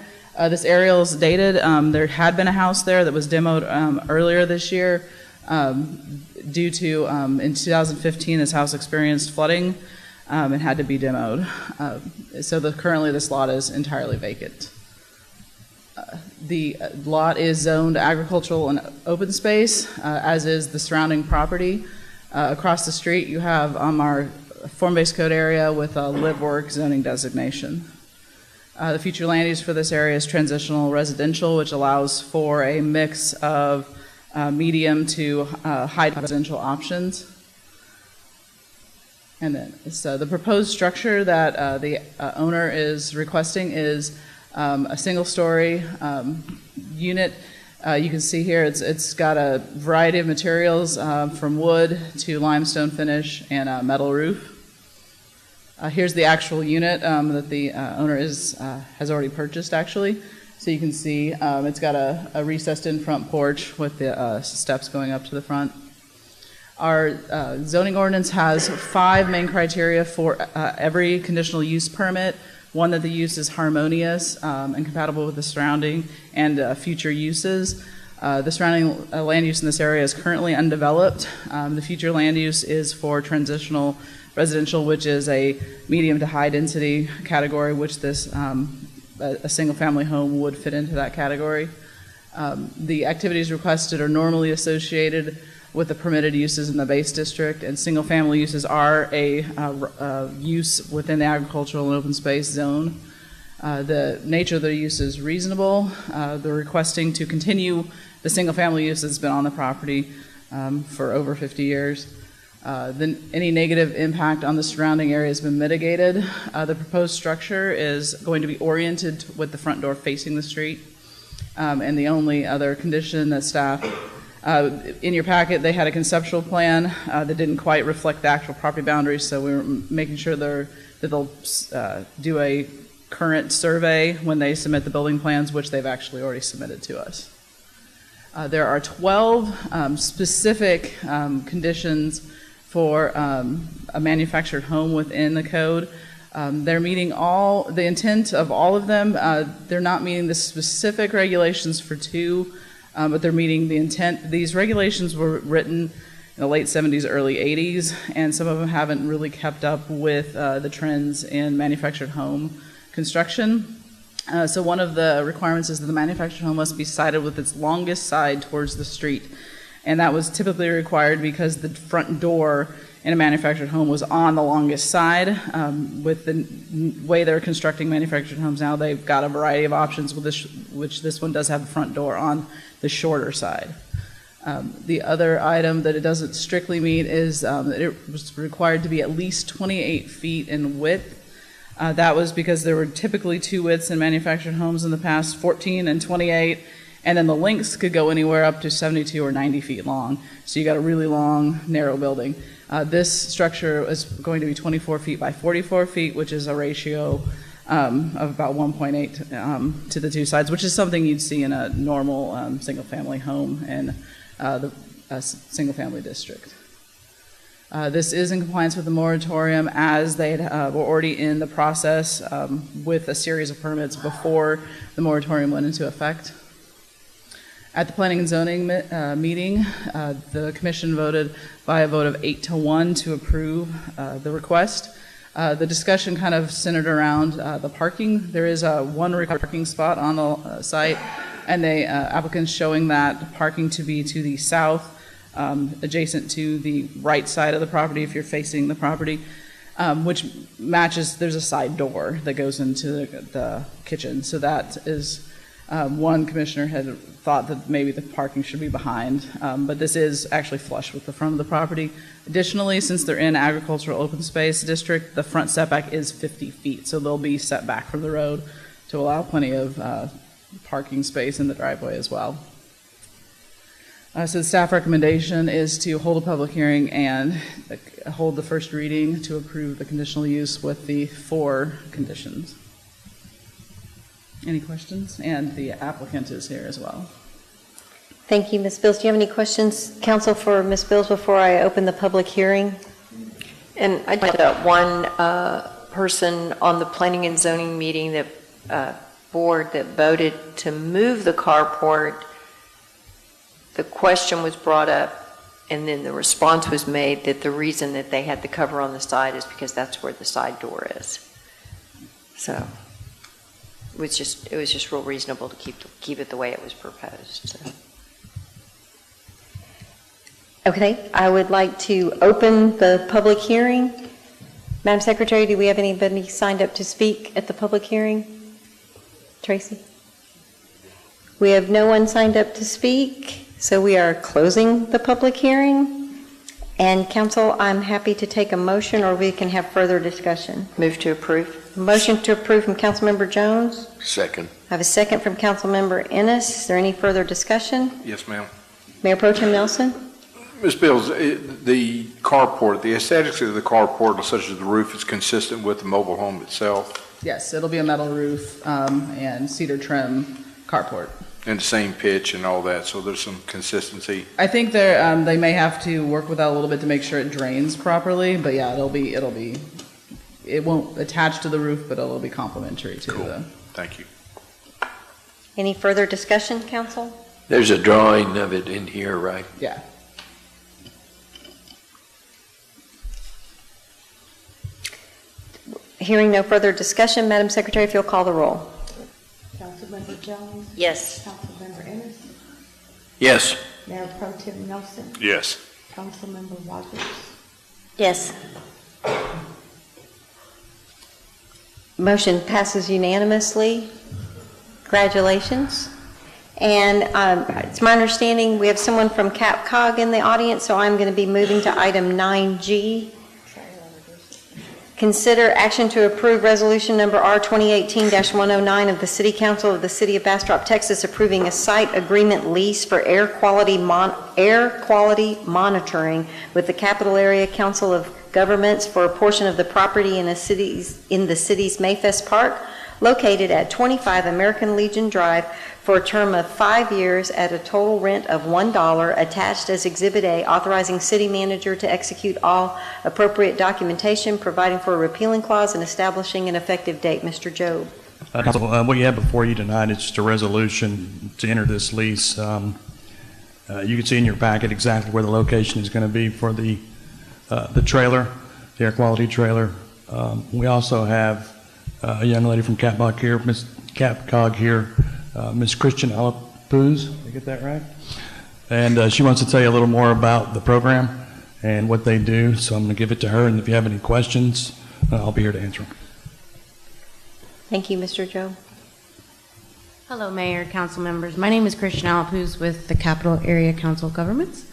This aerial is dated. There had been a house there that was demoed earlier this year due to, in 2015, this house experienced flooding and had to be demoed. So currently this lot is entirely vacant. The lot is zoned agricultural and open space, as is the surrounding property. Across the street you have our form-based code area with a live work zoning designation. The future land use for this area is transitional residential, which allows for a mix of medium to high residential options. And then, so the proposed structure that the owner is requesting is a single-story unit. You can see here it's got a variety of materials from wood to limestone finish and a metal roof. Here's the actual unit that the owner has already purchased, actually. So you can see it's got a recessed-in front porch with the steps going up to the front. Our zoning ordinance has 5 main criteria for every conditional use permit. One, that the use is harmonious and compatible with the surrounding and future uses. The surrounding land use in this area is currently undeveloped. The future land use is for transitional residential, which is a medium to high density category, which this a single family home would fit into that category. The activities requested are normally associated with the permitted uses in the base district, and single-family uses are a use within the agricultural and open space zone. The nature of the use is reasonable. They're requesting to continue the single-family use that's been on the property for over 50 years. Then any negative impact on the surrounding area has been mitigated. The proposed structure is going to be oriented with the front door facing the street. And the only other condition that staff in your packet, they had a conceptual plan that didn't quite reflect the actual property boundaries, so we were making sure that they'll do a current survey when they submit the building plans, which they've actually already submitted to us. There are 12 specific conditions for a manufactured home within the code. They're meeting the intent of all of them. They're not meeting the specific regulations for 2, but they're meeting the intent. These regulations were written in the late 70s, early 80s, and some of them haven't really kept up with the trends in manufactured home construction. So one of the requirements is that the manufactured home must be sited with its longest side towards the street. And that was typically required because the front door in a manufactured home was on the longest side. With the way they're constructing manufactured homes now, they've got a variety of options with this, which this one does have the front door on the shorter side. The other item that it doesn't strictly meet is that it was required to be at least 28 feet in width. That was because there were typically 2 widths in manufactured homes in the past, 14 and 28, and then the lengths could go anywhere up to 72 or 90 feet long. So you got a really long, narrow building. This structure is going to be 24 feet by 44 feet, which is a ratio of about 1.8 to the 2 sides, which is something you'd see in a normal single-family home in the single-family district. This is in compliance with the moratorium, as they were already in the process with a series of permits before the moratorium went into effect. At the Planning and Zoning meeting, the commission voted by a vote of 8-1 to approve the request. The discussion kind of centered around the parking. There is one parking spot on the site, and the applicant's showing that parking to be to the south, adjacent to the right side of the property if you're facing the property, which matches, there's a side door that goes into the kitchen. So that is, one commissioner had thought that maybe the parking should be behind, but this is actually flush with the front of the property. Additionally, since they're in agricultural open space district, the front setback is 50 feet, so they'll be set back from the road to allow plenty of parking space in the driveway as well. So the staff recommendation is to hold a public hearing and hold the first reading to approve the conditional use with the 4 conditions. Any questions? And the applicant is here as well. Thank you, Ms. Bills. Do you have any questions, counsel, for Ms. Bills before I open the public hearing? And I had one person on the planning and zoning meeting that board that voted to move the carport. The question was brought up, and then the response was made that the reason that they had the cover on the side is because that's where the side door is. So it was just real reasonable to keep it the way it was proposed. So. Okay, I would like to open the public hearing. Madam Secretary, do we have anybody signed up to speak at the public hearing? Tracy? We have no one signed up to speak, so we are closing the public hearing. And council, I'm happy to take a motion, or we can have further discussion. Move to approve. Motion to approve from Councilmember Jones. Second. I have a second from Councilmember Ennis. Is there any further discussion? Yes, ma'am. Mayor Pro Tem Nelson? Ms. Bills, the carport, the aesthetics of the carport, such as the roof, is consistent with the mobile home itself? Yes, it'll be a metal roof and cedar trim carport. And the same pitch and all that, so there's some consistency. I think they may have to work with that a little bit to make sure it drains properly, but yeah, it won't attach to the roof, but it'll be complementary to the. Thank you. Any further discussion, council? There's a drawing of it in here, right? Yeah. Hearing no further discussion, Madam Secretary, if you'll call the roll. Councilmember Jones? Yes. Councilmember Ennis? Yes. Mayor Pro Tem Nelson? Yes. Councilmember Rogers? Yes. Motion passes unanimously. Congratulations. And it's my understanding we have someone from CapCog in the audience, so I'm going to be moving to item 9G. Consider action to approve resolution number R 2018-109 of the City Council of the City of Bastrop, Texas, approving a site agreement lease for air quality monitoring with the Capital Area Council of Governments for a portion of the property in the city's Mayfest Park, located at 25 American Legion Drive, for a term of 5 years at a total rent of $1, attached as Exhibit A, authorizing city manager to execute all appropriate documentation, providing for a repealing clause, and establishing an effective date. Mr. Job. Council, what you have before you tonight is just a resolution to enter this lease. You can see in your packet exactly where the location is going to be for the trailer, the air quality trailer. We also have a young lady from CapCog here, Ms. Christian Alapuz, did I get that right? And she wants to tell you a little more about the program and what they do, so I'm going to give it to her, and if you have any questions, I'll be here to answer them. Thank you, Mr. Joe. Hello, Mayor, council members. My name is Christian Alapuz with the Capital Area Council of Governments,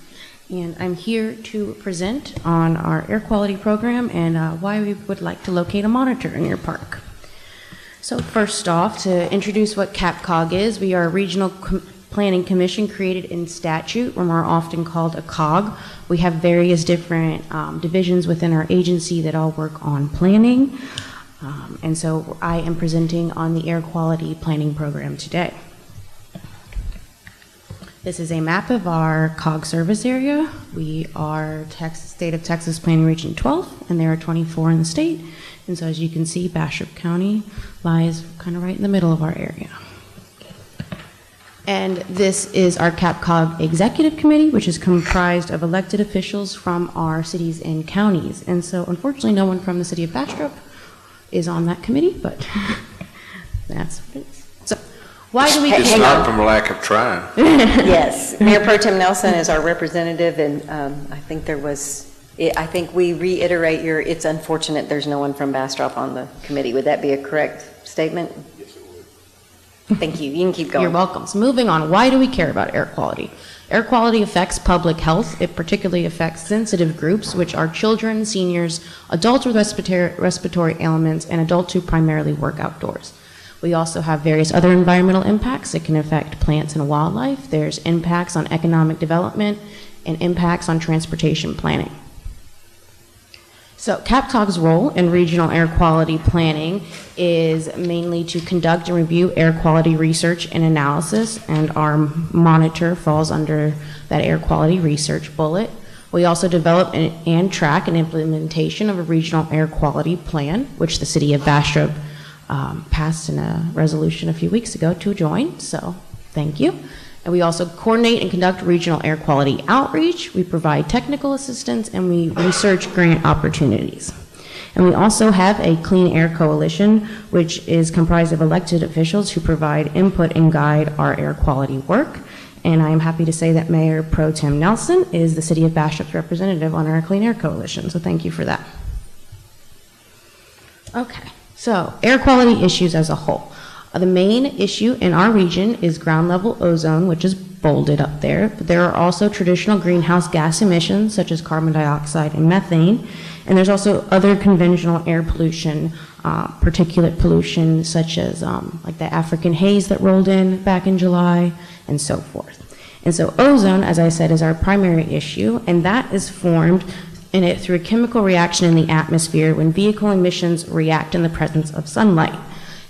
and I'm here to present on our air quality program and why we would like to locate a monitor in your park. So first off, to introduce what CapCog is, we are a regional planning commission created in statute, or more often called a COG. We have various different divisions within our agency that all work on planning. And so I am presenting on the air quality planning program today. This is a map of our COG service area. We are State of Texas Planning Region 12, and there are 24 in the state. And so as you can see, Bastrop County lies kind of right in the middle of our area. And this is our CAPCOG Executive Committee, which is comprised of elected officials from our cities and counties. And so unfortunately, no one from the city of Bastrop is on that committee, but that's what it is. So why do we... It's not from lack of trying. Yes, Mayor Pro Tem Nelson is our representative, and I think I think we reiterate it's unfortunate there's no one from Bastrop on the committee. Would that be a correct statement? Yes, it would. Thank you. You can keep going. You're welcome. So moving on, why do we care about air quality? Air quality affects public health. It particularly affects sensitive groups, which are children, seniors, adults with respiratory ailments, and adults who primarily work outdoors. We also have various other environmental impacts. It can affect plants and wildlife. There's impacts on economic development and impacts on transportation planning. So CAPCOG's role in regional air quality planning is mainly to conduct and review air quality research and analysis, and our monitor falls under that air quality research bullet. We also develop and track an implementation of a regional air quality plan, which the city of Bastrop passed in a resolution a few weeks ago to join, so thank you. And we also coordinate and conduct regional air quality outreach. We provide technical assistance, and we research grant opportunities. And we also have a Clean Air Coalition, which is comprised of elected officials who provide input and guide our air quality work. And I am happy to say that Mayor Pro Tem Nelson is the City of Bastrop's representative on our Clean Air Coalition, so thank you for that. Okay, so air quality issues as a whole. The main issue in our region is ground level ozone, which is bolded up there. But there are also traditional greenhouse gas emissions, such as carbon dioxide and methane. And there's also other conventional air pollution, particulate pollution, such as like the African haze that rolled in back in July, and so forth. And so ozone, as I said, is our primary issue, and that is formed in it through a chemical reaction in the atmosphere when vehicle emissions react in the presence of sunlight.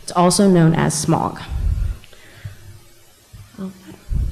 It's also known as smog.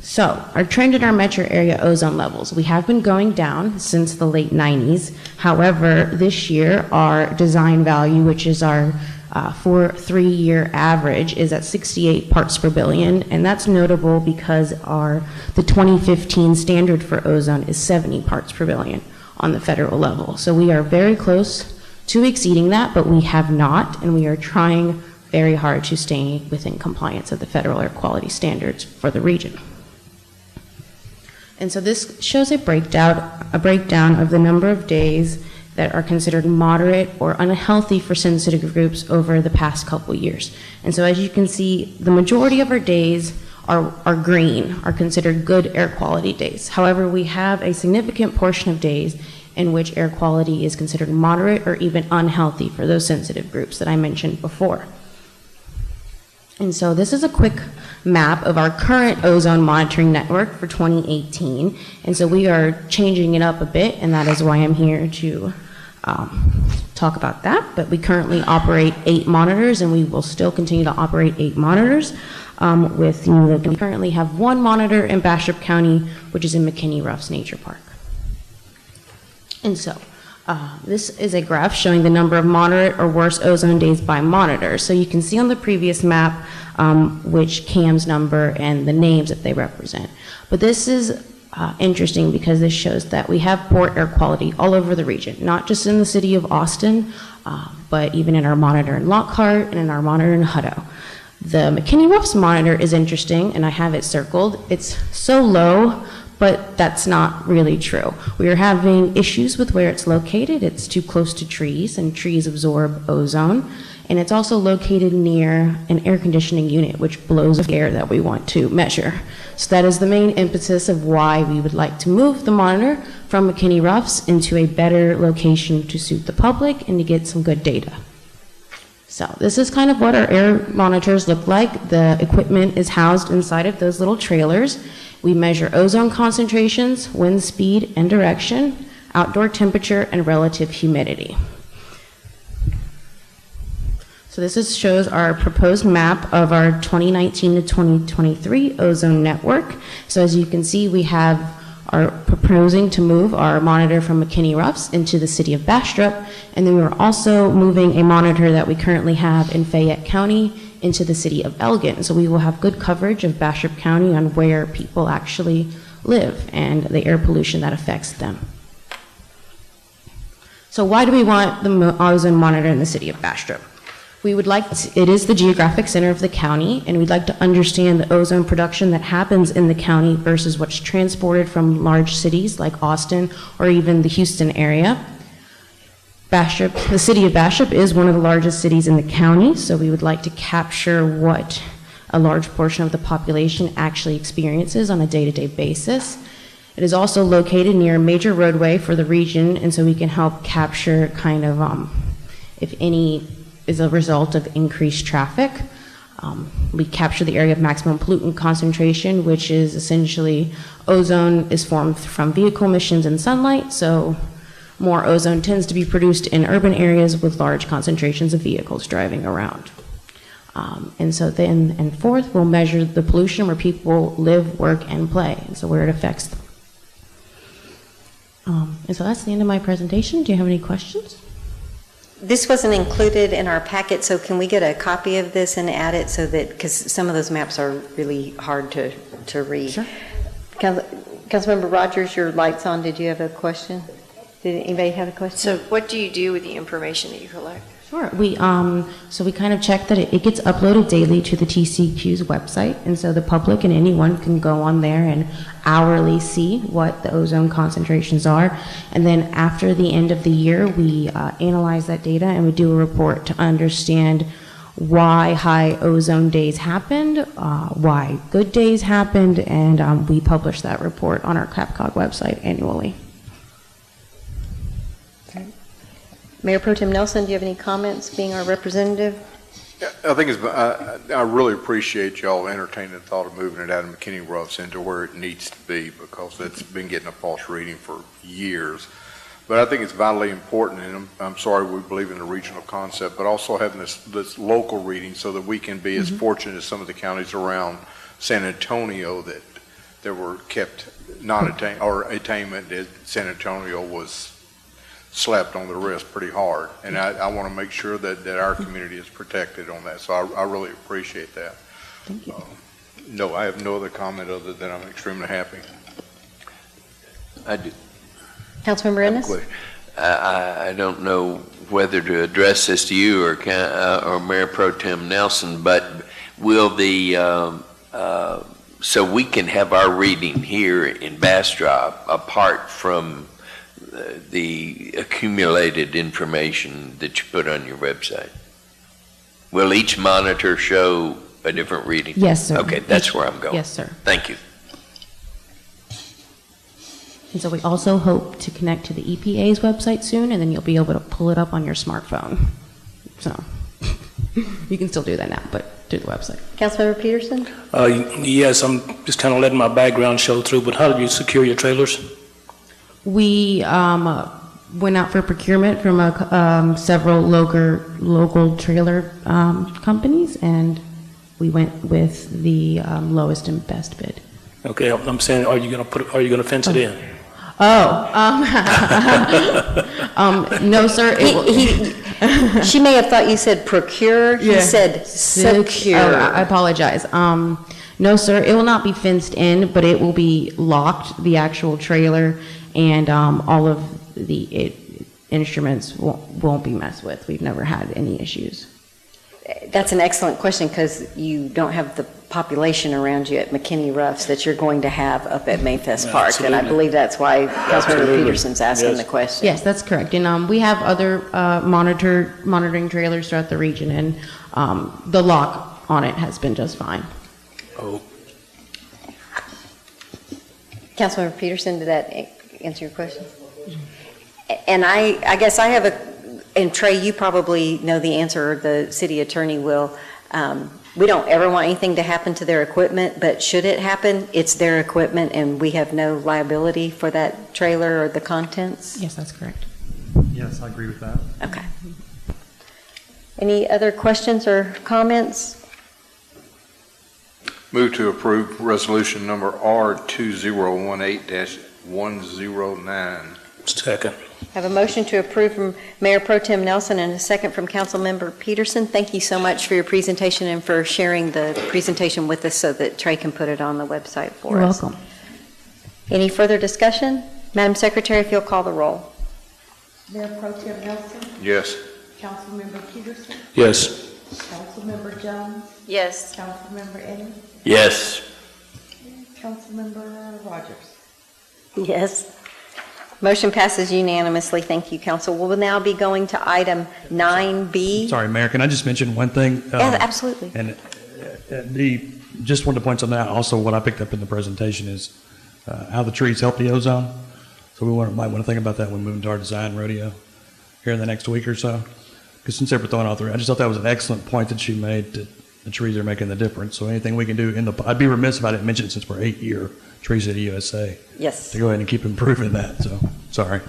So, our trend in our metro area ozone levels. We have been going down since the late 90s. However, this year, our design value, which is our 3-year average, is at 68 parts per billion, and that's notable because the 2015 standard for ozone is 70 parts per billion on the federal level. So we are very close to exceeding that, but we have not, and we are trying very hard to stay within compliance of the federal air quality standards for the region. And so this shows a breakdown of the number of days that are considered moderate or unhealthy for sensitive groups over the past couple years. And so as you can see, the majority of our days are green, are considered good air quality days. However, we have a significant portion of days in which air quality is considered moderate or even unhealthy for those sensitive groups that I mentioned before. And so this is a quick map of our current ozone monitoring network for 2018. And so we are changing it up a bit, and that is why I'm here to talk about that. But we currently operate 8 monitors, and we will still continue to operate 8 monitors. We currently have 1 monitor in Bastrop County, which is in McKinney Ruffs Nature Park. And so this is a graph showing the number of moderate or worse ozone days by monitor. So you can see on the previous map which CAM's number and the names that they represent. But this is interesting because this shows that we have poor air quality all over the region, not just in the city of Austin, but even in our monitor in Lockhart and in our monitor in Hutto. The McKinney Ruffs monitor is interesting, and I have it circled. It's so low, but that's not really true. We are having issues with where it's located. It's too close to trees, and trees absorb ozone. And it's also located near an air conditioning unit, which blows the air that we want to measure. So that is the main impetus of why we would like to move the monitor from McKinney Ruffs into a better location to suit the public and to get some good data. So this is kind of what our air monitors look like. The equipment is housed inside of those little trailers. We measure ozone concentrations, wind speed and direction, outdoor temperature, and relative humidity. So this shows our proposed map of our 2019 to 2023 ozone network. So as you can see, we are proposing to move our monitor from McKinney Ruffs into the city of Bastrop, and then we're also moving a monitor that we currently have in Fayette County into the city of Elgin. So we will have good coverage of Bastrop County on where people actually live and the air pollution that affects them. So why do we want the ozone monitor in the city of Bastrop? We would like to, it is the geographic center of the county, and we'd like to understand the ozone production that happens in the county versus what's transported from large cities like Austin or even the Houston area. Bastrop, the city of Bastrop is one of the largest cities in the county, so we would like to capture what a large portion of the population actually experiences on a day-to-day basis. It is also located near a major roadway for the region, and so we can help capture kind of, if any is a result of increased traffic. We capture the area of maximum pollutant concentration, which is essentially ozone is formed from vehicle emissions and sunlight, so more ozone tends to be produced in urban areas with large concentrations of vehicles driving around. And so then, and fourth, we'll measure the pollution where people live, work, and play, and so where it affects them. And so that's the end of my presentation. Do you have any questions? This wasn't included in our packet, so can we get a copy of this and add it so that, because some of those maps are really hard to read. Sure. Councilmember Rogers, your light's on. Did you have a question? Did anybody have a question? So what do you do with the information that you collect? Sure. So we kind of check that it gets uploaded daily to the TCQ's website, and so the public and anyone can go on there and hourly see what the ozone concentrations are. And then after the end of the year, we analyze that data and we do a report to understand why high ozone days happened, why good days happened, and we publish that report on our CAPCOG website annually. Mayor Pro Tem Nelson, do you have any comments, being our representative? I think I really appreciate y'all entertaining the thought of moving it out of McKinney Roughs into where it needs to be, because it's been getting a false reading for years. But I think it's vitally important, and I'm sorry we believe in the regional concept, but also having this local reading so that we can be as fortunate as some of the counties around San Antonio that were kept non-attainment, or attainment at San Antonio was slapped on the wrist pretty hard, and I want to make sure that our community is protected on that, so I really appreciate that. Thank you. No, I have no other comment other than I'm extremely happy. I do. Councilmember Ennis? I don't know whether to address this to you or Mayor Pro Tem Nelson, but will so we can have our reading here in Bastrop apart from the accumulated information that you put on your website? Will each monitor show a different reading? Yes, sir. Okay, that's where I'm going. Yes, sir. Thank you. And so we also hope to connect to the EPA's website soon, and then you'll be able to pull it up on your smartphone. So you can still do that now, but through the website. Councilmember Peterson? Yes, I'm just kind of letting my background show through, but how do you secure your trailers? We went out for procurement from several local trailer companies, and we went with the lowest and best bid. Okay, I'm saying, are you gonna fence it in? No, sir. She may have thought you said procure. He said secure. I apologize. No, sir. It will not be fenced in, but it will be locked. The actual trailer and all of the instruments won't be messed with. We've never had any issues. That's an excellent question, because you don't have the population around you at McKinney Roughs that you're going to have up at Mayfest Park. Absolutely. And I believe that's why Councilmember Peterson's asking the question. Yes, that's correct. And we have other monitoring trailers throughout the region, and the lock on it has been just fine. Oh. Councilmember Peterson, did that answer your question? And I guess I have and Trey, you probably know the answer, or the city attorney will. We don't ever want anything to happen to their equipment, but should it happen, it's their equipment and we have no liability for that trailer or the contents? Yes, that's correct. Yes, I agree with that. Okay. Any other questions or comments? Move to approve resolution number R2018-109. Second. I have a motion to approve from Mayor Pro Tem Nelson and a second from Councilmember Peterson. Thank you so much for your presentation and for sharing the presentation with us so that Trey can put it on the website for You're us. welcome. Any further discussion? Madam Secretary, if you'll call the roll. Mayor Pro Tem Nelson, Yes. Councilmember Peterson, Yes. Councilmember Jones, Yes. Councilmember Ennis, Yes. Councilmember Rogers. Yes. Motion passes unanimously. Thank you, Council. We will now be going to item 9B. Sorry, Mayor, can I just mention one thing? Yeah, absolutely. And just wanted to point something out. Also, what I picked up in the presentation is how the trees help the ozone. So we might want to think about that when moving to our design rodeo here in the next week or so. Because since they were throwing all through, I just thought that was an excellent point that she made, that the trees are making the difference. So anything we can do I'd be remiss if I didn't mention it since we're 8-year Tree City USA. Yes. To go ahead and keep improving that, so, sorry.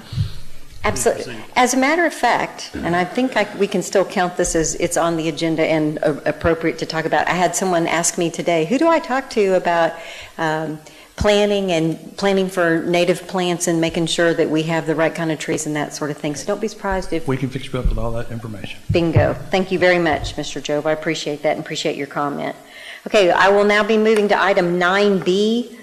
Absolutely. As a matter of fact, and I think we can still count this as it's on the agenda and appropriate to talk about. I had someone ask me today, who do I talk to about planning for native plants and making sure that we have the right kind of trees and that sort of thing. So don't be surprised if... We can fix you up with all that information. Bingo. Thank you very much, Mr. Jobe. I appreciate that and appreciate your comment. Okay, I will now be moving to item 9B,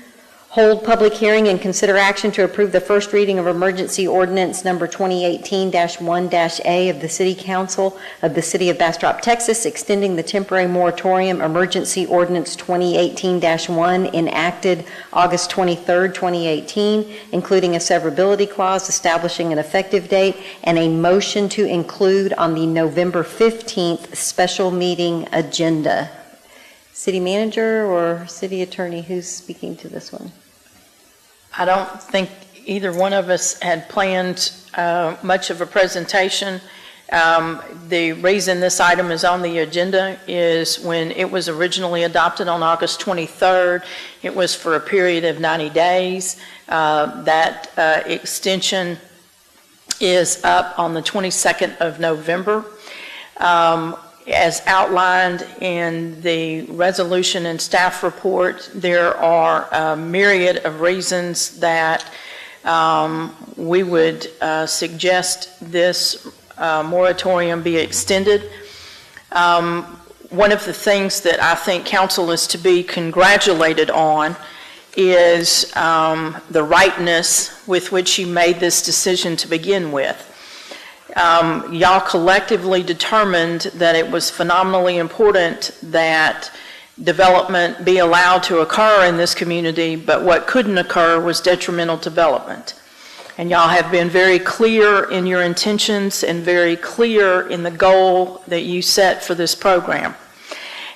hold public hearing and consider action to approve the first reading of emergency ordinance number 2018-1-A of the City Council of the City of Bastrop, Texas, extending the temporary moratorium emergency ordinance 2018-1 enacted August 23rd, 2018, including a severability clause establishing an effective date and a motion to include on the November 15th special meeting agenda. City manager or city attorney, who's speaking to this one? I don't think either one of us had planned much of a presentation. The reason this item is on the agenda is when it was originally adopted on August 23rd, it was for a period of 90 days. That extension is up on the 22nd of November. As outlined in the resolution and staff report, there are a myriad of reasons that we would suggest this moratorium be extended. One of the things that I think council is to be congratulated on is the rightness with which you made this decision to begin with. Y'all collectively determined that it was phenomenally important that development be allowed to occur in this community, but what couldn't occur was detrimental development. And y'all have been very clear in your intentions and very clear in the goal that you set for this program.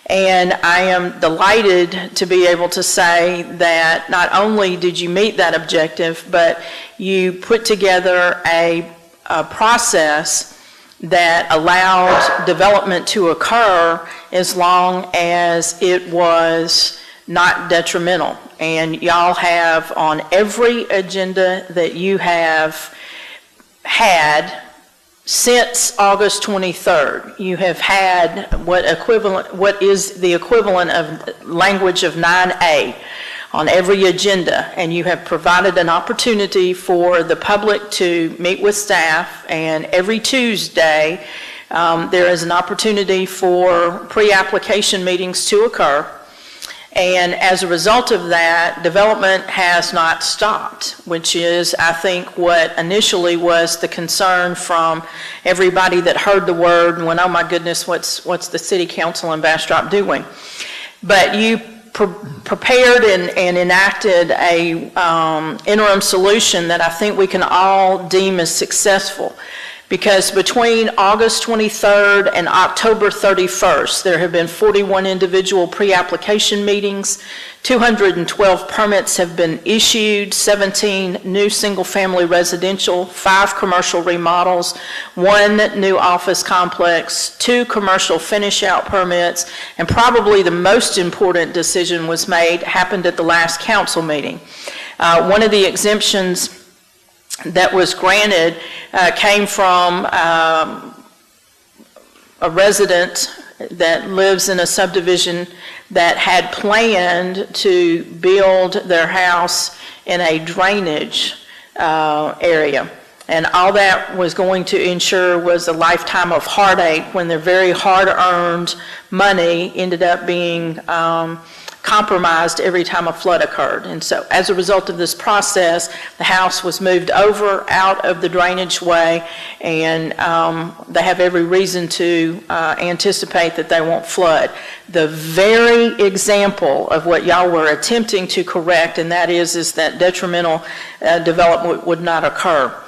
And I am delighted to be able to say that not only did you meet that objective, but you put together a process that allowed development to occur as long as it was not detrimental. And y'all have on every agenda that you have had since August 23rd, you have had what is the equivalent of language of 9A on every agenda, and you have provided an opportunity for the public to meet with staff, and every Tuesday there is an opportunity for pre-application meetings to occur. And as a result of that, development has not stopped, which is, I think, what initially was the concern from everybody that heard the word and went, oh my goodness, what's the city council in Bastrop doing? But you prepared and enacted a interim solution that I think we can all deem as successful. Because between August 23rd and October 31st, there have been 41 individual pre-application meetings, 212 permits have been issued, 17 new single-family residential, 5 commercial remodels, 1 new office complex, 2 commercial finish-out permits, and probably the most important decision happened at the last council meeting. One of the exemptions that was granted came from a resident that lives in a subdivision that had planned to build their house in a drainage area. And all that was going to ensure was a lifetime of heartache when their very hard-earned money ended up being compromised every time a flood occurred. And so as a result of this process, the house was moved over out of the drainage way, and they have every reason to anticipate that they won't flood. The very example of what y'all were attempting to correct, and that is that detrimental development would not occur.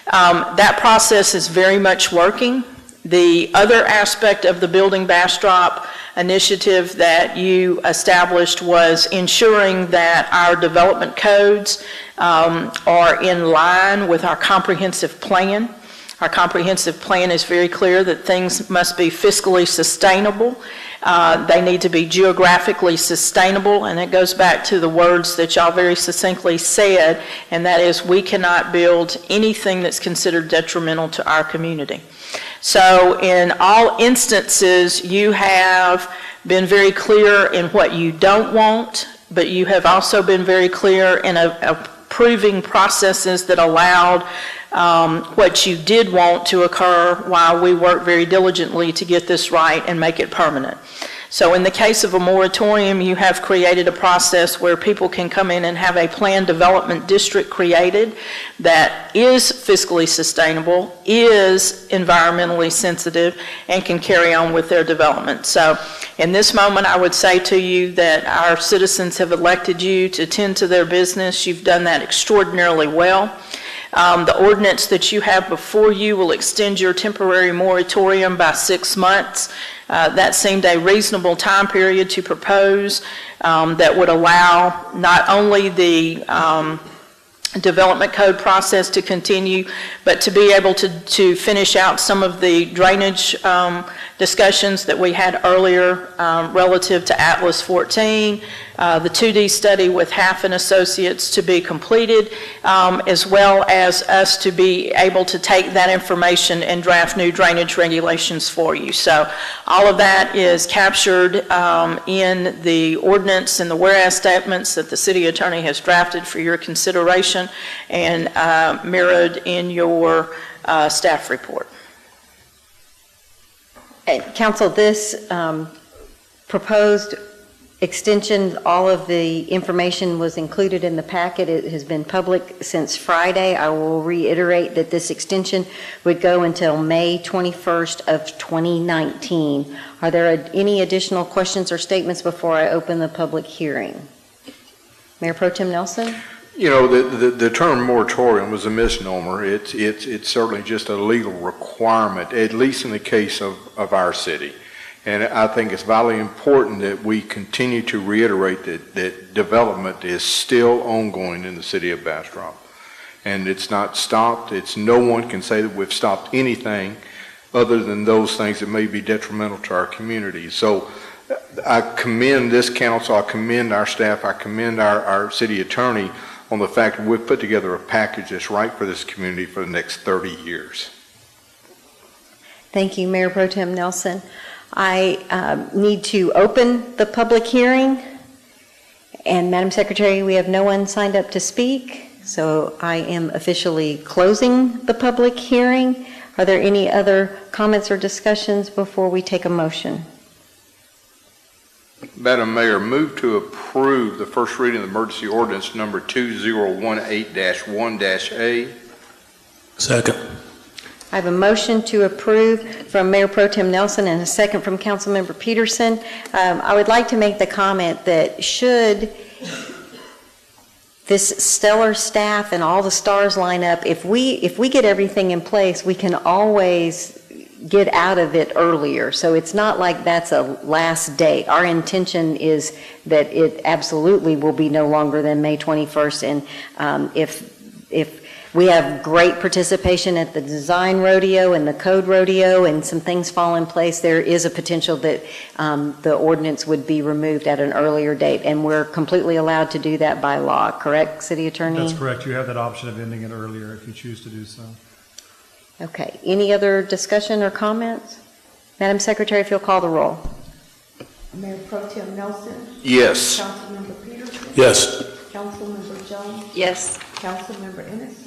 That process is very much working. The other aspect of the Building Bastrop initiative that you established was ensuring that our development codes are in line with our comprehensive plan. Our comprehensive plan is very clear that things must be fiscally sustainable. They need to be geographically sustainable, and it goes back to the words that y'all very succinctly said, and that is we cannot build anything that's considered detrimental to our community. So in all instances, you have been very clear in what you don't want, but you have also been very clear in approving processes that allowed what you did want to occur while we work very diligently to get this right and make it permanent. So in the case of a moratorium, you have created a process where people can come in and have a planned development district created that is fiscally sustainable, is environmentally sensitive, and can carry on with their development. So in this moment, I would say to you that our citizens have elected you to tend to their business. You've done that extraordinarily well. The ordinance that you have before you will extend your temporary moratorium by 6 months. That seemed a reasonable time period to propose that would allow not only the development code process to continue, but to be able to finish out some of the drainage discussions that we had earlier relative to Atlas 14, the 2D study with Half and Associates to be completed, as well as us to be able to take that information and draft new drainage regulations for you. So all of that is captured in the ordinance and the whereas statements that the city attorney has drafted for your consideration and mirrored in your staff report. Council, this proposed extension, all of the information was included in the packet. It has been public since Friday. I will reiterate that this extension would go until May 21st of 2019. Are there any additional questions or statements before I open the public hearing? Mayor Pro Tem Nelson? You know, the term moratorium was a misnomer. It's certainly just a legal requirement, at least in the case of our city. And I think it's vitally important that we continue to reiterate that development is still ongoing in the city of Bastrop. And it's not stopped. No one can say that we've stopped anything other than those things that may be detrimental to our community. So I commend this council, I commend our staff, I commend our city attorney on the fact that we've put together a package that's right for this community for the next 30 years. Thank you, Mayor Pro Tem Nelson. I need to open the public hearing. And Madam Secretary, we have no one signed up to speak, so I am officially closing the public hearing. Are there any other comments or discussions before we take a motion? Madam Mayor, move to approve the first reading of emergency ordinance number 2018-1-A. Second. I have a motion to approve from Mayor Pro Tem Nelson and a second from Councilmember Peterson. I would like to make the comment that should this stellar staff and all the stars line up, if we get everything in place, we can always get out of it earlier. So it's not like that's a last date. Our intention is that it absolutely will be no longer than May 21st. And if we have great participation at the design rodeo and the code rodeo and some things fall in place, there is a potential that the ordinance would be removed at an earlier date. And we're completely allowed to do that by law, correct, City Attorney? That's correct. You have that option of ending it earlier if you choose to do so. Okay. Any other discussion or comments? Madam Secretary, if you'll call the roll. Mayor Pro Tem Nelson? Yes. Councilmember Peterson? Yes. Councilmember Jones? Yes. Councilmember Ennis?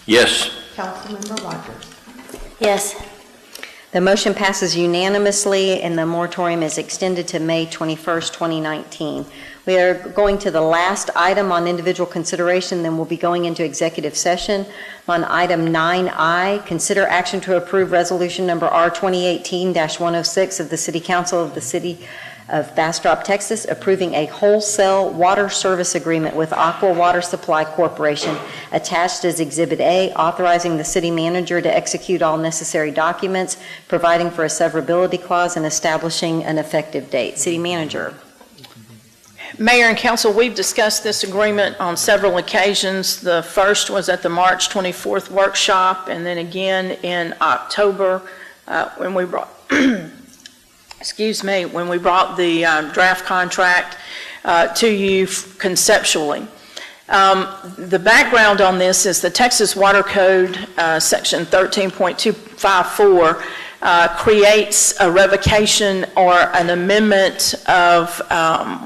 Yes. Councilmember Rogers. Yes. The motion passes unanimously, and the moratorium is extended to May 21st, 2019. We are going to the last item on individual consideration, then we'll be going into executive session. On item 9I, consider action to approve resolution number R 2018-106 of the City Council of the City of Bastrop, Texas, approving a wholesale water service agreement with Aqua Water Supply Corporation, attached as Exhibit A, authorizing the city manager to execute all necessary documents, providing for a severability clause, and establishing an effective date. City Manager. Mayor and council, we've discussed this agreement on several occasions. The first was at the March 24th workshop, and then again in October when we brought when we brought the draft contract to you conceptually. The background on this is the Texas Water Code, section 13.254, creates a revocation or an amendment of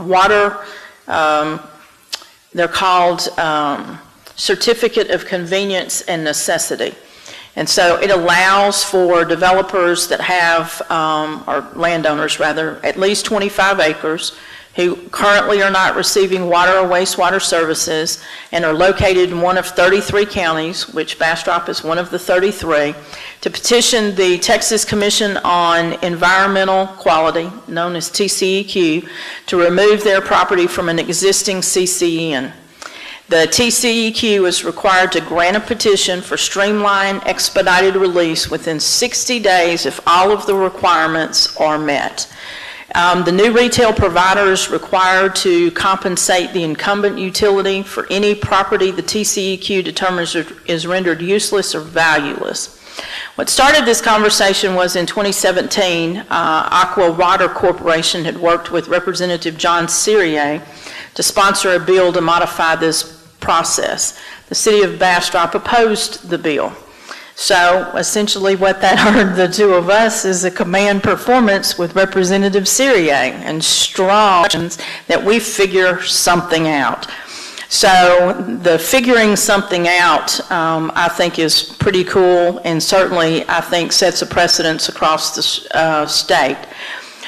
water. They're called Certificate of Convenience and Necessity. And so it allows for developers that have, or landowners rather, at least 25 acres who currently are not receiving water or wastewater services and are located in one of 33 counties, which Bastrop is one of the 33, to petition the Texas Commission on Environmental Quality, known as TCEQ, to remove their property from an existing CCN. The TCEQ is required to grant a petition for streamlined, expedited release within 60 days if all of the requirements are met. The new retail provider is required to compensate the incumbent utility for any property the TCEQ determines is rendered useless or valueless. What started this conversation was in 2017, Aqua Water Corporation had worked with Representative John Cyrier to sponsor a bill to modify this process. The city of Bastrop opposed the bill. So essentially what that earned the two of us is a command performance with Representative Cyrier and strong that we figure something out. So the figuring something out, I think, is pretty cool, and certainly I think sets a precedence across the state.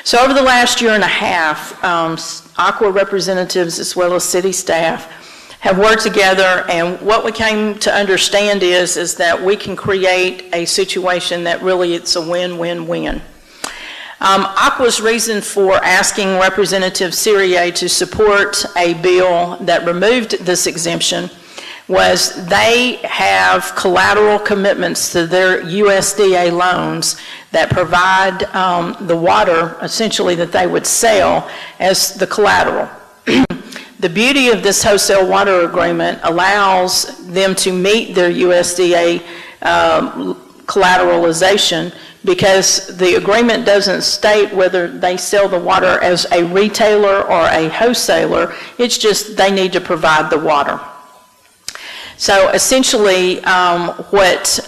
So over the last year and a half, Aqua representatives as well as city staff have worked together, and what we came to understand is that we can create a situation that really it's a win-win-win. Aqua's reason for asking Representative Cyrier to support a bill that removed this exemption was they have collateral commitments to their USDA loans that provide the water, essentially, that they would sell as the collateral. The beauty of this wholesale water agreement allows them to meet their USDA collateralization, because the agreement doesn't state whether they sell the water as a retailer or a wholesaler. It's just they need to provide the water. So essentially what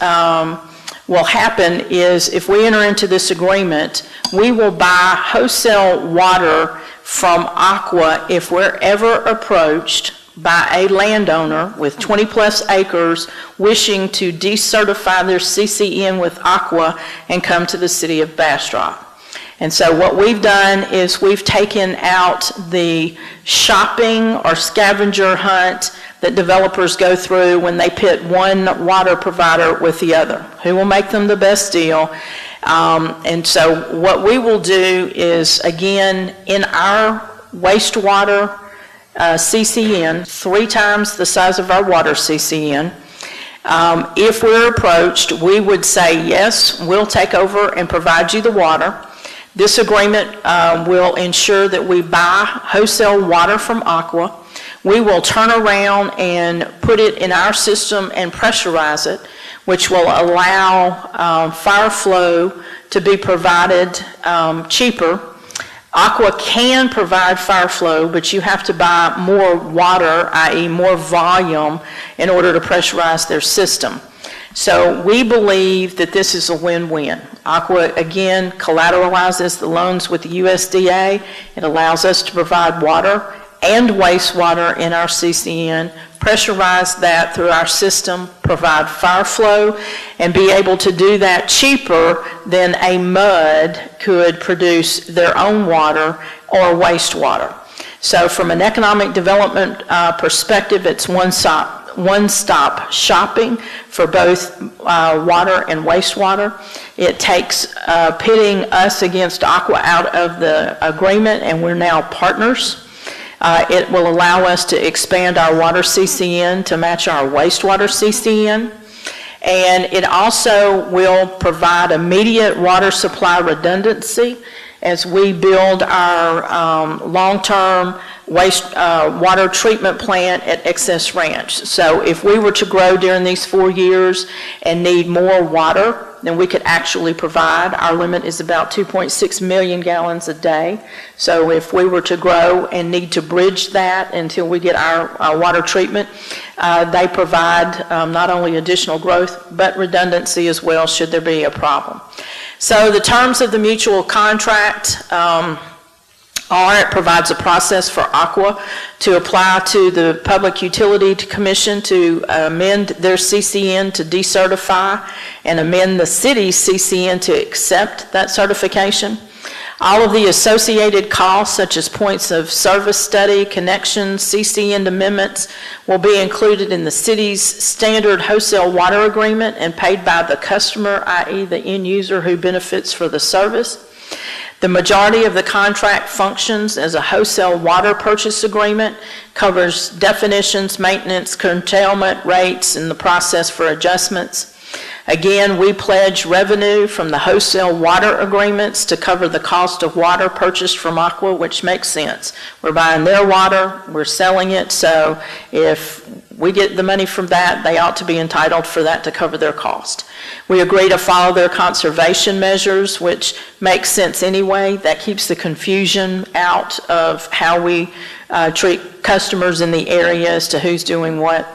will happen is if we enter into this agreement, we will buy wholesale water from Aqua if we're ever approached by a landowner with 20 plus acres wishing to decertify their CCN with Aqua and come to the city of Bastrop. And so what we've done is we've taken out the shopping or scavenger hunt that developers go through when they pit one water provider with the other. Who will make them the best deal? And so what we will do is, again, in our wastewater CCN, 3 times the size of our water CCN, if we're approached, we would say, yes, we'll take over and provide you the water. This agreement will ensure that we buy wholesale water from Aqua. We will turn around and put it in our system and pressurize it, which will allow fire flow to be provided cheaper. Aqua can provide fire flow, but you have to buy more water, i.e. more volume, in order to pressurize their system. So we believe that this is a win-win. Aqua, again, collateralizes the loans with the USDA. It allows us to provide water and wastewater in our CCN, pressurize that through our system, provide fire flow, and be able to do that cheaper than a mud could produce their own water or wastewater. So from an economic development perspective, it's one-stop shopping for both water and wastewater. It takes pitting us against Aqua out of the agreement, and we're now partners. It will allow us to expand our water CCN to match our wastewater CCN. And it also will provide immediate water supply redundancy as we build our long-term water treatment plant at Excess Ranch. So if we were to grow during these 4 years and need more water than we could actually provide, our limit is about 2.6 million gallons a day. So if we were to grow and need to bridge that until we get our water treatment, they provide not only additional growth, but redundancy as well should there be a problem. So the terms of the mutual contract it provides a process for Aqua to apply to the Public Utility Commission to amend their CCN to decertify and amend the city's CCN to accept that certification. All of the associated costs, such as points of service study, connections, CCN amendments, will be included in the city's standard wholesale water agreement and paid by the customer, i.e. the end user who benefits for the service. The majority of the contract functions as a wholesale water purchase agreement, covers definitions, maintenance, curtailment, rates, and the process for adjustments. Again, we pledge revenue from the wholesale water agreements to cover the cost of water purchased from Aqua, which makes sense. We're buying their water, we're selling it, so if we get the money from that, they ought to be entitled for that to cover their cost. We agree to follow their conservation measures, which makes sense anyway. That keeps the confusion out of how we treat customers in the area as to who's doing what.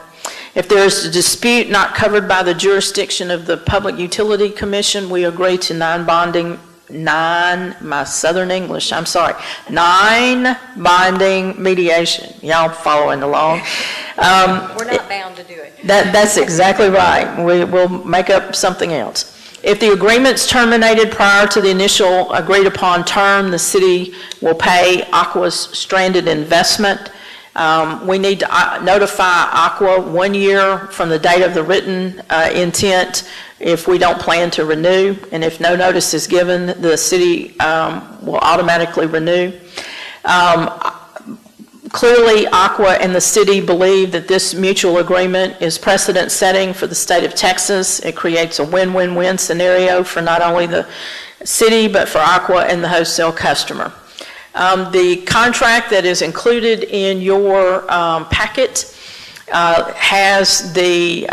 If there is a dispute not covered by the jurisdiction of the Public Utility Commission, we agree to non-binding mediation. Y'all following along? We're not bound to do it. That's exactly right. We'll make up something else. If the agreement's terminated prior to the initial agreed upon term, the city will pay Aqua's stranded investment. We need to notify Aqua 1 year from the date of the written intent if we don't plan to renew, and if no notice is given, the city will automatically renew. Clearly, Aqua and the city believe that this mutual agreement is precedent setting for the state of Texas. It creates a win-win-win scenario for not only the city, but for Aqua and the wholesale customer. The contract that is included in your packet has the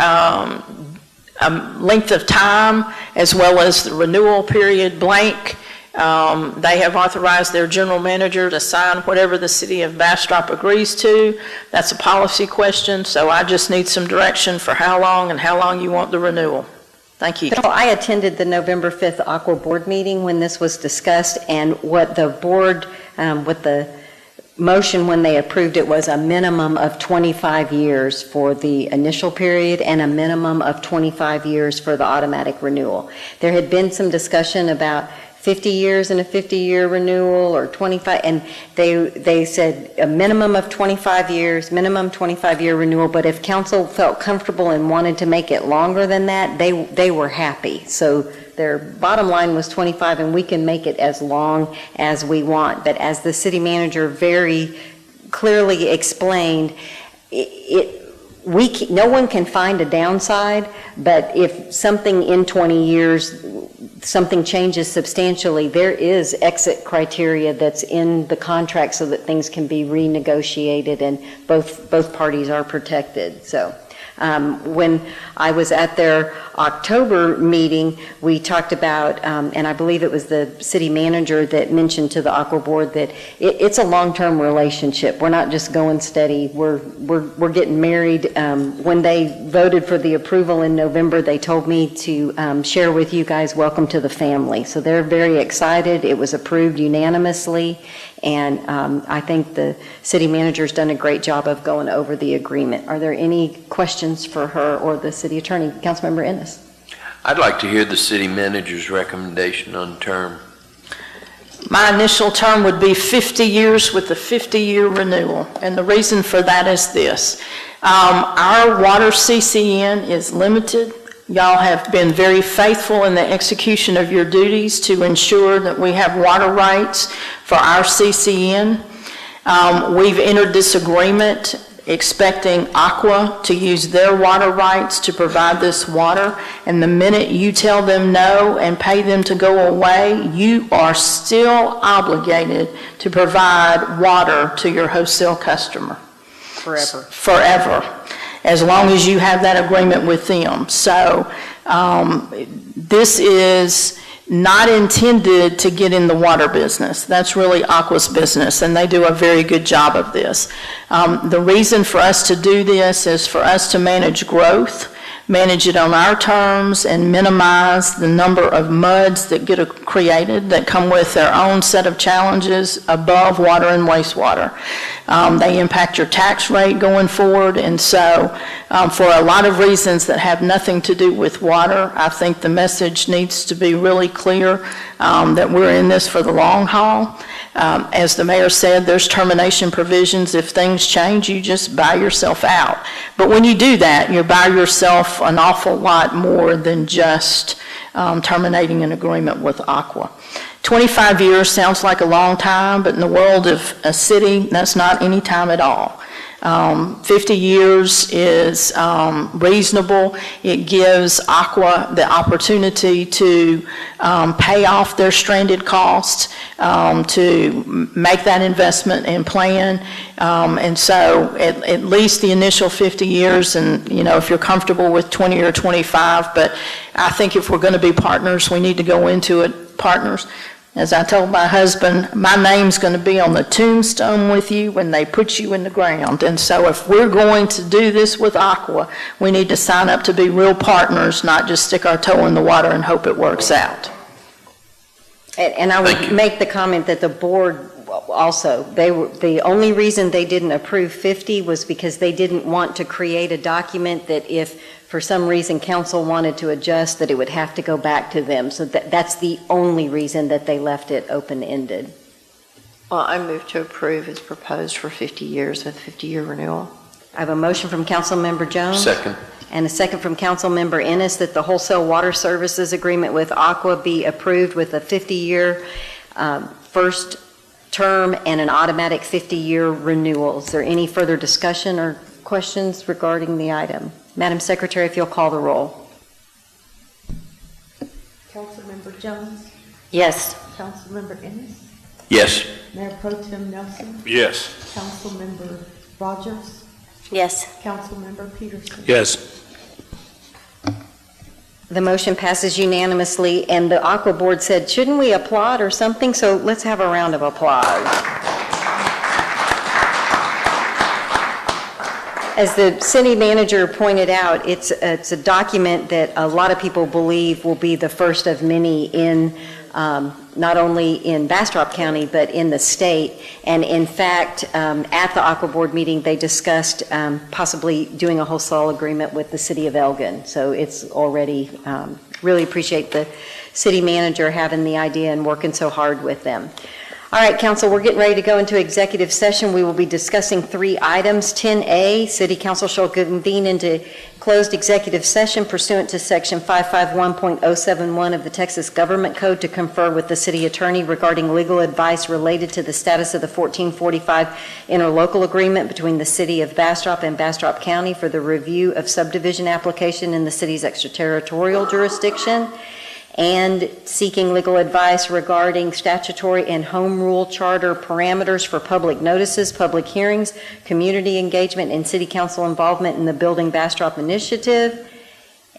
length of time as well as the renewal period blank. They have authorized their general manager to sign whatever the city of Bastrop agrees to. That's a policy question, so I just need some direction for how long and how long you want the renewal. Thank you. So I attended the November 5th Aqua board meeting when this was discussed, and what the board, with the motion when they approved it, was a minimum of 25 years for the initial period and a minimum of 25 years for the automatic renewal. There had been some discussion about 50 years and a 50-year renewal, or 25, and they said a minimum of 25 years, minimum 25-year renewal, but if council felt comfortable and wanted to make it longer than that, they were happy. So their bottom line was 25, and we can make it as long as we want. But as the city manager very clearly explained, no one can find a downside, but if something in 20 years, something changes substantially, there is exit criteria that's in the contract so that things can be renegotiated and both parties are protected. So When I was at their October meeting, we talked about, and I believe it was the city manager that mentioned to the Aqua Board that it's a long-term relationship. We're not just going steady. We're getting married. When they voted for the approval in November, they told me to share with you guys, welcome to the family. So they're very excited. It was approved unanimously, and I think the city manager's done a great job of going over the agreement. Are there any questions for her or the city attorney? Councilmember Ennis. I'd like to hear the city manager's recommendation on term. My initial term would be 50 years with a 50-year renewal, and the reason for that is this. Our water CCN is limited. Y'all have been very faithful in the execution of your duties to ensure that we have water rights for our CCN. We've entered this agreement expecting Aqua to use their water rights to provide this water, and the minute you tell them no and pay them to go away, you are still obligated to provide water to your wholesale customer. Forever. Forever, as long as you have that agreement with them. So this is not intended to get in the water business. That's really Aqua's business, and they do a very good job of this. The reason for us to do this is for us to manage growth, manage it on our terms, and minimize the number of MUDs that get created that come with their own set of challenges above water and wastewater. They impact your tax rate going forward, and so for a lot of reasons that have nothing to do with water, I think the message needs to be really clear that we're in this for the long haul. As the mayor said, there's termination provisions. If things change, you just buy yourself out. But when you do that, you buy yourself an awful lot more than just terminating an agreement with Aqua. 25 years sounds like a long time, but in the world of a city, that's not any time at all. 50 years is reasonable. It gives Aqua the opportunity to pay off their stranded costs, to make that investment and plan. And so at least the initial 50 years, and if you're comfortable with 20 or 25, but I think if we're going to be partners, we need to go into it partners. As I told my husband, my name's going to be on the tombstone with you when they put you in the ground. And so if we're going to do this with Aqua, we need to sign up to be real partners, not just stick our toe in the water and hope it works out. And I would make the comment that the board also, the only reason they didn't approve 50 was because they didn't want to create a document that if for some reason council wanted to adjust, that it would have to go back to them. So that's the only reason that they left it open-ended. Well, I move to approve as proposed for 50 years with 50-year renewal. I have a motion from Councilmember Jones. Second. And a second from Councilmember Ennis that the wholesale water services agreement with Aqua be approved with a 50-year first term and an automatic 50-year renewal. Is there any further discussion or questions regarding the item? Madam Secretary, if you'll call the roll. Councilmember Jones? Yes. Councilmember Ennis? Yes. Mayor Pro Tem Nelson? Yes. Councilmember Rogers? Yes. Councilmember Peterson? Yes. The motion passes unanimously, and the Aqua Board said, shouldn't we applaud or something? So let's have a round of applause. As the city manager pointed out, it's a document that a lot of people believe will be the first of many in not only in Bastrop County, but in the state. And in fact, at the Aqua Board meeting, they discussed possibly doing a wholesale agreement with the city of Elgin. So it's already, really appreciate the city manager having the idea and working so hard with them. All right, council, we're getting ready to go into executive session. We will be discussing 3 items. 10A, City Council shall convene into closed executive session pursuant to Section 551.071 of the Texas Government Code to confer with the city attorney regarding legal advice related to the status of the 1445 interlocal agreement between the city of Bastrop and Bastrop County for the review of subdivision application in the city's extraterritorial jurisdiction. and seeking legal advice regarding statutory and home rule charter parameters for public notices, public hearings, community engagement, and city council involvement in the Building Bastrop Initiative,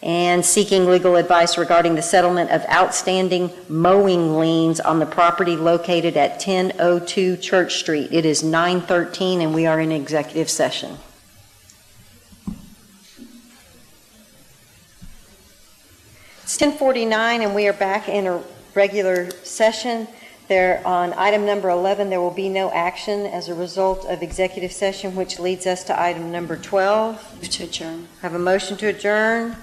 and seeking legal advice regarding the settlement of outstanding mowing liens on the property located at 1002 Church Street. It is 9:13 and we are in executive session. It's 10:49 and we are back in a regular session. There, on item number 11, there will be no action as a result of executive session, which leads us to item number 12. Move to adjourn. Have a motion to adjourn.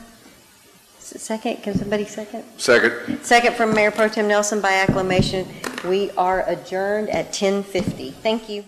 Second, can somebody second? Second. Second from Mayor Pro Tem Nelson by acclamation. We are adjourned at 10:50. Thank you.